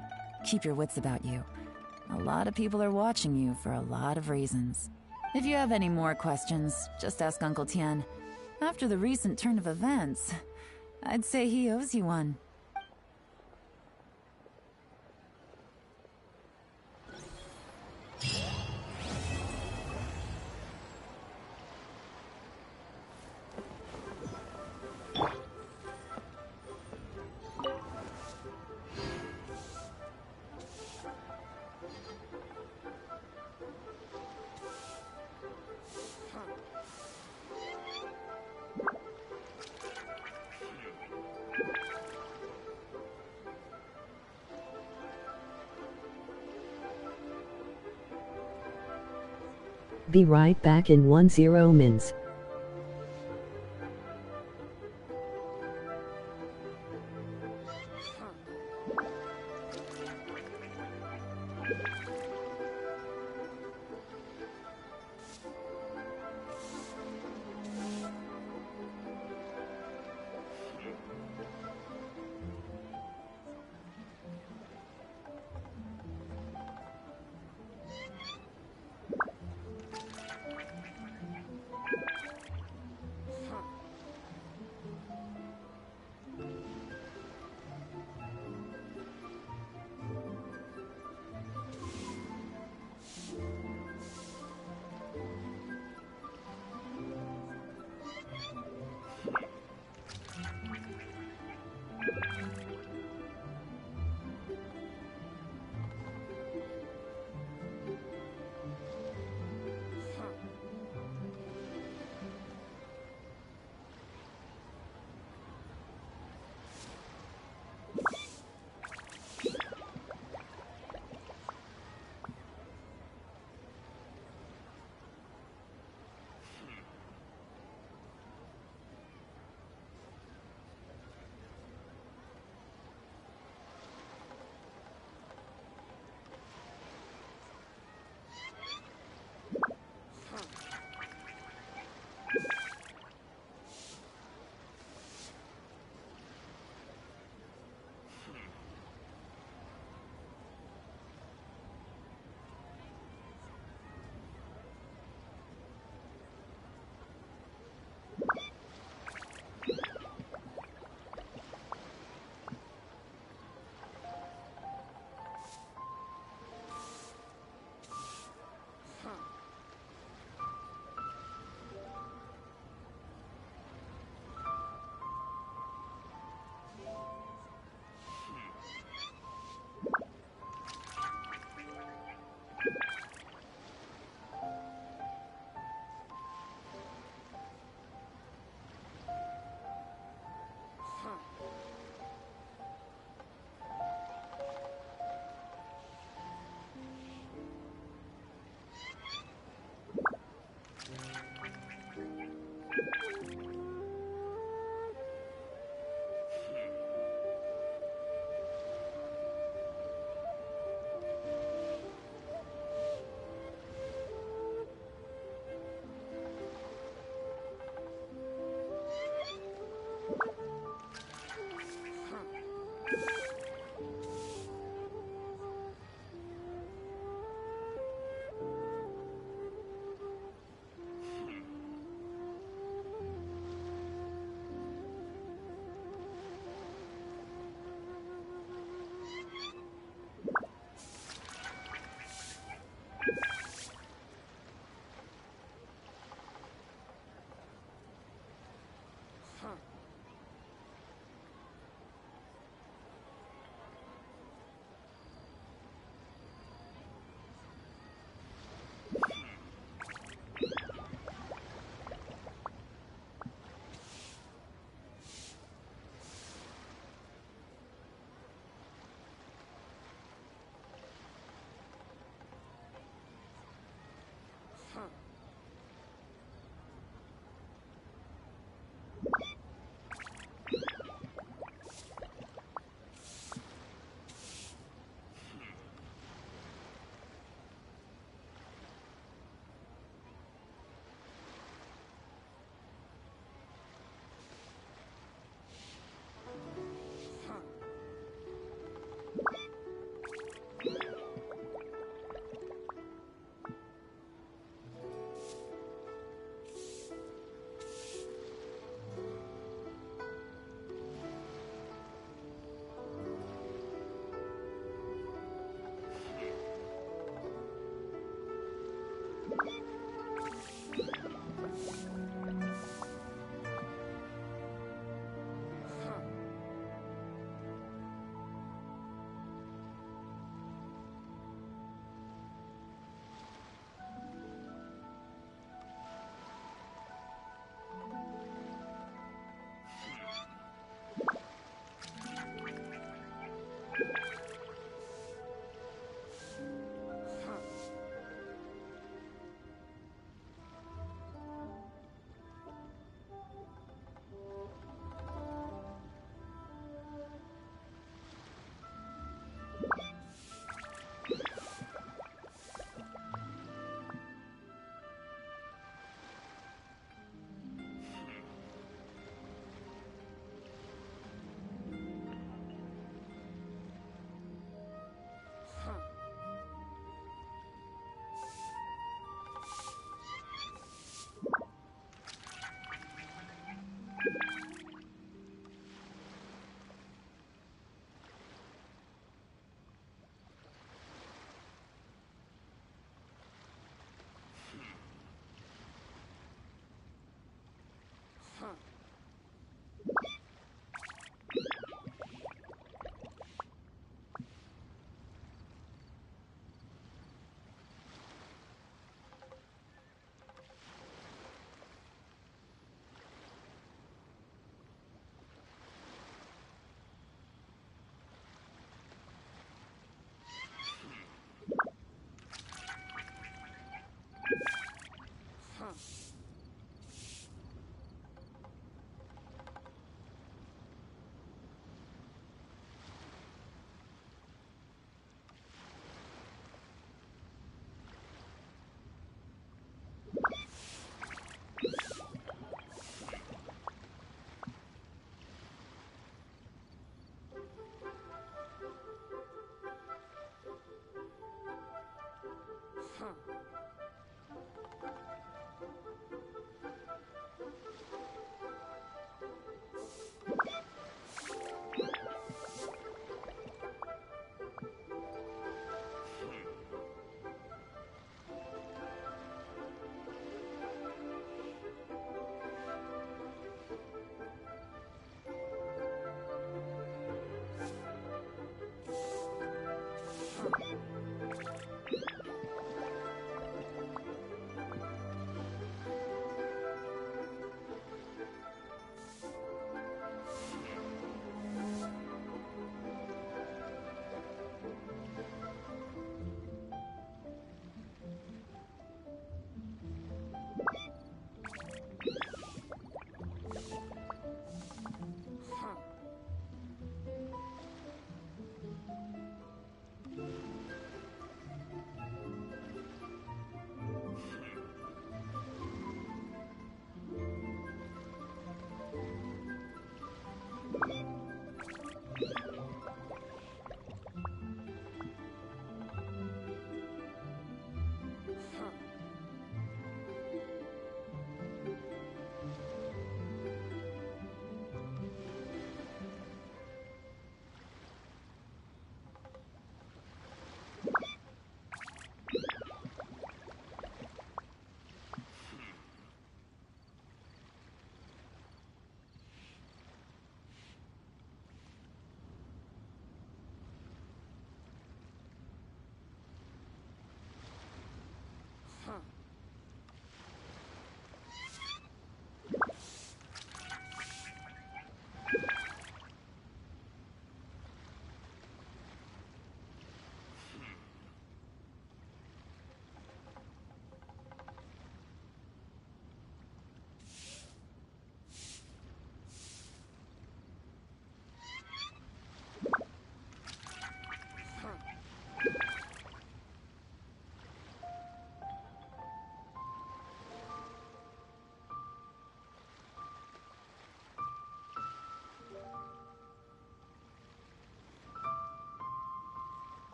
keep your wits about you. A lot of people are watching you for a lot of reasons. If you have any more questions, just ask Uncle Tien. After the recent turn of events, I'd say he owes you one. Be right back in 10 mins.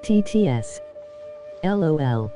TTS. LOL.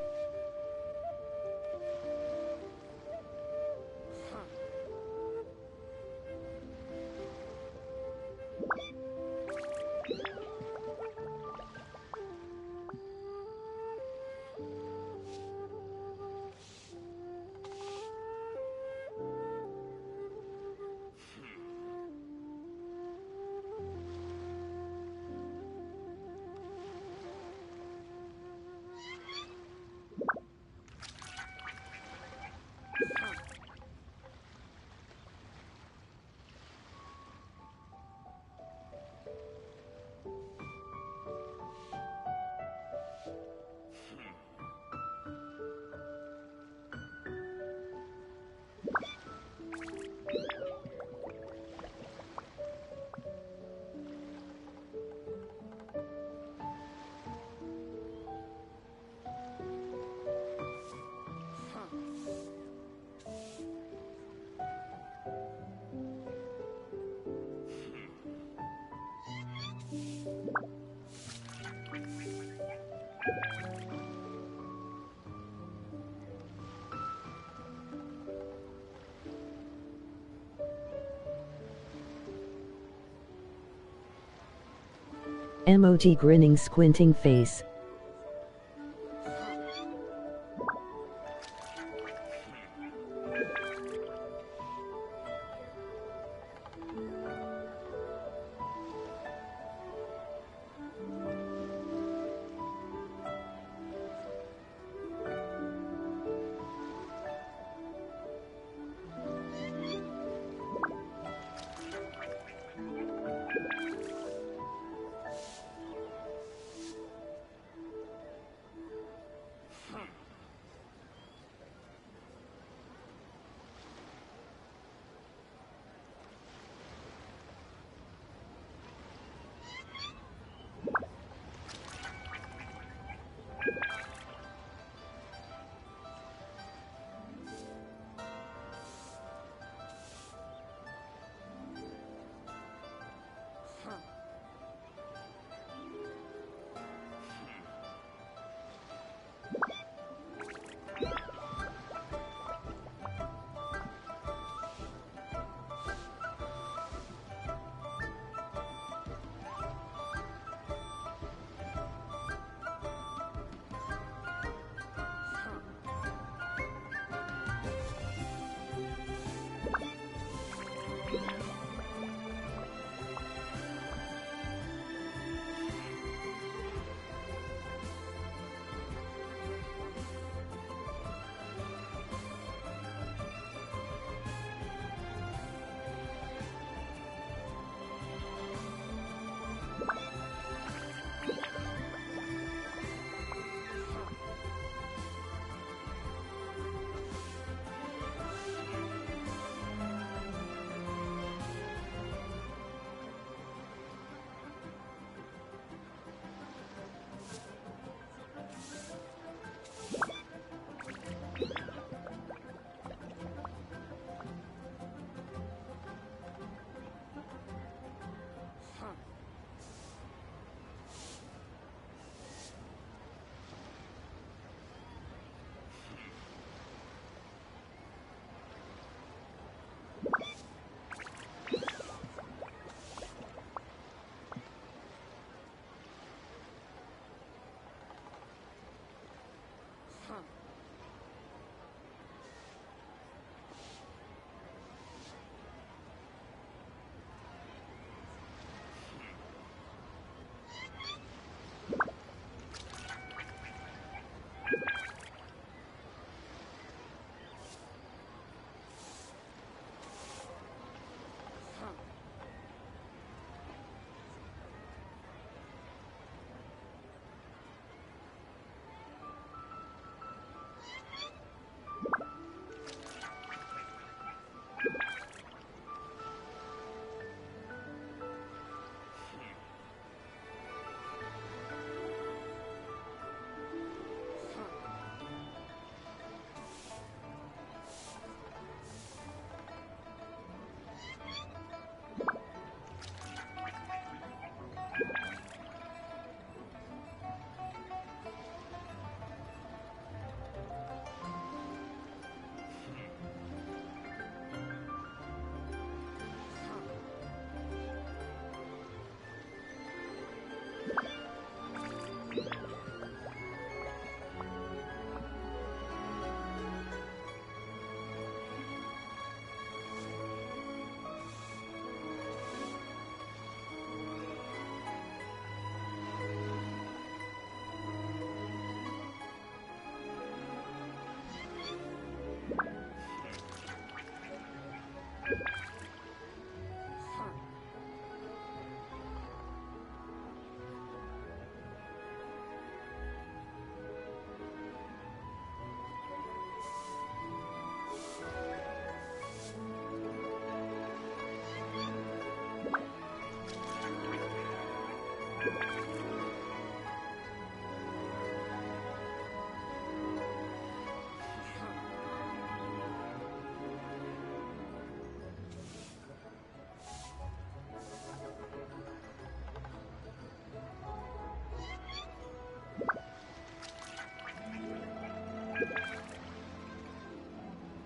Emoji grinning squinting face.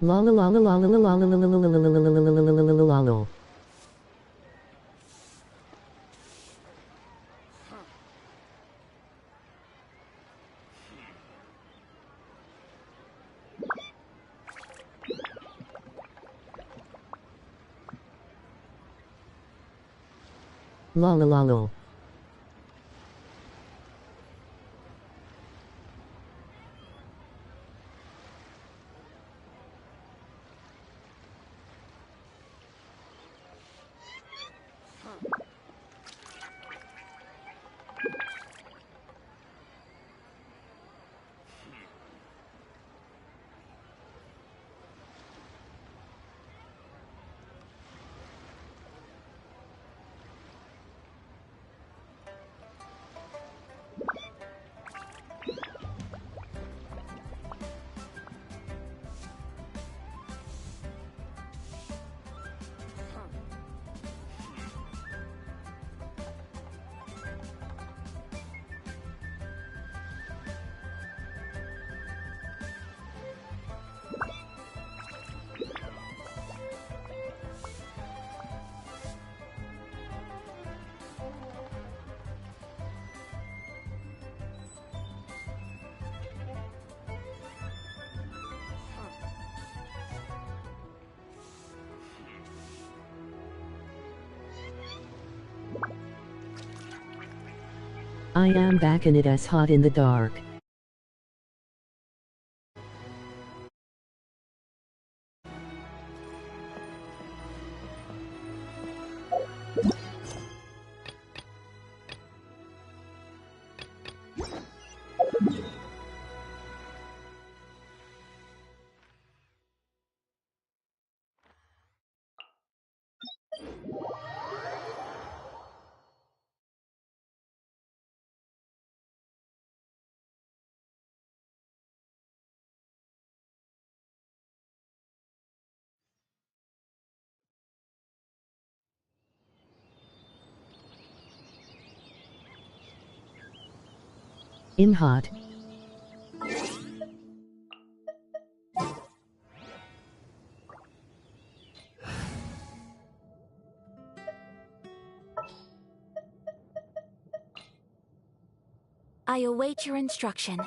La la la la la la la la la la la la la la la la la. La la la la. I am back and it is hot in the dark. In hot. I await your instruction.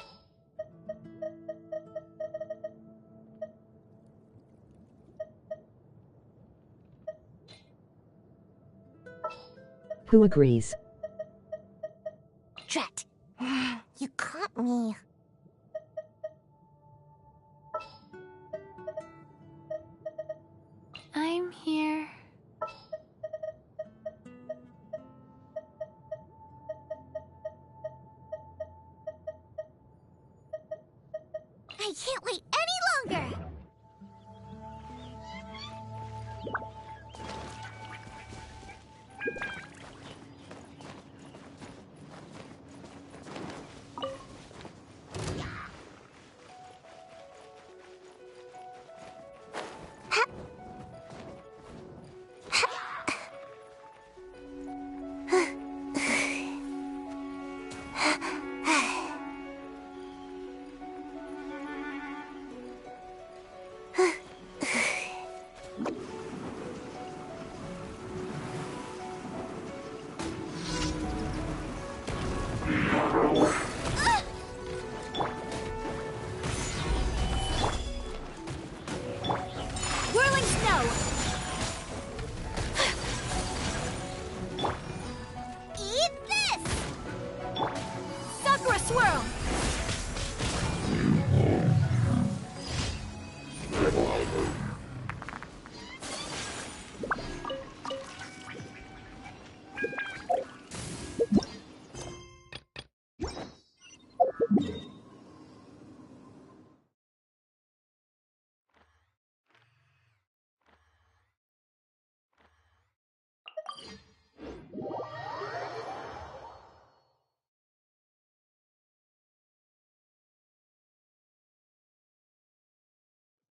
Who agrees? Drat. You caught me. I'm here. I can't wait any longer!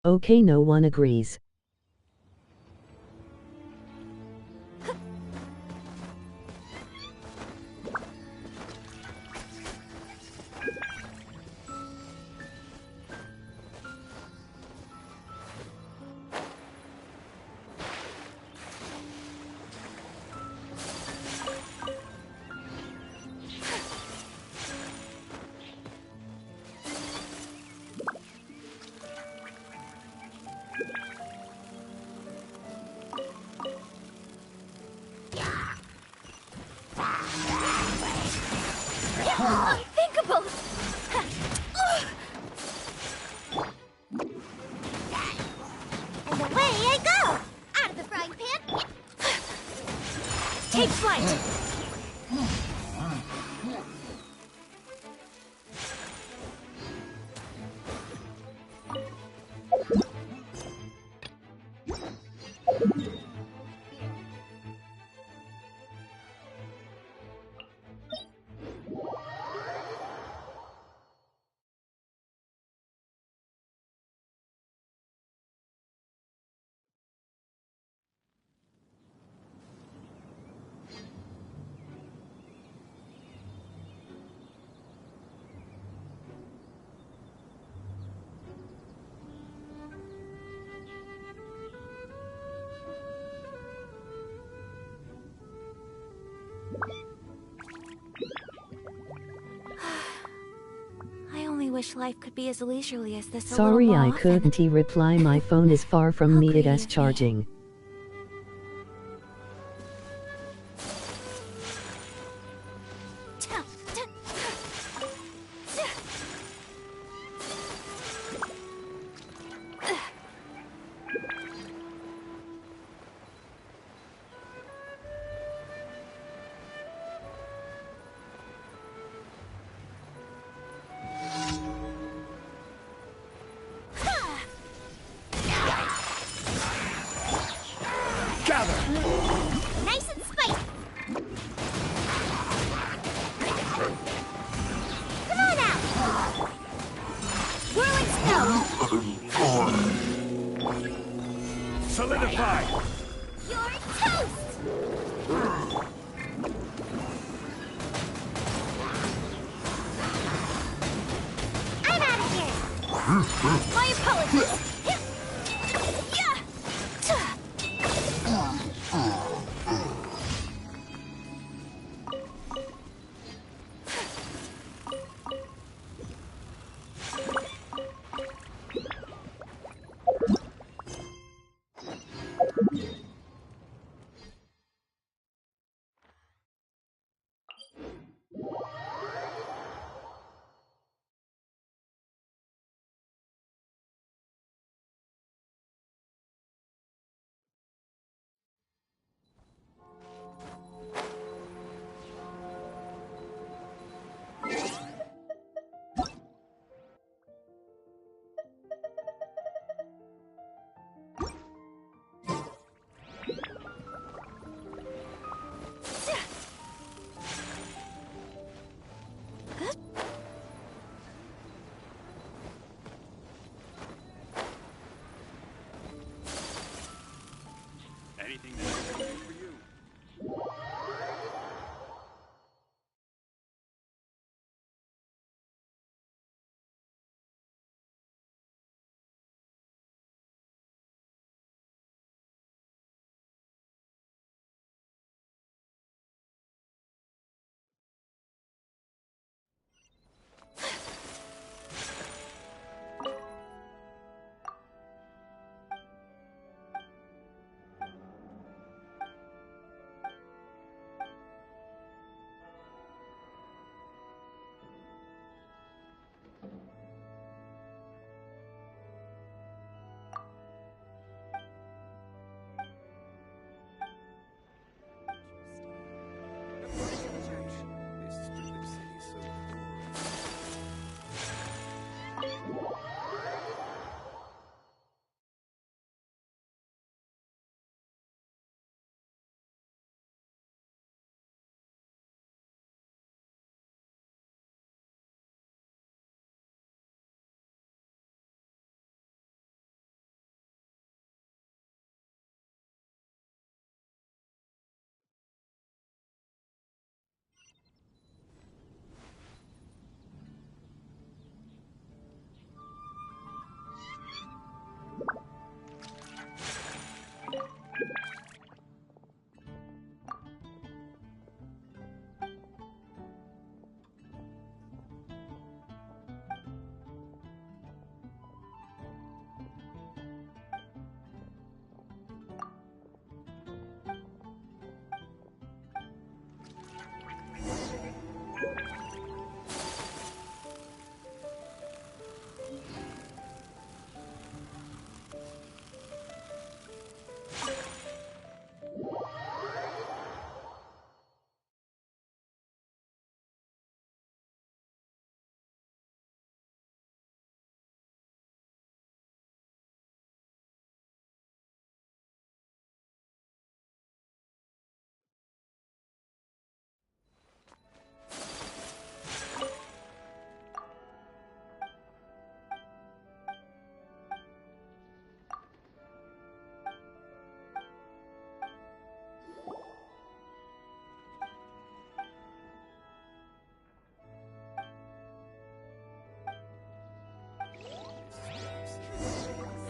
Okay, no one agrees. unthinkable! And away I go! Out of the frying pan! Take flight! I only wish life could be as leisurely as this. Sorry a little I more couldn't reply, my phone is far from me, it is charging. Nice and spicy! Come on out! Whirling snow! Solidify! You're toast! I'm out of here! My apologies! Anything that I can do for you.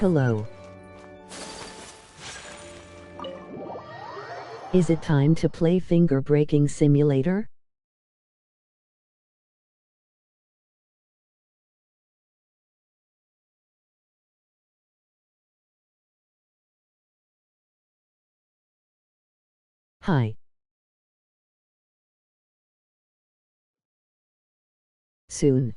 Hello. Is it time to play Finger Breaking Simulator? Hi. Soon.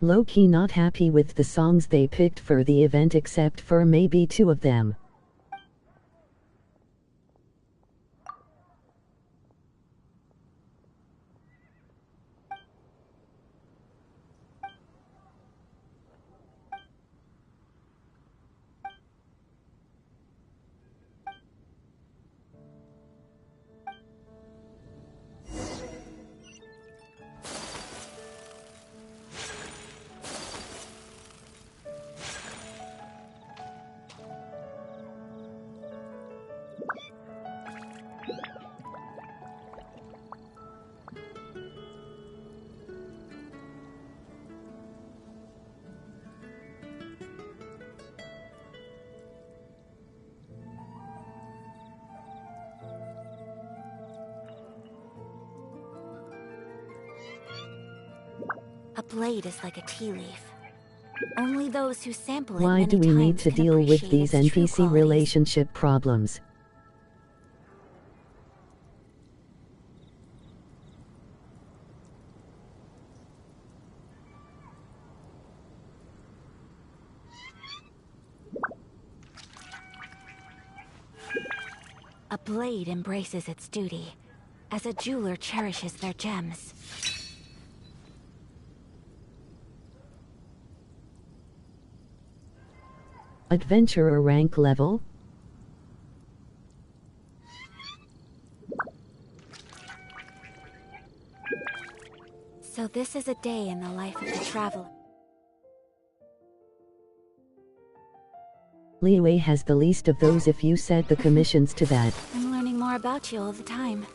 Low-key not happy with the songs they picked for the event except for maybe 2 of them. A blade is like a tea leaf. Only those who sample it Why many do we need times to can deal with appreciate these its true NPC qualities. relationship problems? A blade embraces its duty, as a jeweler cherishes their gems. Adventurer rank level? So this is a day in the life of the traveler. Liyue has the least of those if you set the commissions to that. I'm learning more about you all the time.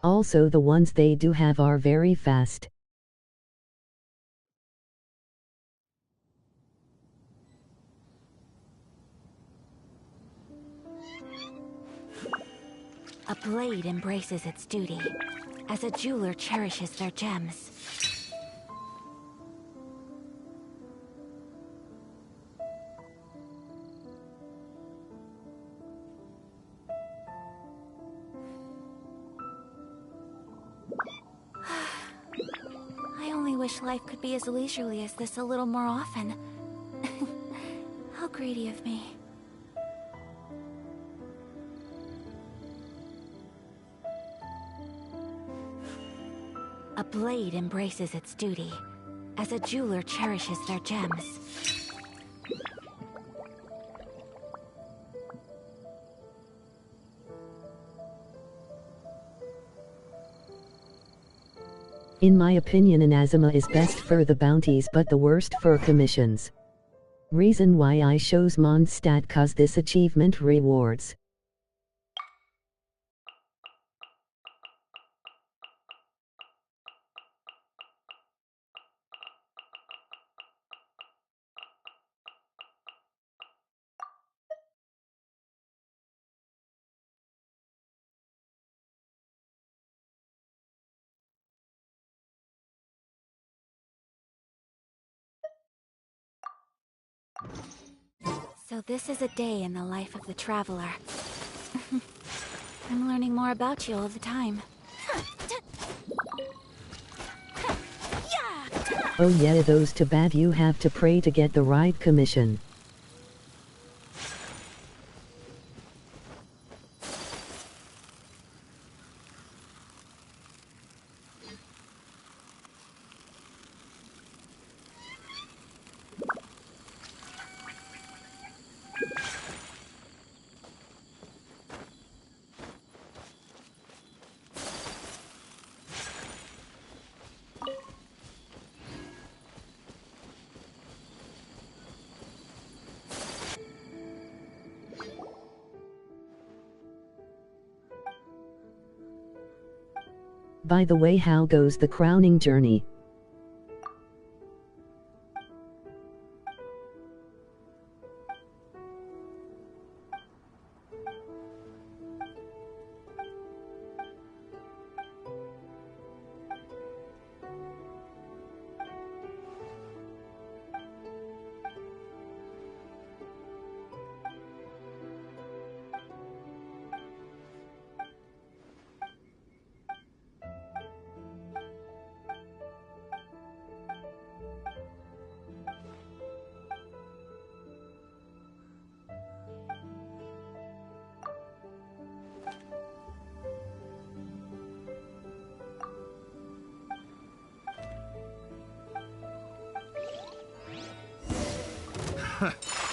Also the ones they do have are very fast. A blade embraces its duty, as a jeweler cherishes their gems. I only wish life could be as leisurely as this a little more often. How greedy of me. A blade embraces its duty, as a jeweler cherishes their gems. In my opinion, Inazuma is best for the bounties but the worst for commissions. Reason why I chose Mondstadt cause this achievement rewards. So this is a day in the life of the traveler. I'm learning more about you all the time. Oh yeah, those too bad you have to pray to get the right commission. By the way, how goes the crowning journey?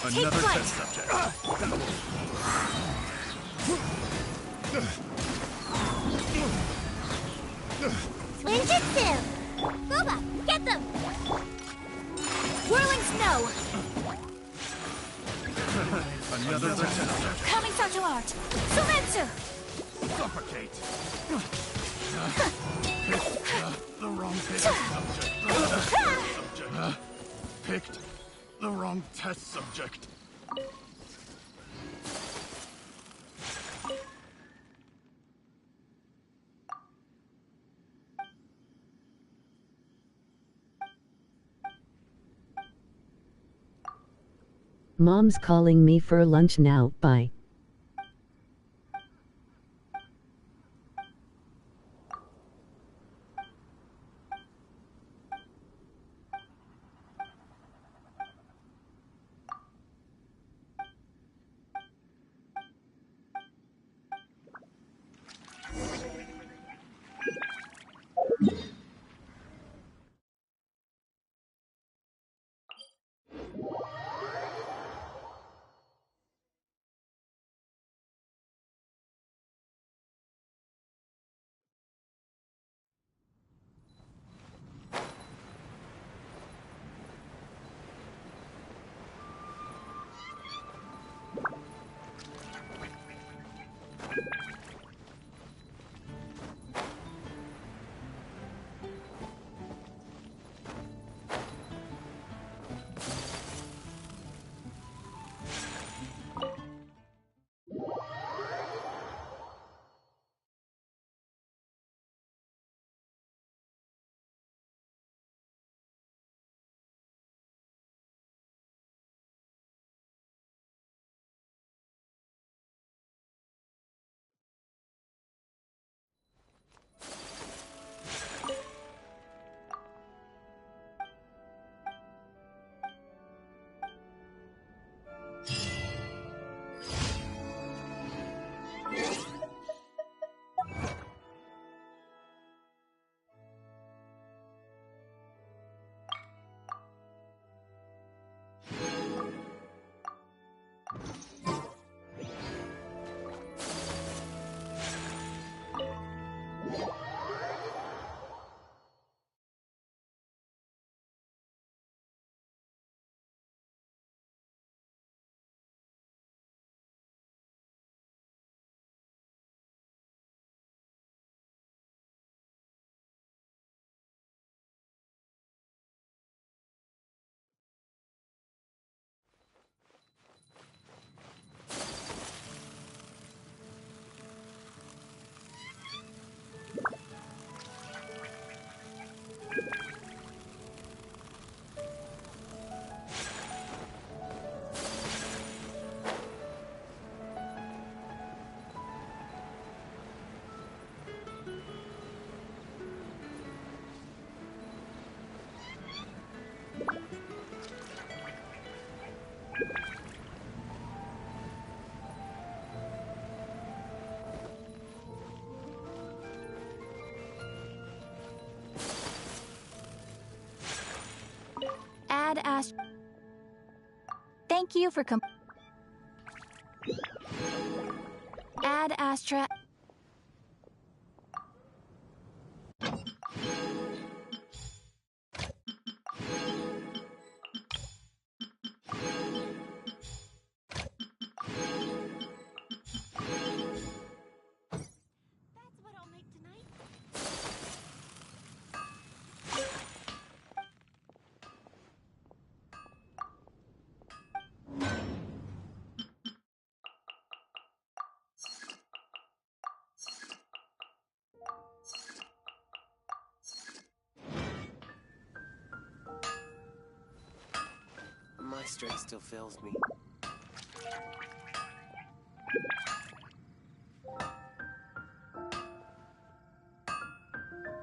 Another test subject. Ninjutsu! Boba, get them! Whirling snow! Another test subject. Coming Sato art! Sumetsu! Suffocate. Picked the wrong subject. Picked the wrong test subject. Mom's calling me for lunch now, bye. Add Thank you for Add Astra. My strength still fails me.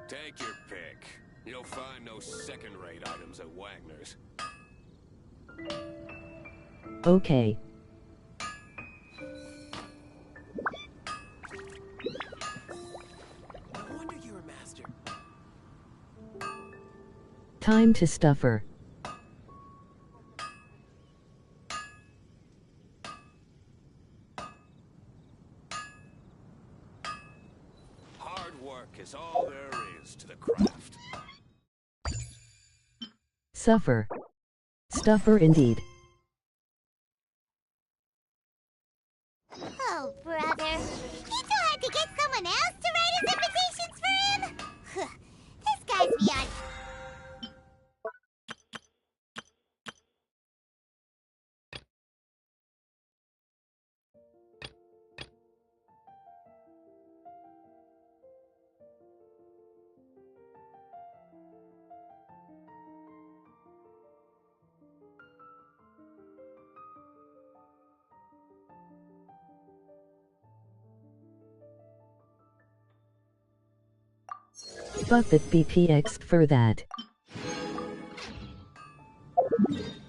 Take your pick. You'll find no second-rate items at Wagner's. Okay. No wonder you're a master. Time to stuff her. Hard work is all there is to the craft. Suffer. Stuffer indeed. Oh, brother. He still had to get someone else to write his invitations for him? This guy's beyond... Buffett BPX for that.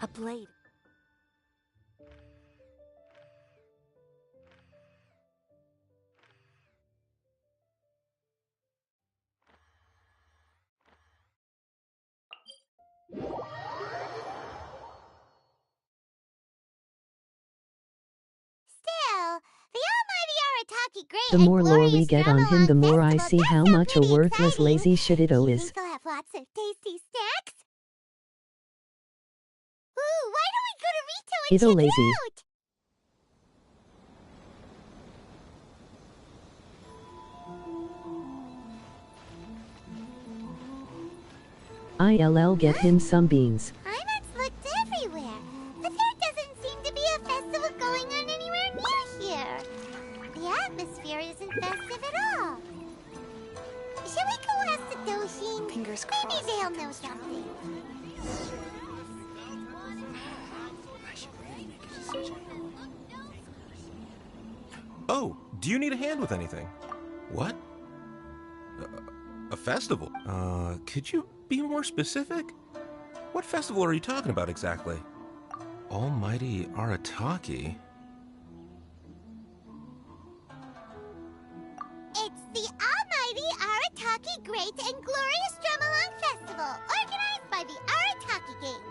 A blade. Still, the almighty Arataki Great The and more lore we glorious get on him, the more I see how much a worthless lazy shitito You is. think they'll have lots of tasty snacks? Ooh, why don't we go to Rito and Ito check lazy. it out? ILL get him some beans. Imax looked everywhere, but there doesn't seem to be a festival going on anywhere near here. The atmosphere isn't festive at all. Should we go ask the Doshin? Fingers Maybe crossed. they'll know something. Oh, do you need a hand with anything? What? A festival? Could you be more specific? What festival are you talking about exactly? Almighty Arataki? It's the almighty Arataki Great and Glorious Drumalong Festival, organized by the Arataki Gang.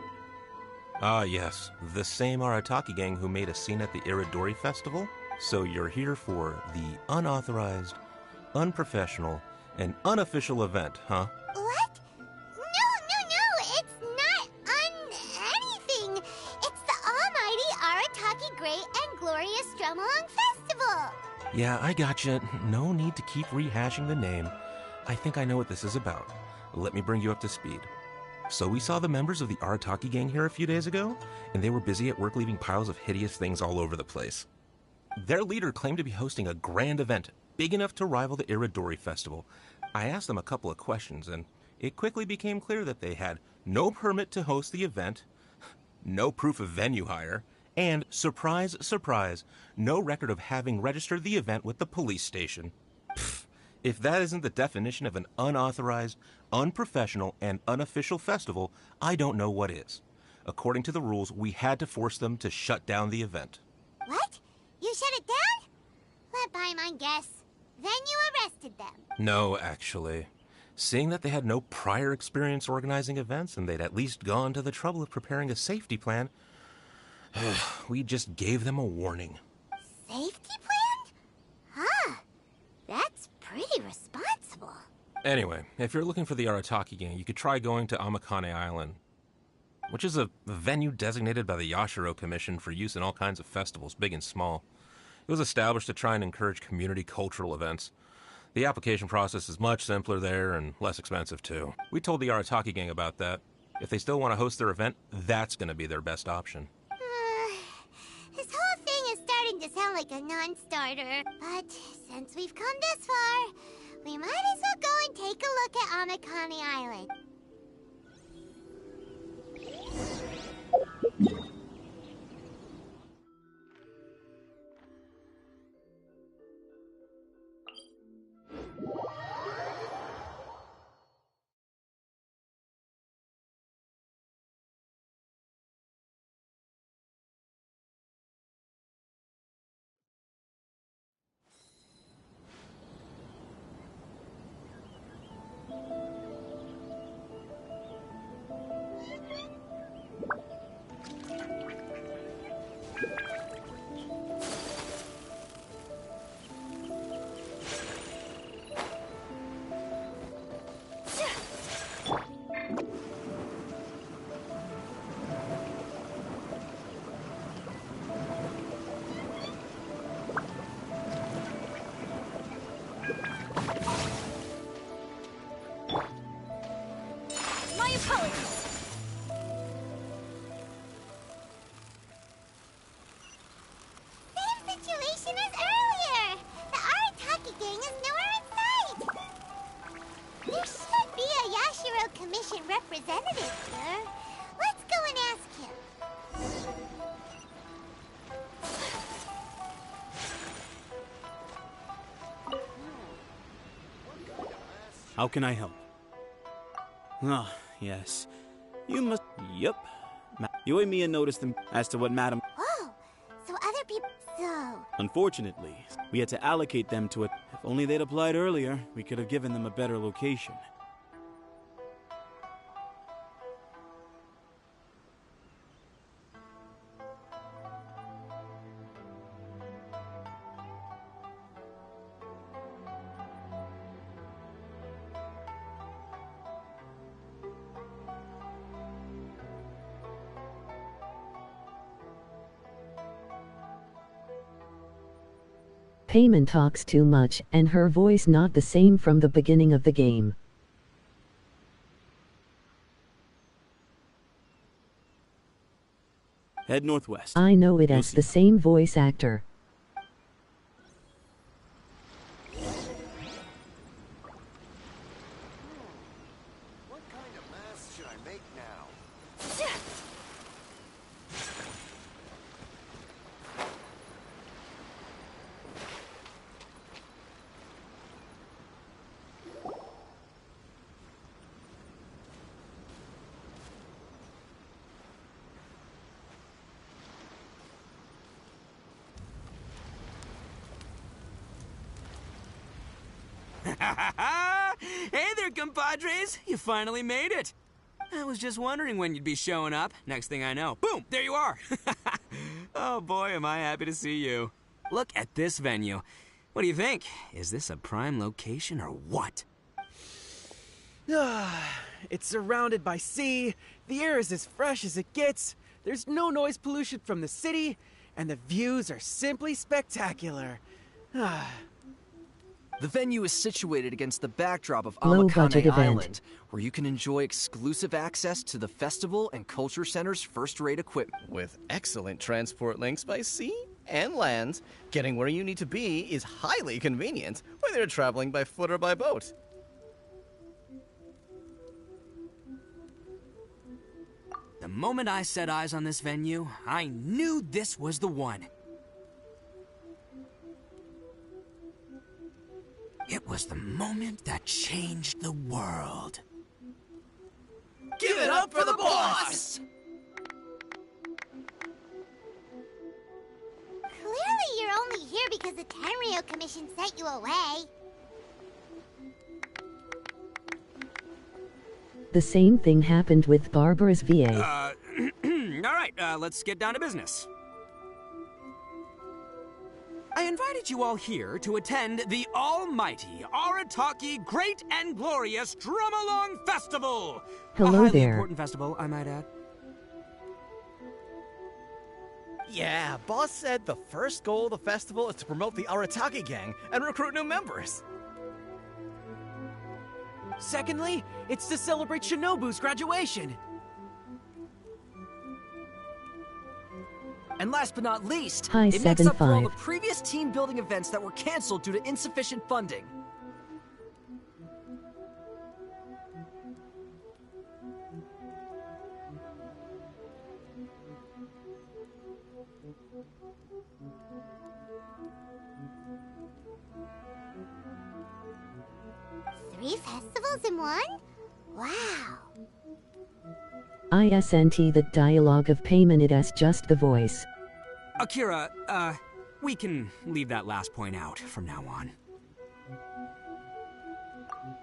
Ah, yes. The same Arataki gang who made a scene at the Iridori Festival? So you're here for the unauthorized, unprofessional, and unofficial event, huh? What? No, it's not anything. It's the almighty Arataki Great and Glorious Drumalong Festival. Yeah, I gotcha. No need to keep rehashing the name. I think I know what this is about. Let me bring you up to speed. So we saw the members of the Arataki gang here a few days ago, and they were busy at work leaving piles of hideous things all over the place. Their leader claimed to be hosting a grand event, big enough to rival the Iridori Festival. I asked them a couple of questions, and it quickly became clear that they had no permit to host the event, no proof of venue hire, and, surprise, surprise, no record of having registered the event with the police station. Pfft, if that isn't the definition of an unauthorized, unprofessional, and unofficial festival, I don't know what is. According to the rules, we had to force them to shut down the event. What? You shut it down? Let Paimon guess. Then you arrested them. No, actually. Seeing that they had no prior experience organizing events and they'd at least gone to the trouble of preparing a safety plan, we just gave them a warning. Safety plan? Huh. That's pretty responsible. Anyway, if you're looking for the Arataki gang, you could try going to Amakane Island, which is a venue designated by the Yashiro Commission for use in all kinds of festivals, big and small. It was established to try and encourage community cultural events. The application process is much simpler there and less expensive, too. We told the Arataki gang about that. If they still want to host their event, that's going to be their best option. This whole thing is starting to sound like a non-starter. But since we've come this far, we might as well go and take a look at Amakane Island. Representative here. Let's go and ask him. How can I help? Ah, yes. You must... Yep. You and Mia noticed them as to what Madam... Oh, so other people... So... Unfortunately, we had to allocate them to it. If only they'd applied earlier, we could have given them a better location. Payman talks too much, and her voice not the same from the beginning of the game. Head northwest. I know it as the same voice actor. What kind of mask should I make now? Hey there, compadres! You finally made it! I was just wondering when you'd be showing up. Next thing I know, boom! There you are! Oh boy, am I happy to see you. Look at this venue. What do you think? Is this a prime location or what? It's surrounded by sea, the air is as fresh as it gets, there's no noise pollution from the city, and the views are simply spectacular. The venue is situated against the backdrop of Low-budget Amakane event. Island, where you can enjoy exclusive access to the festival and culture center's first-rate equipment. With excellent transport links by sea and land, getting where you need to be is highly convenient, whether you're traveling by foot or by boat. The moment I set eyes on this venue, I knew this was the one. It was the moment that changed the world. Give it up for the boss! Clearly you're only here because the Tenryo Commission sent you away. The same thing happened with Barbara's VA. Alright, let's get down to business. I invited you all here to attend the almighty Arataki Great and Glorious Drum-Along Festival! Hello a highly there. important festival, I might add. Yeah, boss said the first goal of the festival is to promote the Arataki gang and recruit new members. Secondly, it's to celebrate Shinobu's graduation. And last but not least, Hi, it makes up for all 7-5. the previous team-building events that were canceled due to insufficient funding. Three festivals in one? Wow. ISNT the dialogue of payment it as just the voice. Akira, we can leave that last point out from now on.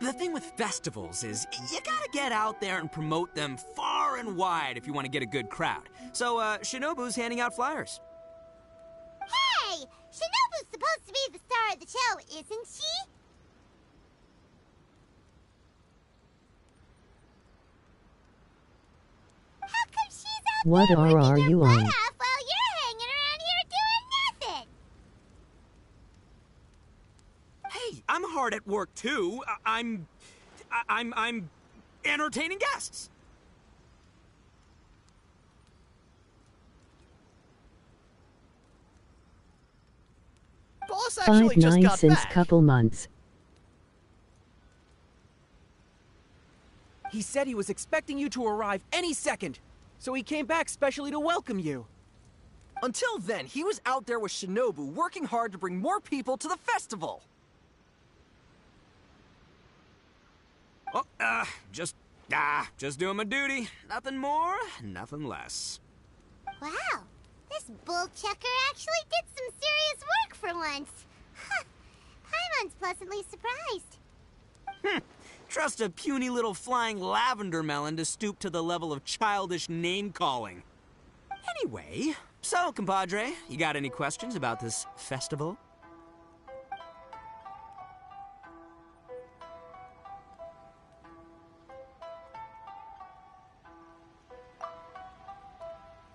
The thing with festivals is, you gotta get out there and promote them far and wide if you want to get a good crowd. So, Shinobu's handing out flyers. Hey! Shinobu's supposed to be the star of the show, isn't she? How come she's out What there are working her you butt on? off while you're hanging around here doing nothing? Hey, I'm hard at work too. I'm entertaining guests. Boss actually just 5-9 got since back. couple months. He said he was expecting you to arrive any second, so he came back specially to welcome you. Until then, he was out there with Shinobu working hard to bring more people to the festival. Oh, just doing my duty. Nothing more, nothing less. Wow, this bull chucker actually did some serious work for once. Huh. Paimon's pleasantly surprised. Trust a puny little flying lavender melon to stoop to the level of childish name-calling. Anyway, so, compadre, you got any questions about this festival?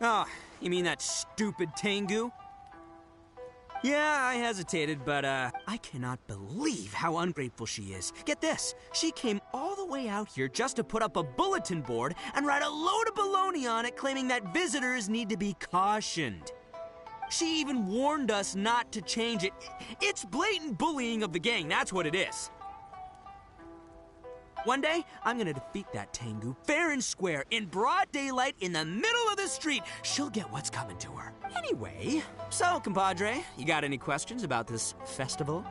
Oh, you mean that stupid Tengu? Yeah, I hesitated, but, I cannot believe how ungrateful she is. Get this, she came all the way out here just to put up a bulletin board and write a load of baloney on it claiming that visitors need to be cautioned. She even warned us not to change it. It's blatant bullying of the gang, that's what it is. One day, I'm gonna defeat that Tengu fair and square, in broad daylight, in the middle of the street. She'll get what's coming to her. Anyway, so, compadre, you got any questions about this festival?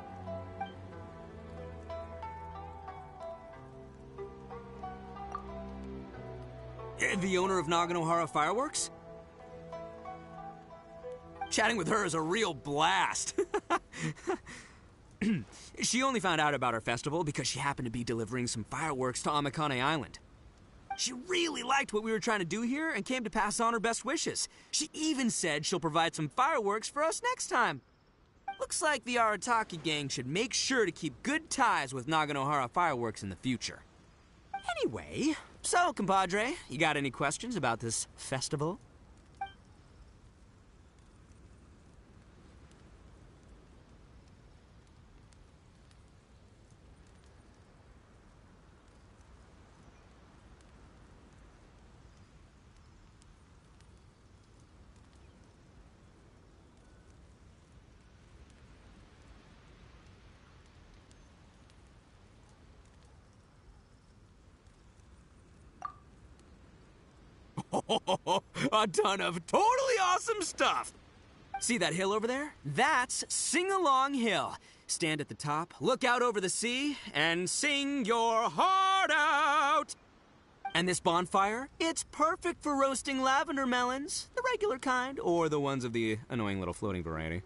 The owner of Naganohara Fireworks? Chatting with her is a real blast. She only found out about our festival because she happened to be delivering some fireworks to Amakane Island. She really liked what we were trying to do here and came to pass on her best wishes. She even said she'll provide some fireworks for us next time. Looks like the Arataki gang should make sure to keep good ties with Naganohara Fireworks in the future. Anyway, so, compadre, you got any questions about this festival? A ton of totally awesome stuff! See that hill over there? That's Sing-Along Hill. Stand at the top, look out over the sea, and sing your heart out! And this bonfire? It's perfect for roasting lavender melons. The regular kind, or the ones of the annoying little floating variety.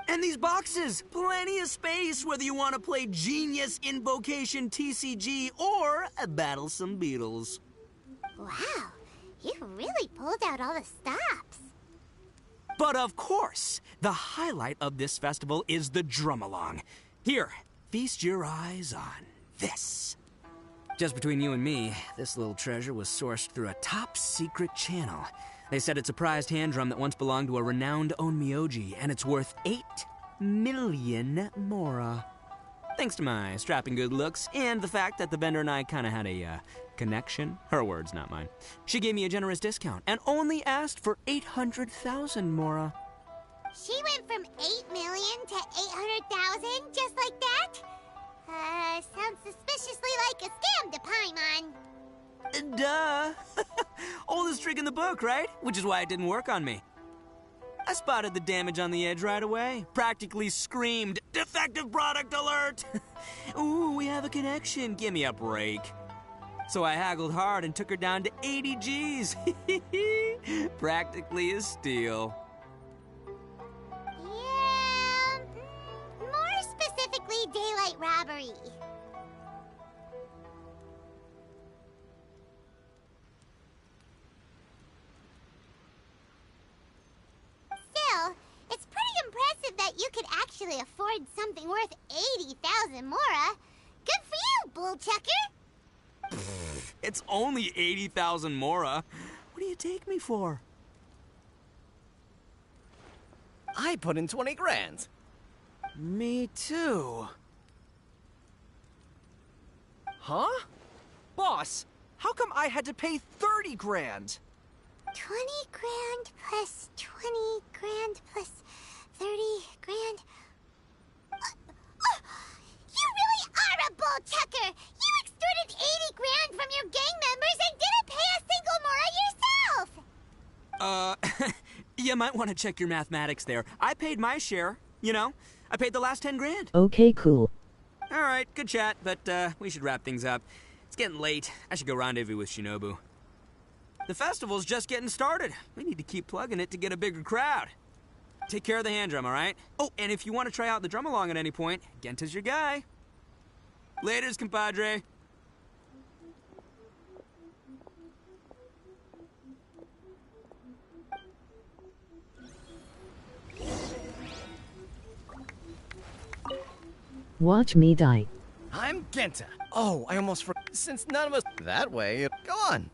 And these boxes, plenty of space whether you want to play Genius Invocation TCG or battle some beetles. Wow, you really pulled out all the stops. But of course, the highlight of this festival is the drum-along. Here, feast your eyes on this. Just between you and me, this little treasure was sourced through a top-secret channel. They said it's a prized hand drum that once belonged to a renowned onmyoji, and it's worth 8 million mora. Thanks to my strapping good looks and the fact that the vendor and I kind of had a connection. Her words, not mine. She gave me a generous discount and only asked for 800,000 mora. She went from 8 million to 800,000 just like that? Sounds suspiciously like a scam to Paimon. Duh. Oldest trick in the book, right? Which is why it didn't work on me. I spotted the damage on the edge right away. Practically screamed, "Defective product alert!" Ooh, we have a connection. Give me a break. So I haggled hard and took her down to 80 G's. Practically a steal. Yeah, more specifically, daylight robbery. Still, it's pretty impressive that you could actually afford something worth 80,000 mora. Good for you, bull chucker. It's only 80,000 mora. What do you take me for? I put in 20 grand. Me too. Huh? Boss, how come I had to pay 30 grand? 20 grand plus 20 grand plus 30 grand. You really are a bull chucker! You extorted 80 grand from your gang members and didn't pay a single mora yourself! You might want to check your mathematics there. I paid my share, you know? I paid the last 10 grand. Okay, cool. Alright, good chat, but we should wrap things up. It's getting late. I should go rendezvous with Shinobu. The festival's just getting started. We need to keep plugging it to get a bigger crowd. Take care of the hand drum, alright? Oh, and if you want to try out the drum along at any point, Genta's your guy. Laters, compadre. Watch me die. I'm Genta. Oh, I almost forgot. Since none of us that way, go on.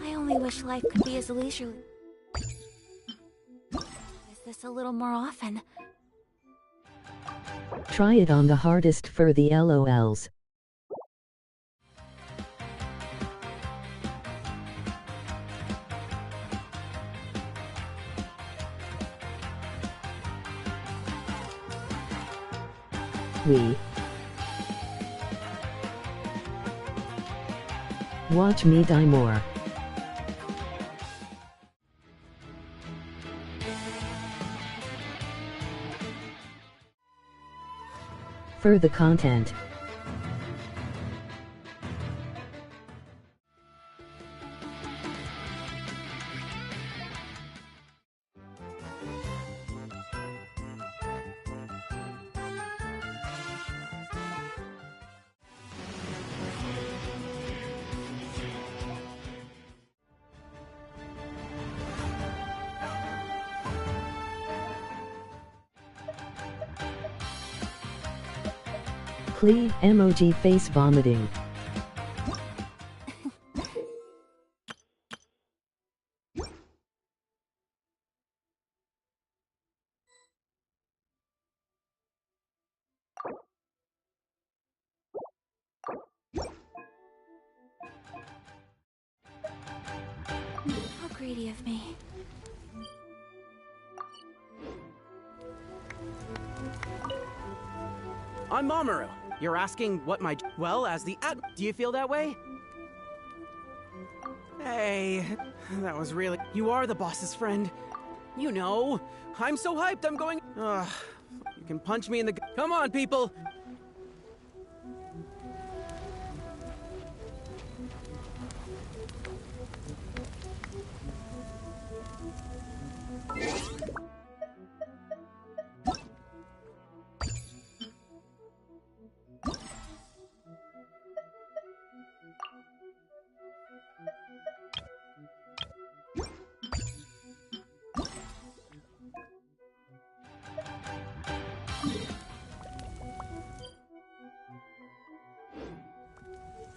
I wish life could be as leisurely. Is this a little more often? Try it on the hardest for the LOLs. Watch me die more. For the content. Please emoji face vomiting. How greedy of me. I'm Mamoru. You're asking what my... Well, as the do you feel that way? Hey, that was really... You are the boss's friend. You know, I'm so hyped I'm going... Ugh, you can punch me in the... Come on, people!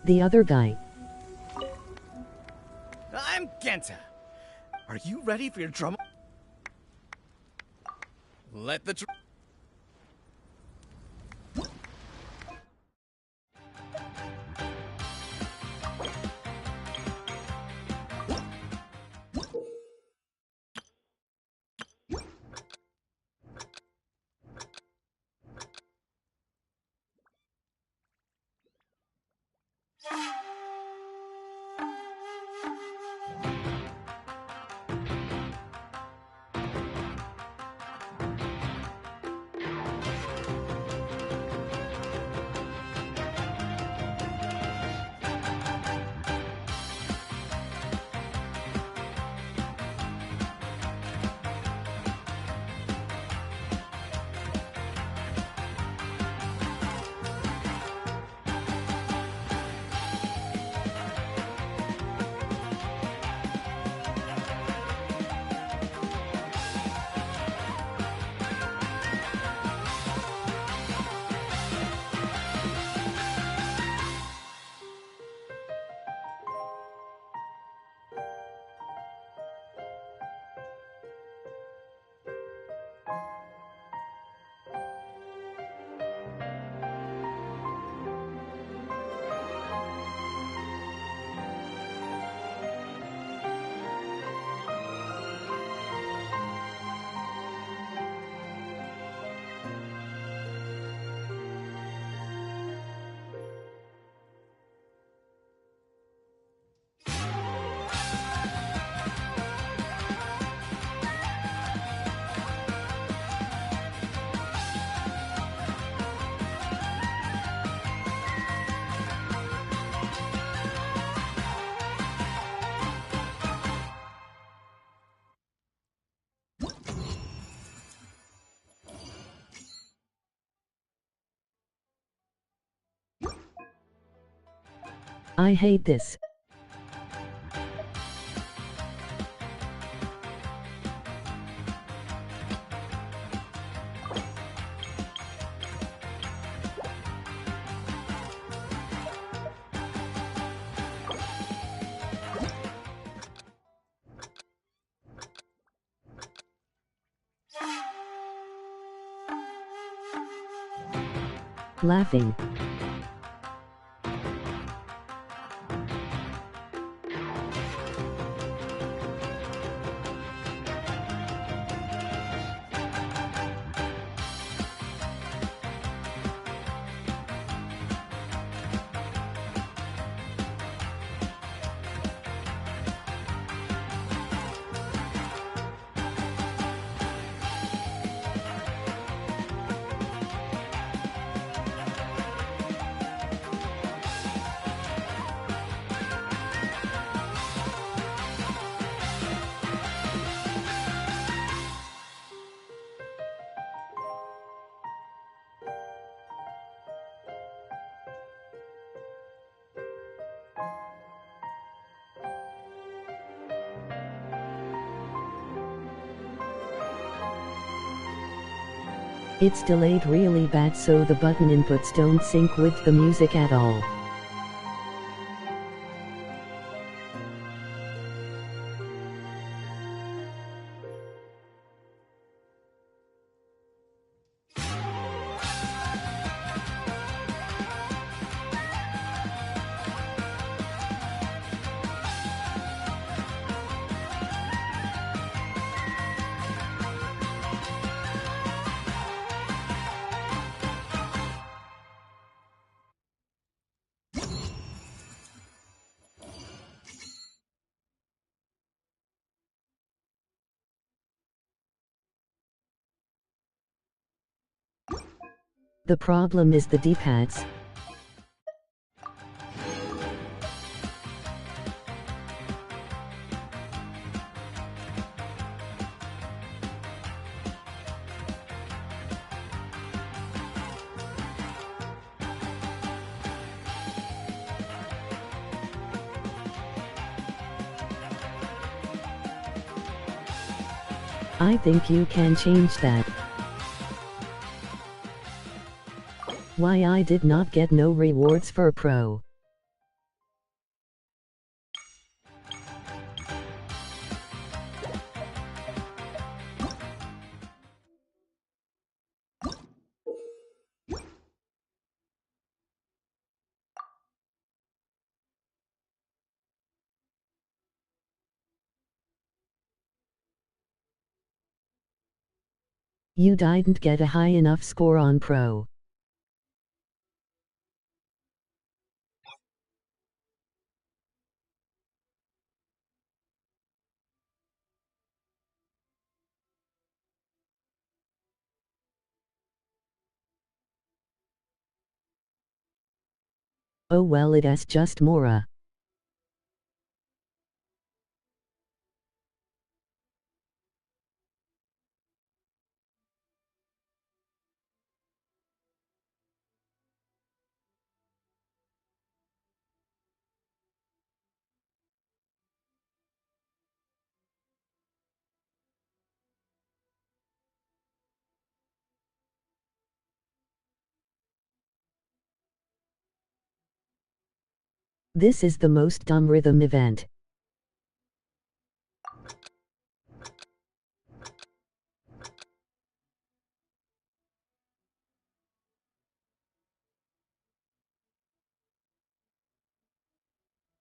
The other guy. I'm Genta. Are you ready for your drum? Let the I hate this. Laughing. It's delayed really bad so the button inputs don't sync with the music at all. The problem is the D-pads. I think you can change that. Why I did not get no rewards for Pro. You didn't get a high enough score on Pro. Oh well, it's just Mora. This is the most dumb rhythm event.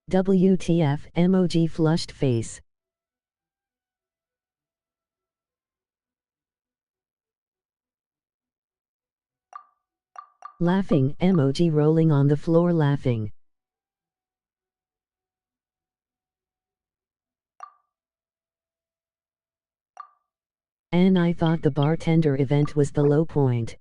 WTF emoji flushed face. Laughing emoji rolling on the floor laughing. And I thought the bartender event was the low point.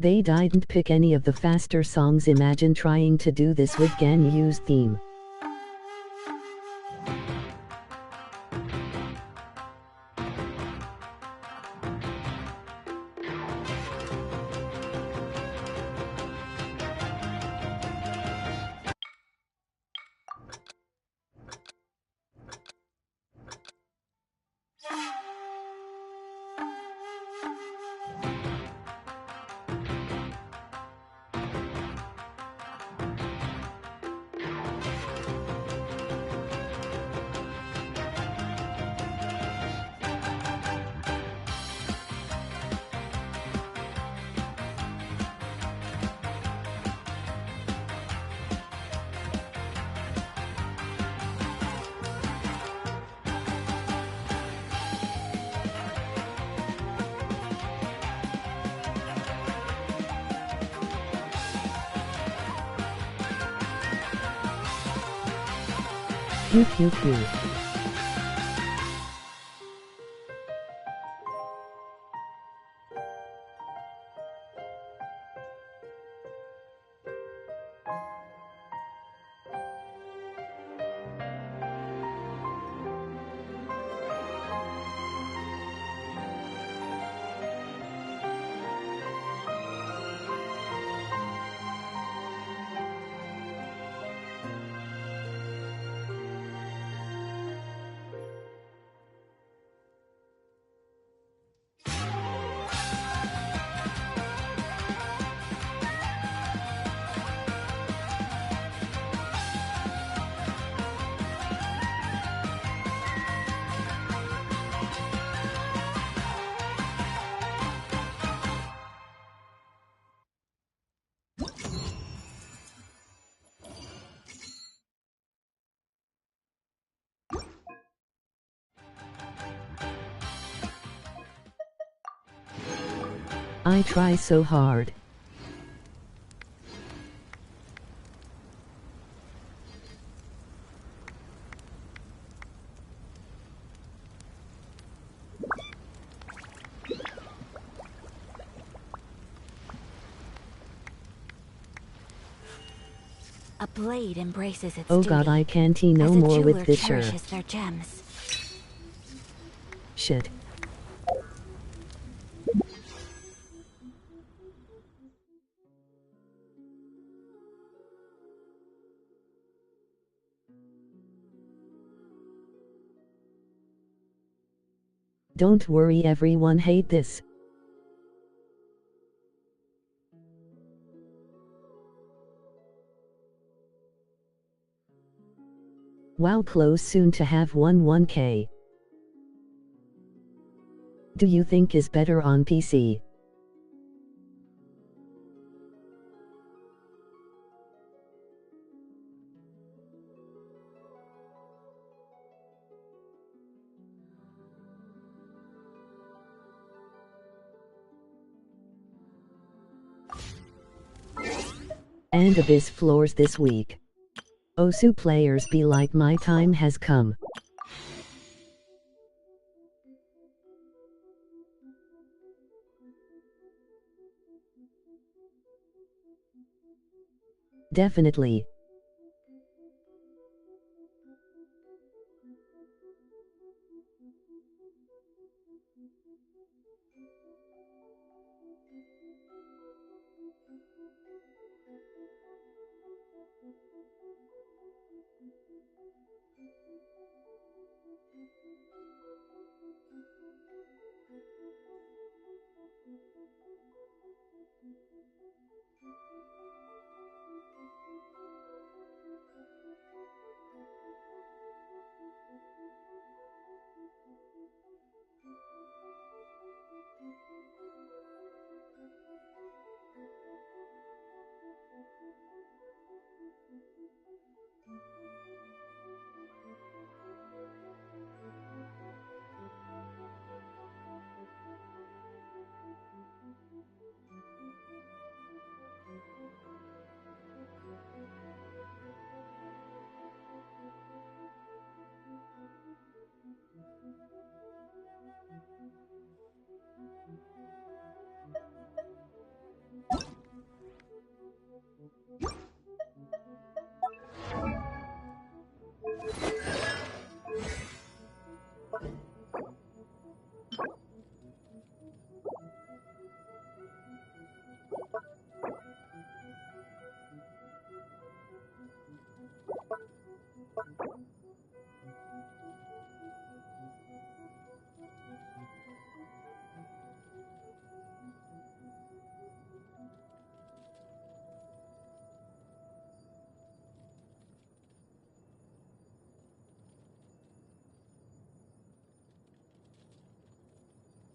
They didn't pick any of the faster songs. Imagine trying to do this with Ganyu's theme. Pew pew pew. I try so hard. A blade embraces its Oh duty. god, I can't no as a more with jeweler this cherishes their gems. Shit. Don't worry, everyone hate this. Wow, close soon to have 1k. Do you think is better on PC? And Abyss floors this week. Osu players be like, my time has come. Definitely.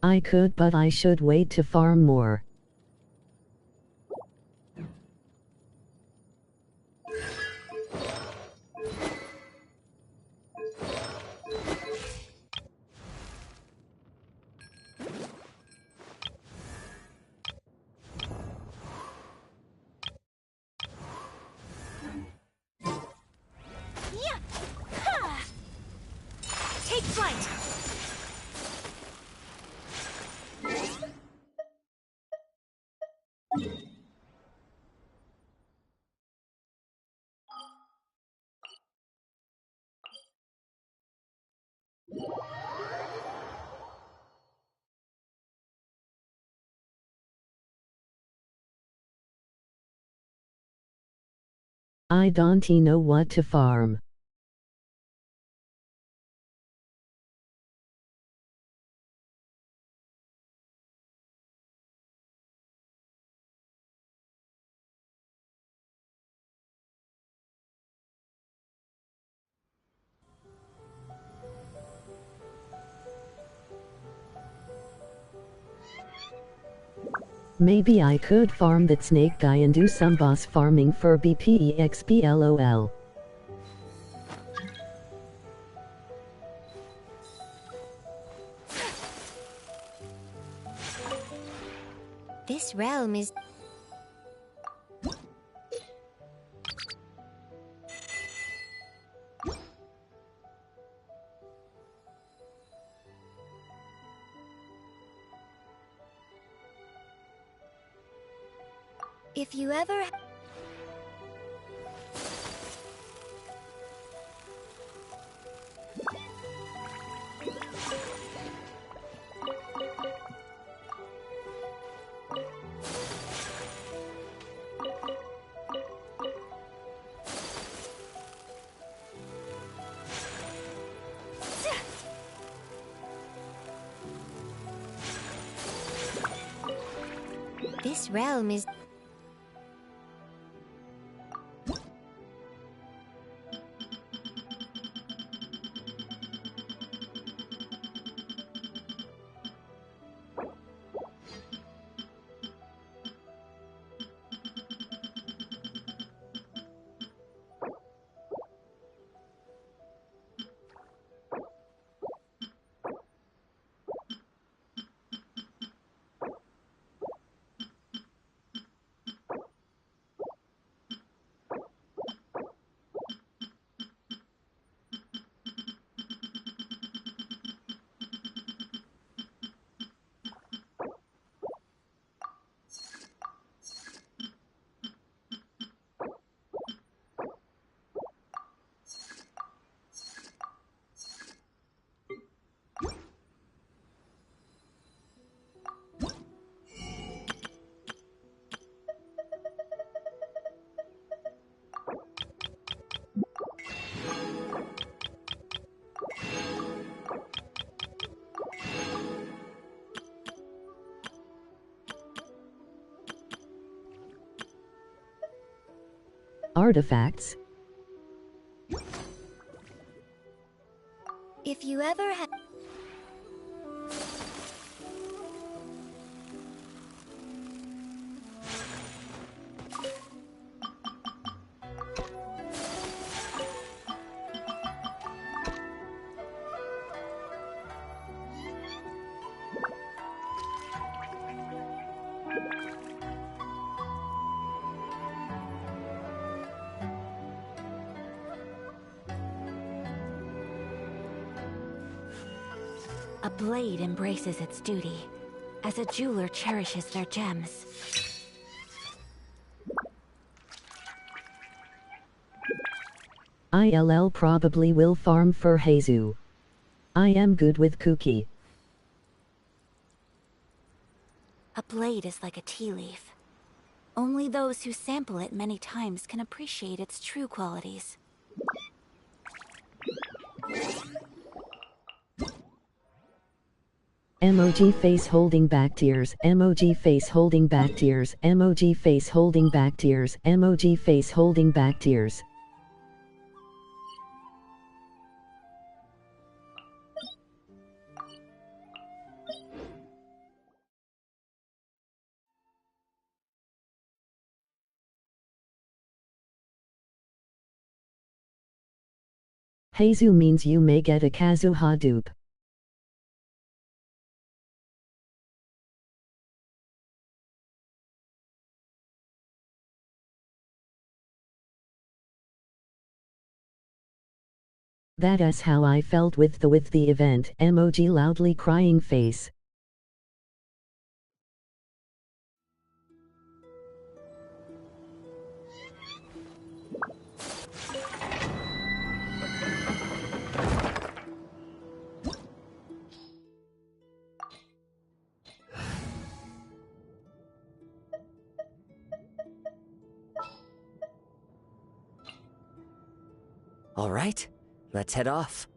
I could, but I should wait to farm more. flight! I don't know what to farm. Maybe I could farm that snake guy and do some boss farming for BPEXP lol. This realm is... If you ever... This realm is... Artifacts. If you ever had... A blade embraces its duty, as a jeweler cherishes their gems. ILL probably will farm for Heizu. I am good with Cookie. A blade is like a tea leaf. Only those who sample it many times can appreciate its true qualities. Emoji face holding back tears, emoji face holding back tears, emoji face holding back tears, emoji face holding back tears. Heizu means you may get a Kazuha dupe. That's how I felt with the event. Emoji loudly crying face. All right, let's head off.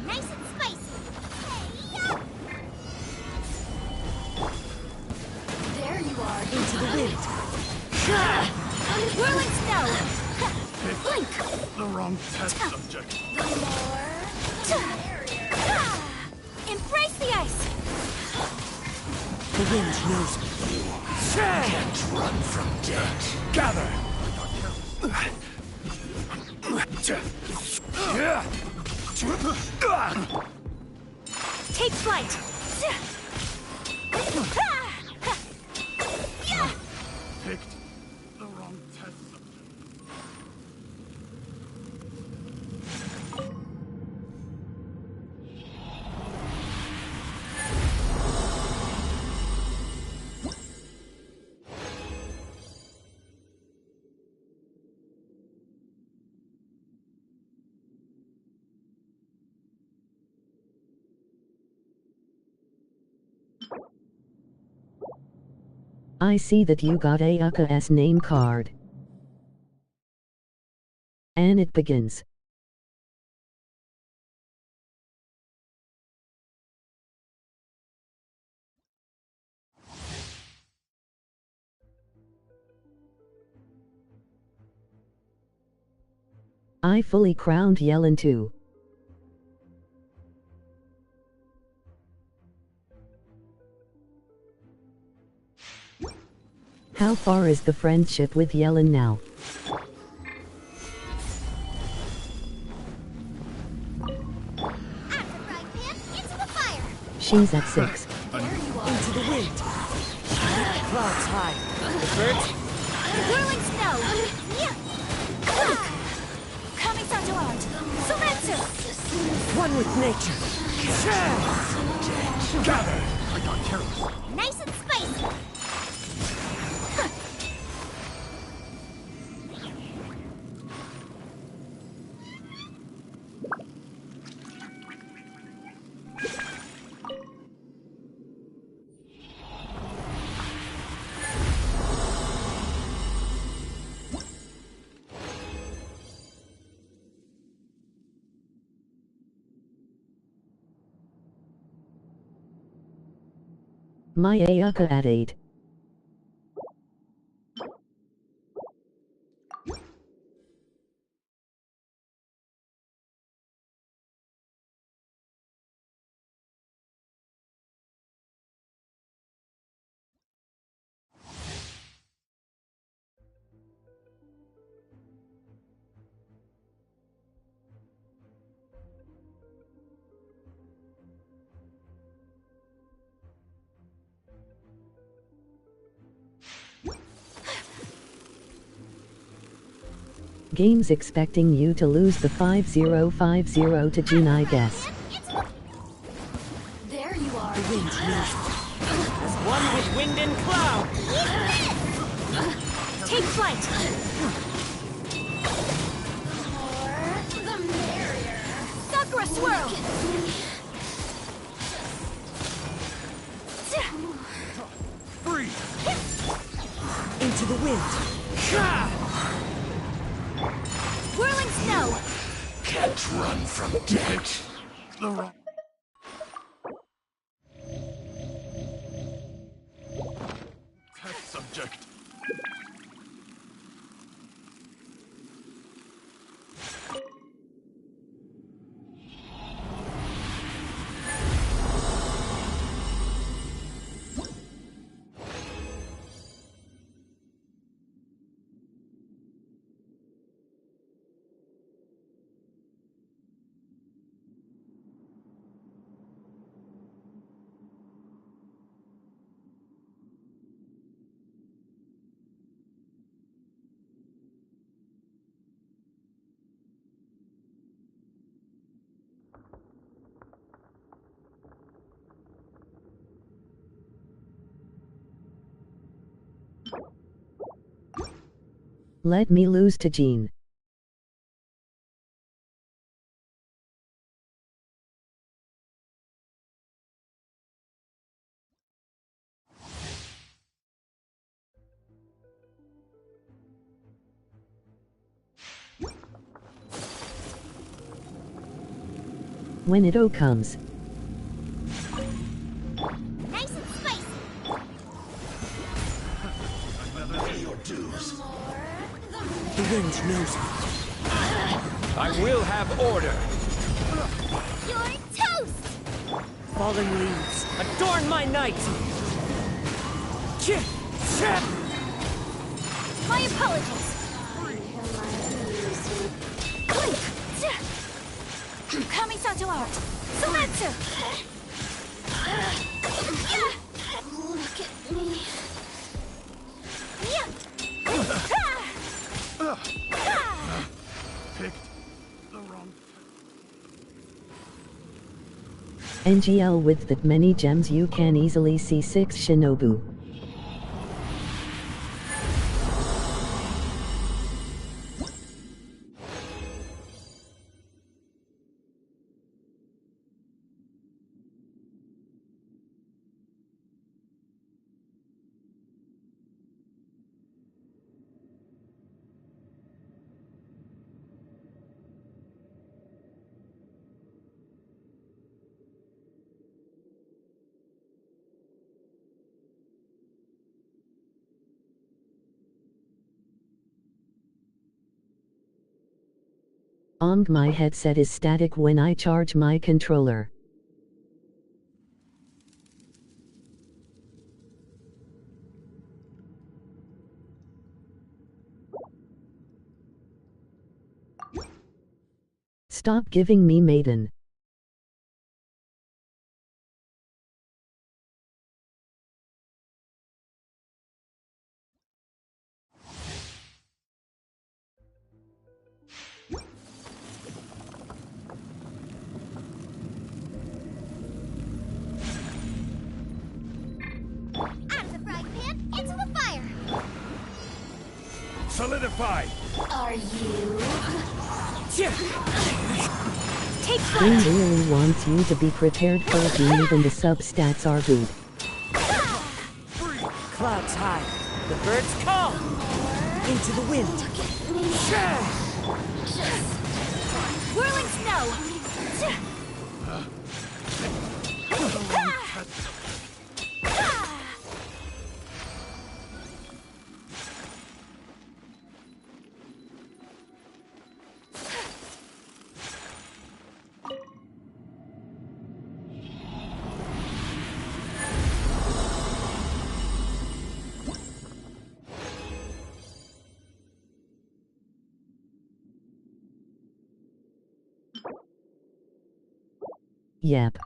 Nice and spicy. Hey-ya! There you are. Into the wind. Whirling snow. Blink. The wrong test subject. Embrace the ice. The wind knows me. Can't run from death. Gather! Take flight. Picked the wrong test subject. I see that you got Ayaka's name card. And it begins. I fully crowned Yellen too. How far is the friendship with Yellen now? She's at 6. Into the wind. Clouds high. The birds. Whirling snow. Coming around. Surrender. One with nature. Gather! I got careless. Nice and spicy. My Ayaka at 8. Game's expecting you to lose the 5050 to June, I guess. There you are. The wind knows me. As one with wind and cloud. Take flight. Sakura swirl. Free! Into the wind. Whirling snow. Can't run from death. The wrong. Test subject. Let me lose to Jean. When it comes. Nice and spicy. Pay your dues. The wind knows me. I will have order. You're toast! Fallen leaves, adorn my night! My apologies. Kamisato art! Sumetsu! Look at me. Picked the wrong. NGL with that many gems you can easily see 6 Shinobu. My headset is static when I charge my controller. Stop giving me Maiden. Out of the frying pan, into the fire. Solidify. Are you? Take flight. Game really wants you to be prepared for a game, even the sub-stats are good. Clouds high, the birds call. Into the wind. Whirling snow! Yep.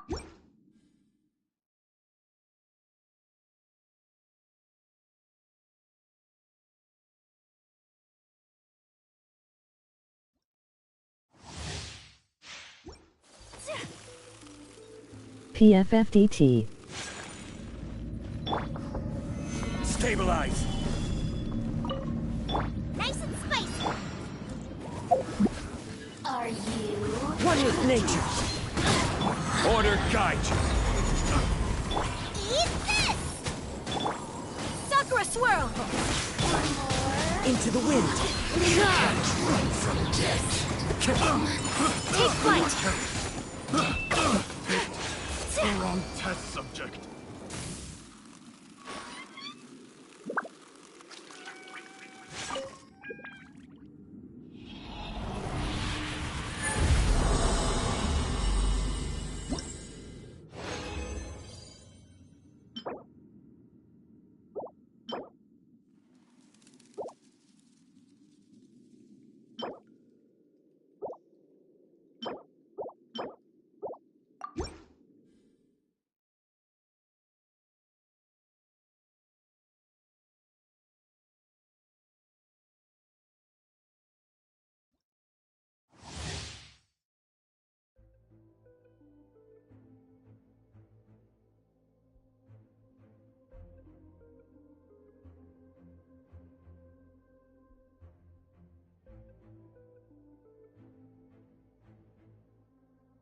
PFFDT. Stabilize. Nice and spicy. Are you? One with nature. Order guide you. Eat this! Sakura swirl! Into the wind. Run from death. Take flight! The wrong test subject.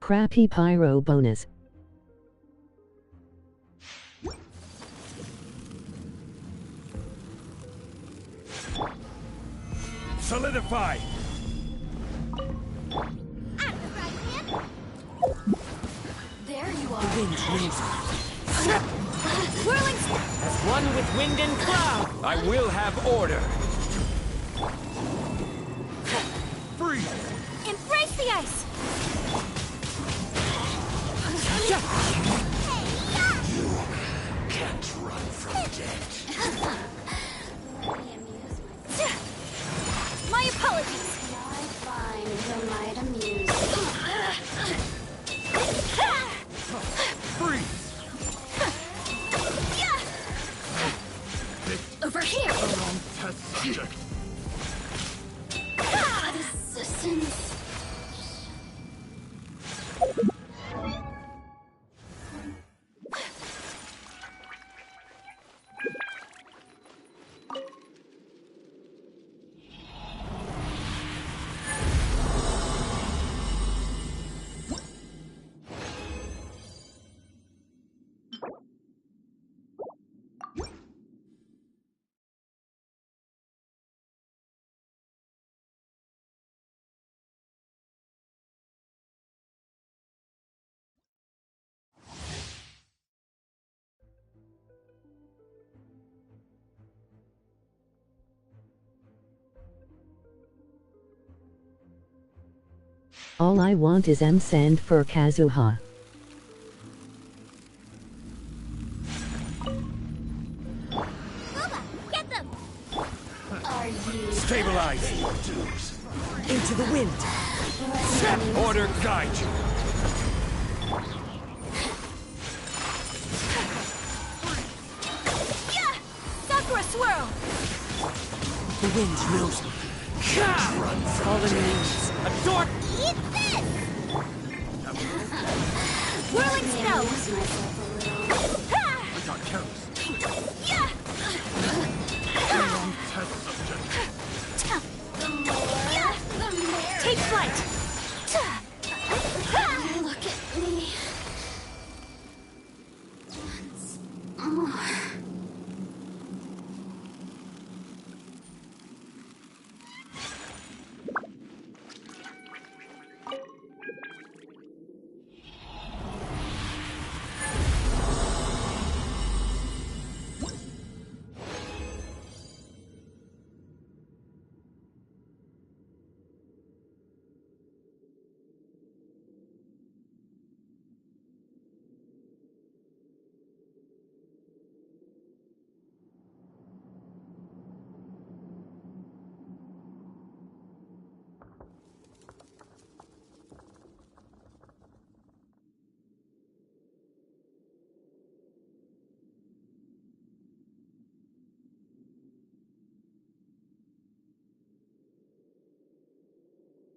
Crappy pyro bonus. Solidify! There you are. The wind knows me. Whirling As one with wind and cloud, I will have order. Freeze! Embrace the ice! Can't run from death. My apologies. Fine, you might amuse. Freeze! Over here. Test subject. Resistance. All I want is sand for Kazuha. Get them! Are you Stabilize! Into the wind! Order guide you! Sakura swirl! The wind knows me. All it needs. A dork! Eat this! Whirling snow! I got careless. Yeah! Test subject. Take flight! look at me? Once more.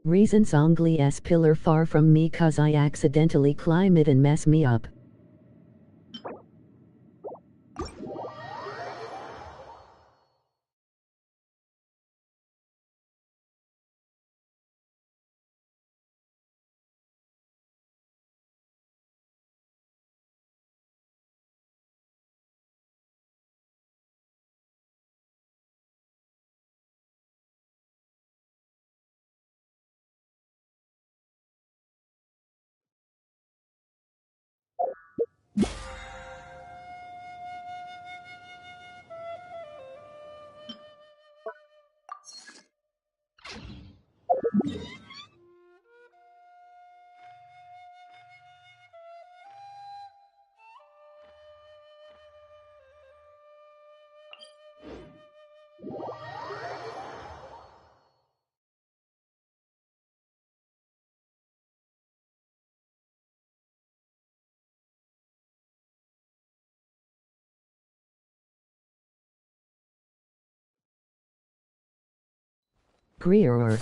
Reason Songli S pillar far from me cause I accidentally climb it and mess me up. Greer.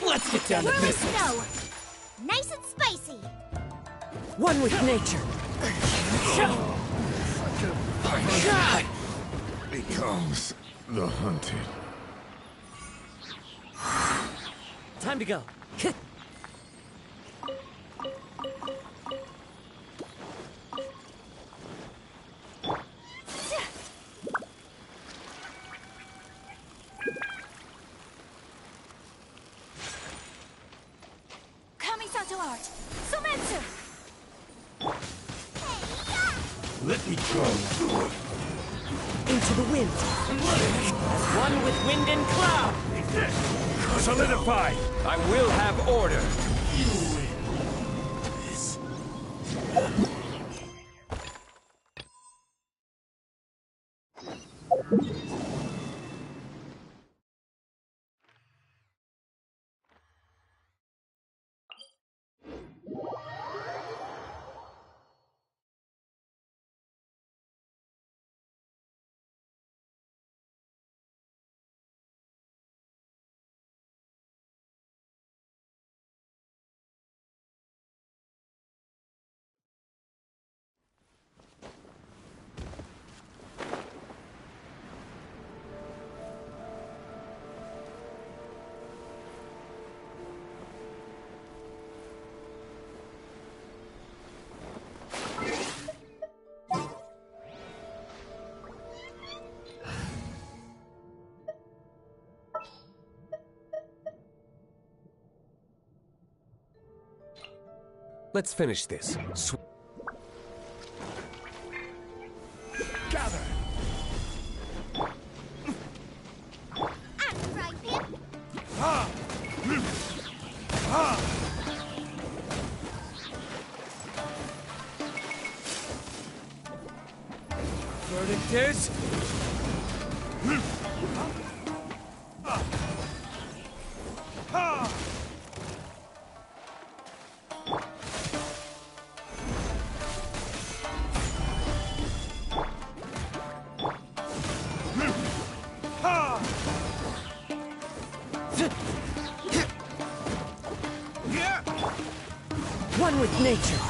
Let's get down to business. Snow. Nice and spicy. One with nature. Becomes the hunted. Time to go. Kamisato art. Sumetsu. Let me go. Into the wind. As one with wind and cloud. Solidify! I will have order. Let's finish this. Gather. I'm the frying pan. Ha! Ha! Verdict is... Ha! One with nature.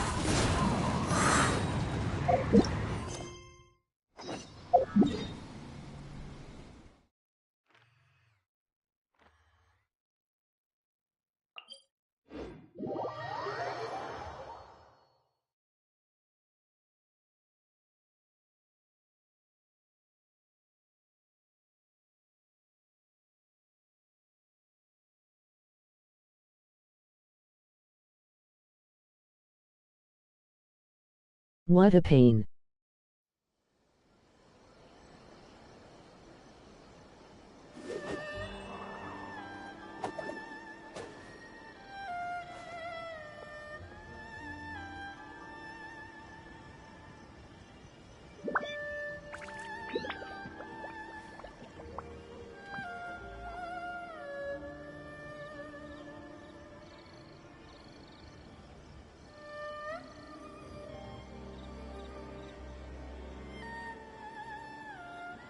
What a pain.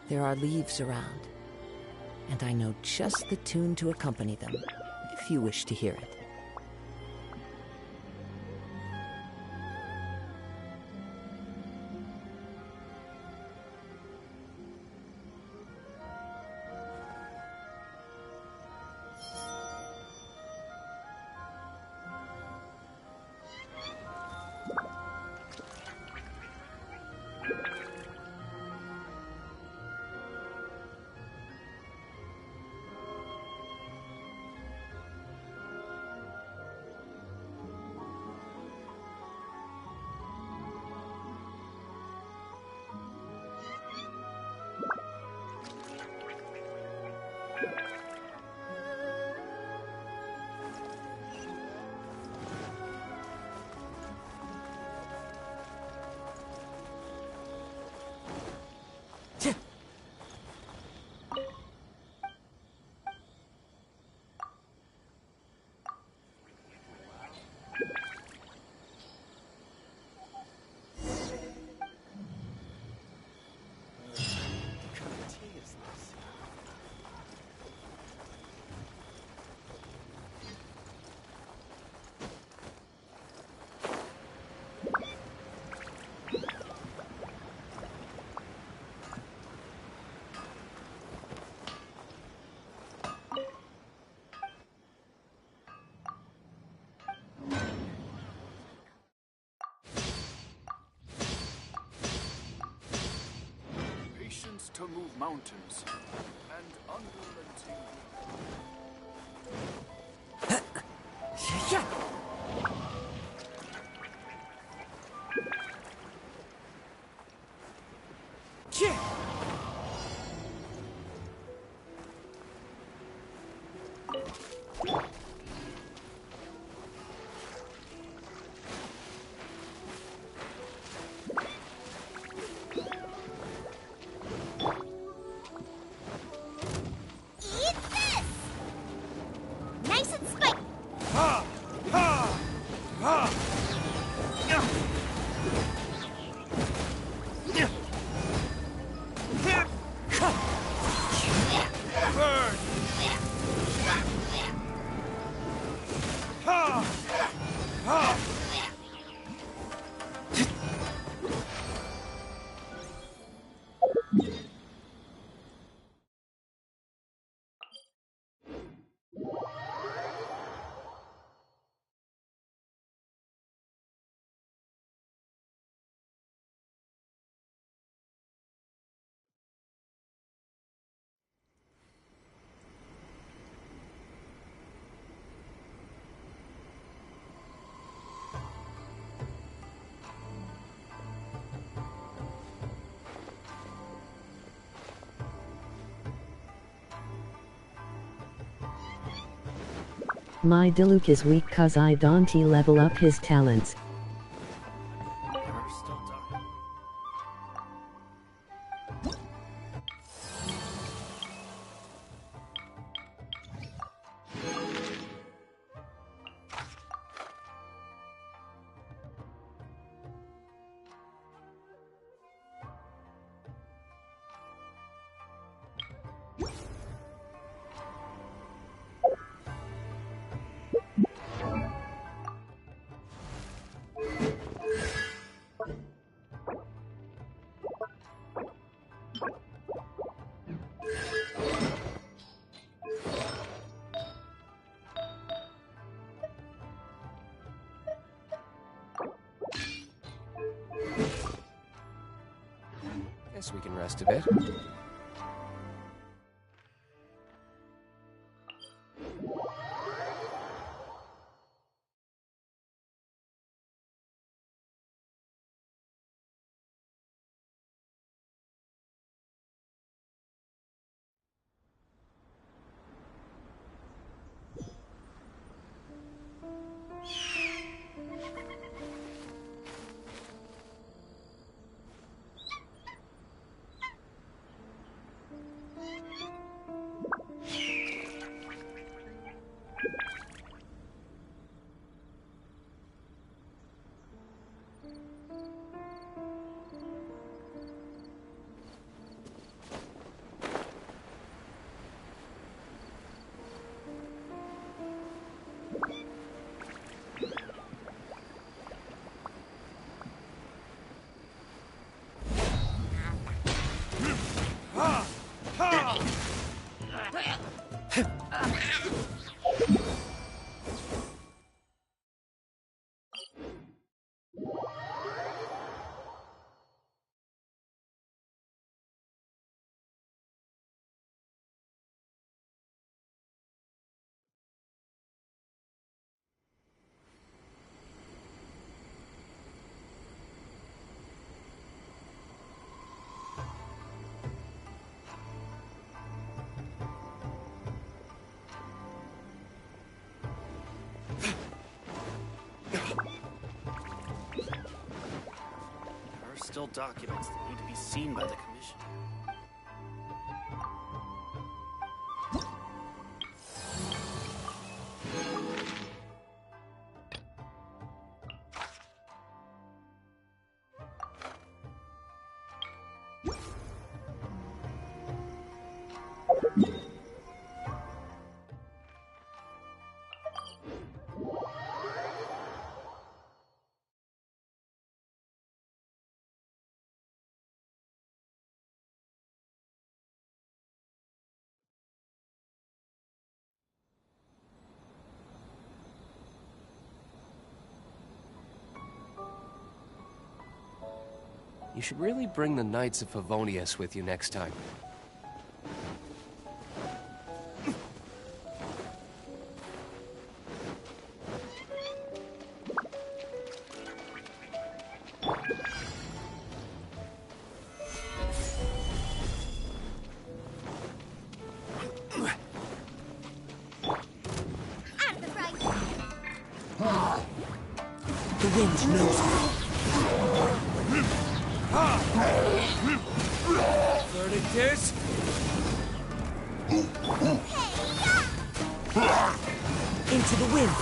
There are leaves around, and I know just the tune to accompany them, if you wish to hear it. to move mountains and unrelenting. Eat this! Nice and spicy. Ha! Ha! Ha! Burn! Ha! Ha! My Diluc is weak cause I don't level up his talents. Guess we can rest a bit. Still documents that need to be seen by the Commission. You should really bring the Knights of Favonius with you next time. The wind knows me. Verdict is... Into the wind.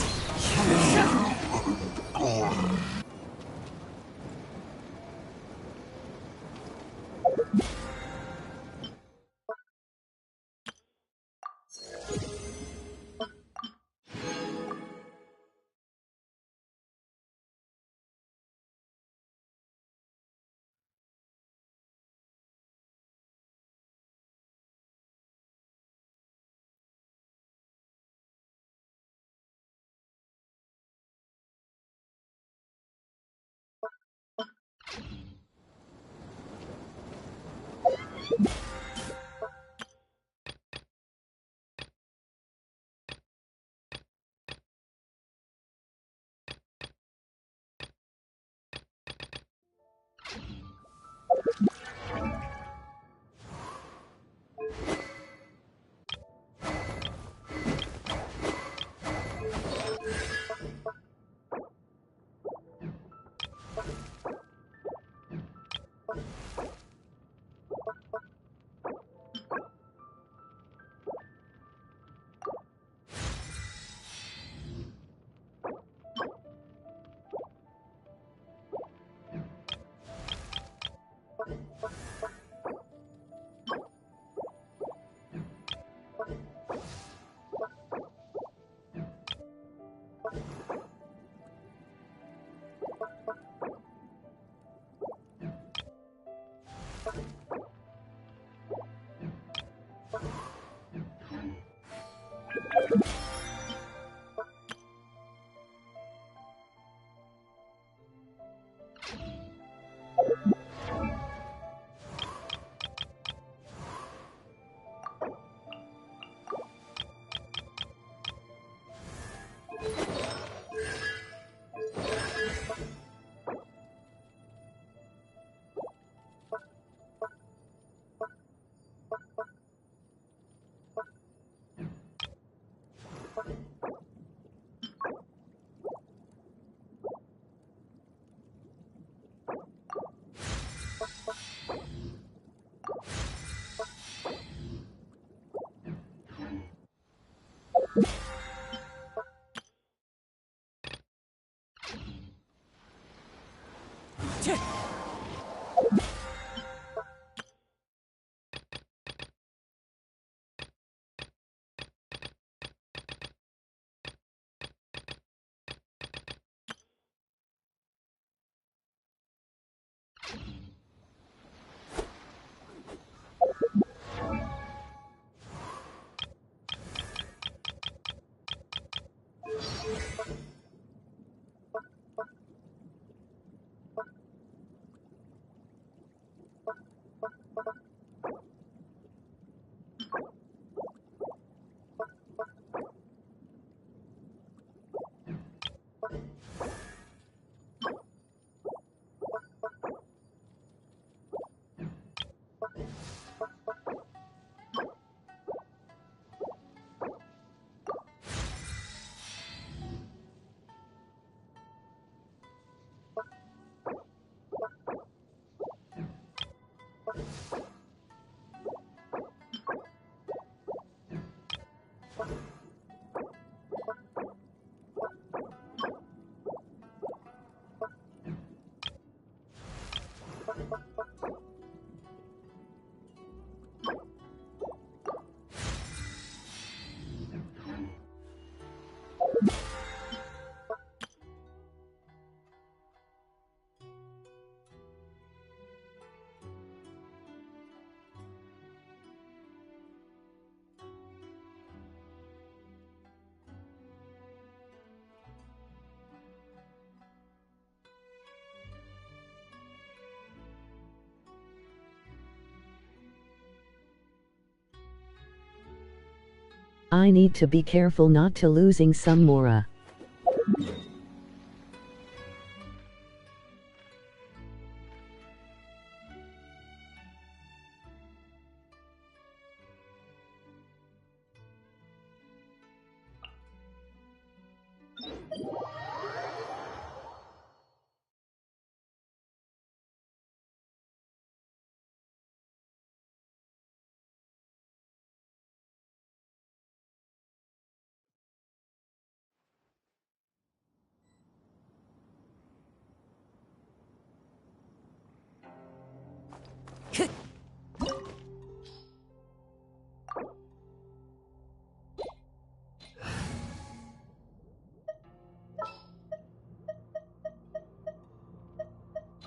I need to be careful not to losing some Mora.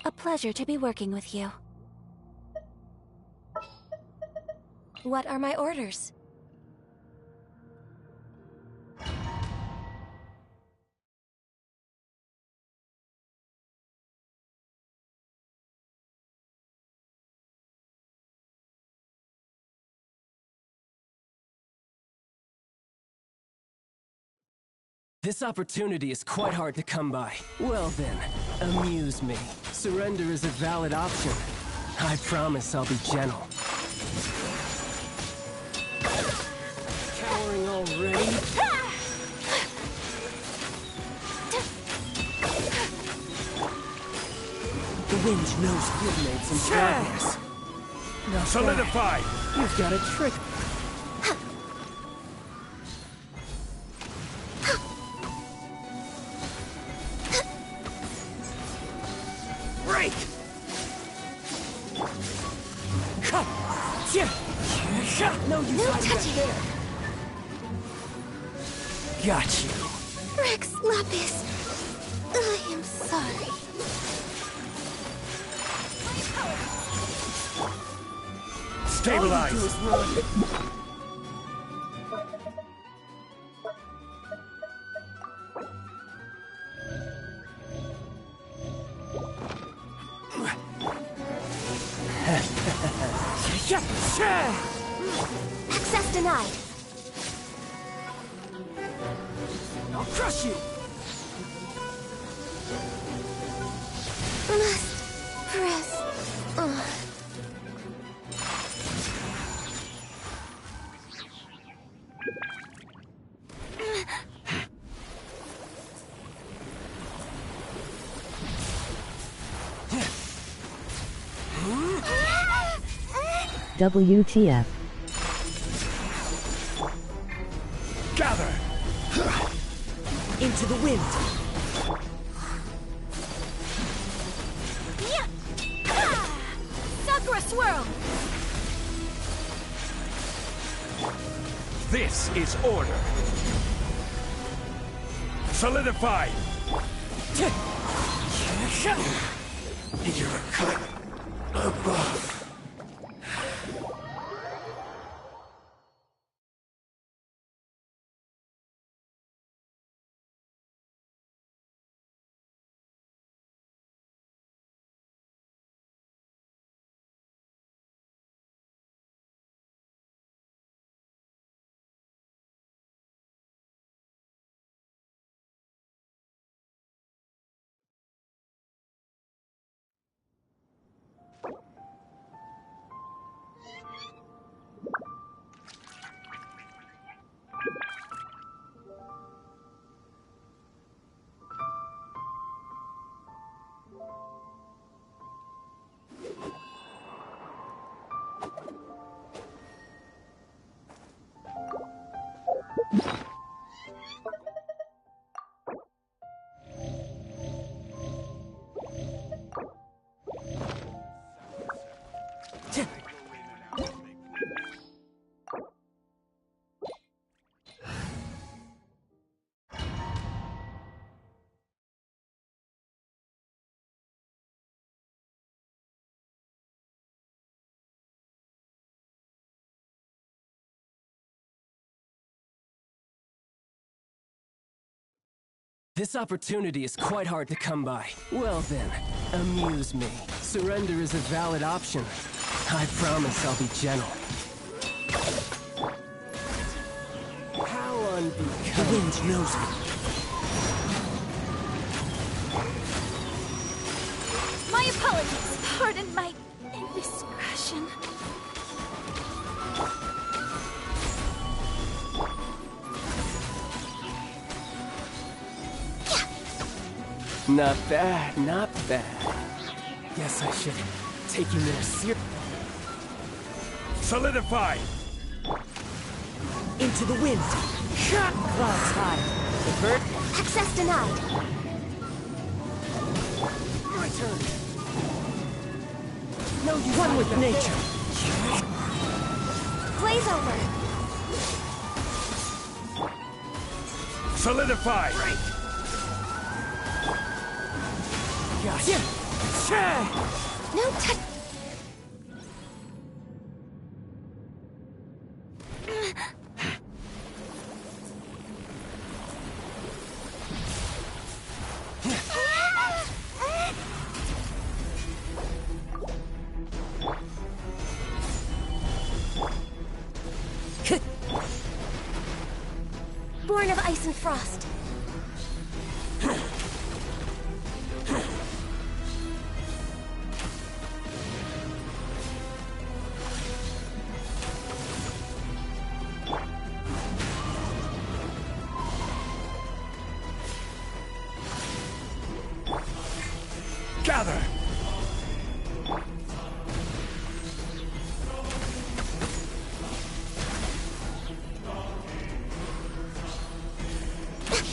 A pleasure to be working with you. What are my orders? This opportunity is quite hard to come by. Well then, amuse me. Surrender is a valid option. I promise I'll be gentle. Cowering already? The wind knows you've made some progress. Now Solidify! You've got a trick. Break! No, you got there. Got you. Rex Lapis, I am sorry. Stabilize! All you do is run. Access denied. I'll crush you. Must press on. WTF. Gather! Into the wind. Sakura swirl. This is order. Solidify! You're a cut above. This opportunity is quite hard to come by. Well then, amuse me. Surrender is a valid option. I promise I'll be gentle. one be The kind. wind knows me. My apologies. Pardon my indiscretion. Not bad, not bad. Guess I should take you more seriously. Solidify! Into the wind. Clouds high. The bird. Access denied. My turn. No, you one with nature. Blaze over. Solidify! Gotcha. No touch. Born of ice and frost. Gather!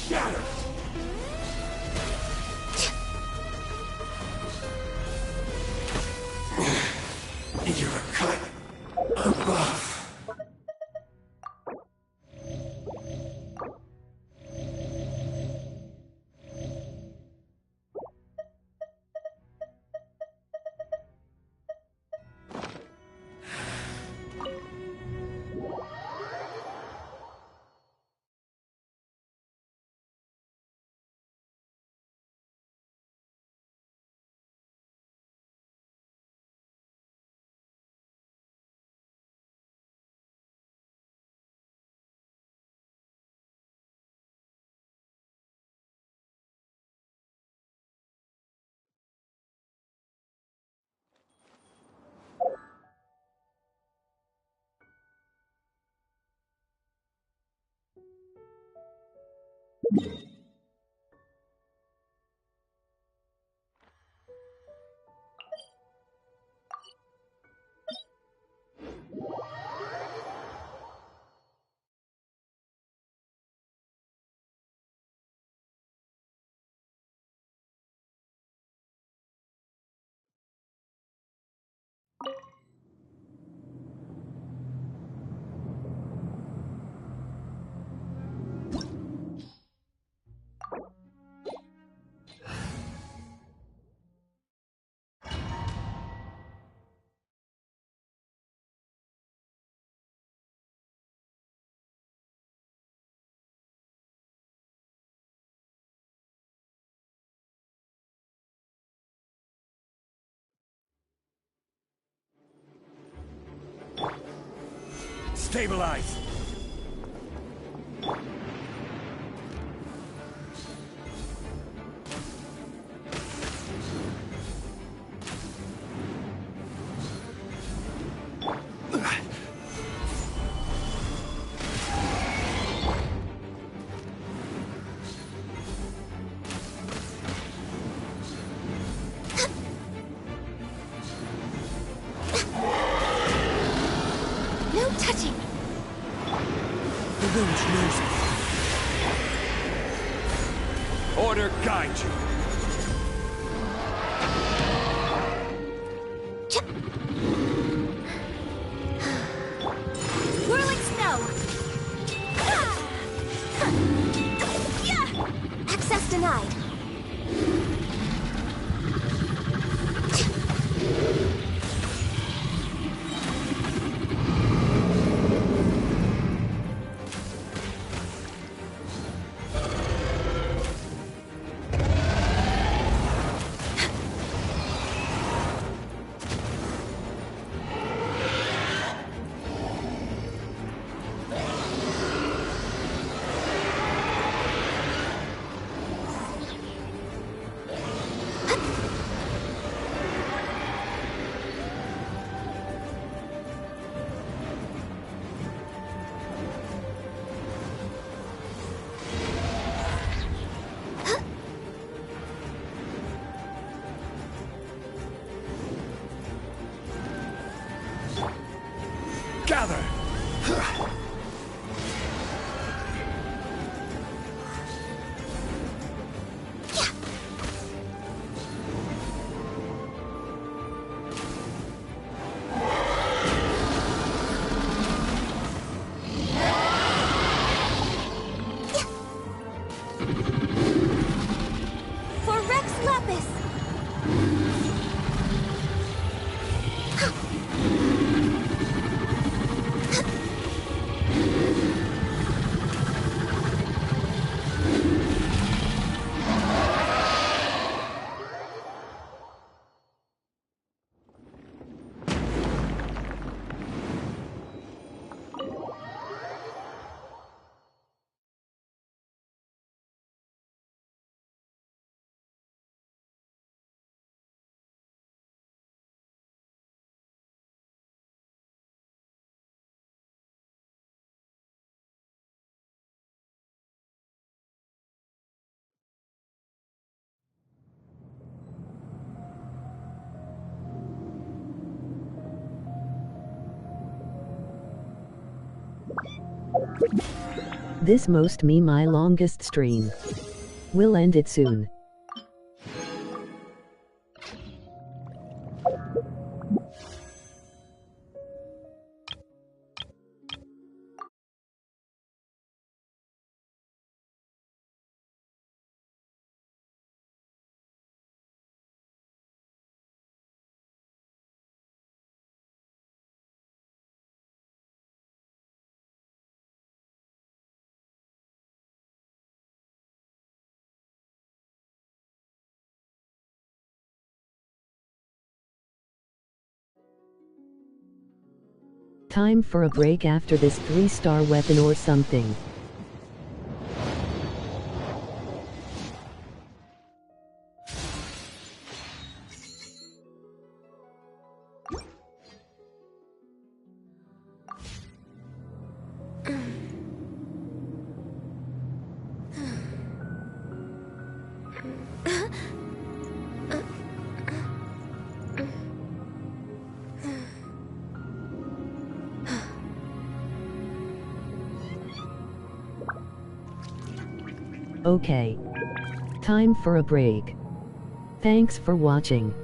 Shatter! You're a cut above. Stabilize! No touching. The wind knows me. Order guide you. Whirling snow. Access denied. gather! For Rex Lapis! This most me my longest stream. We'll end it soon. Time for a break after this 3-star weapon or something. Okay. Time for a break. Thanks for watching.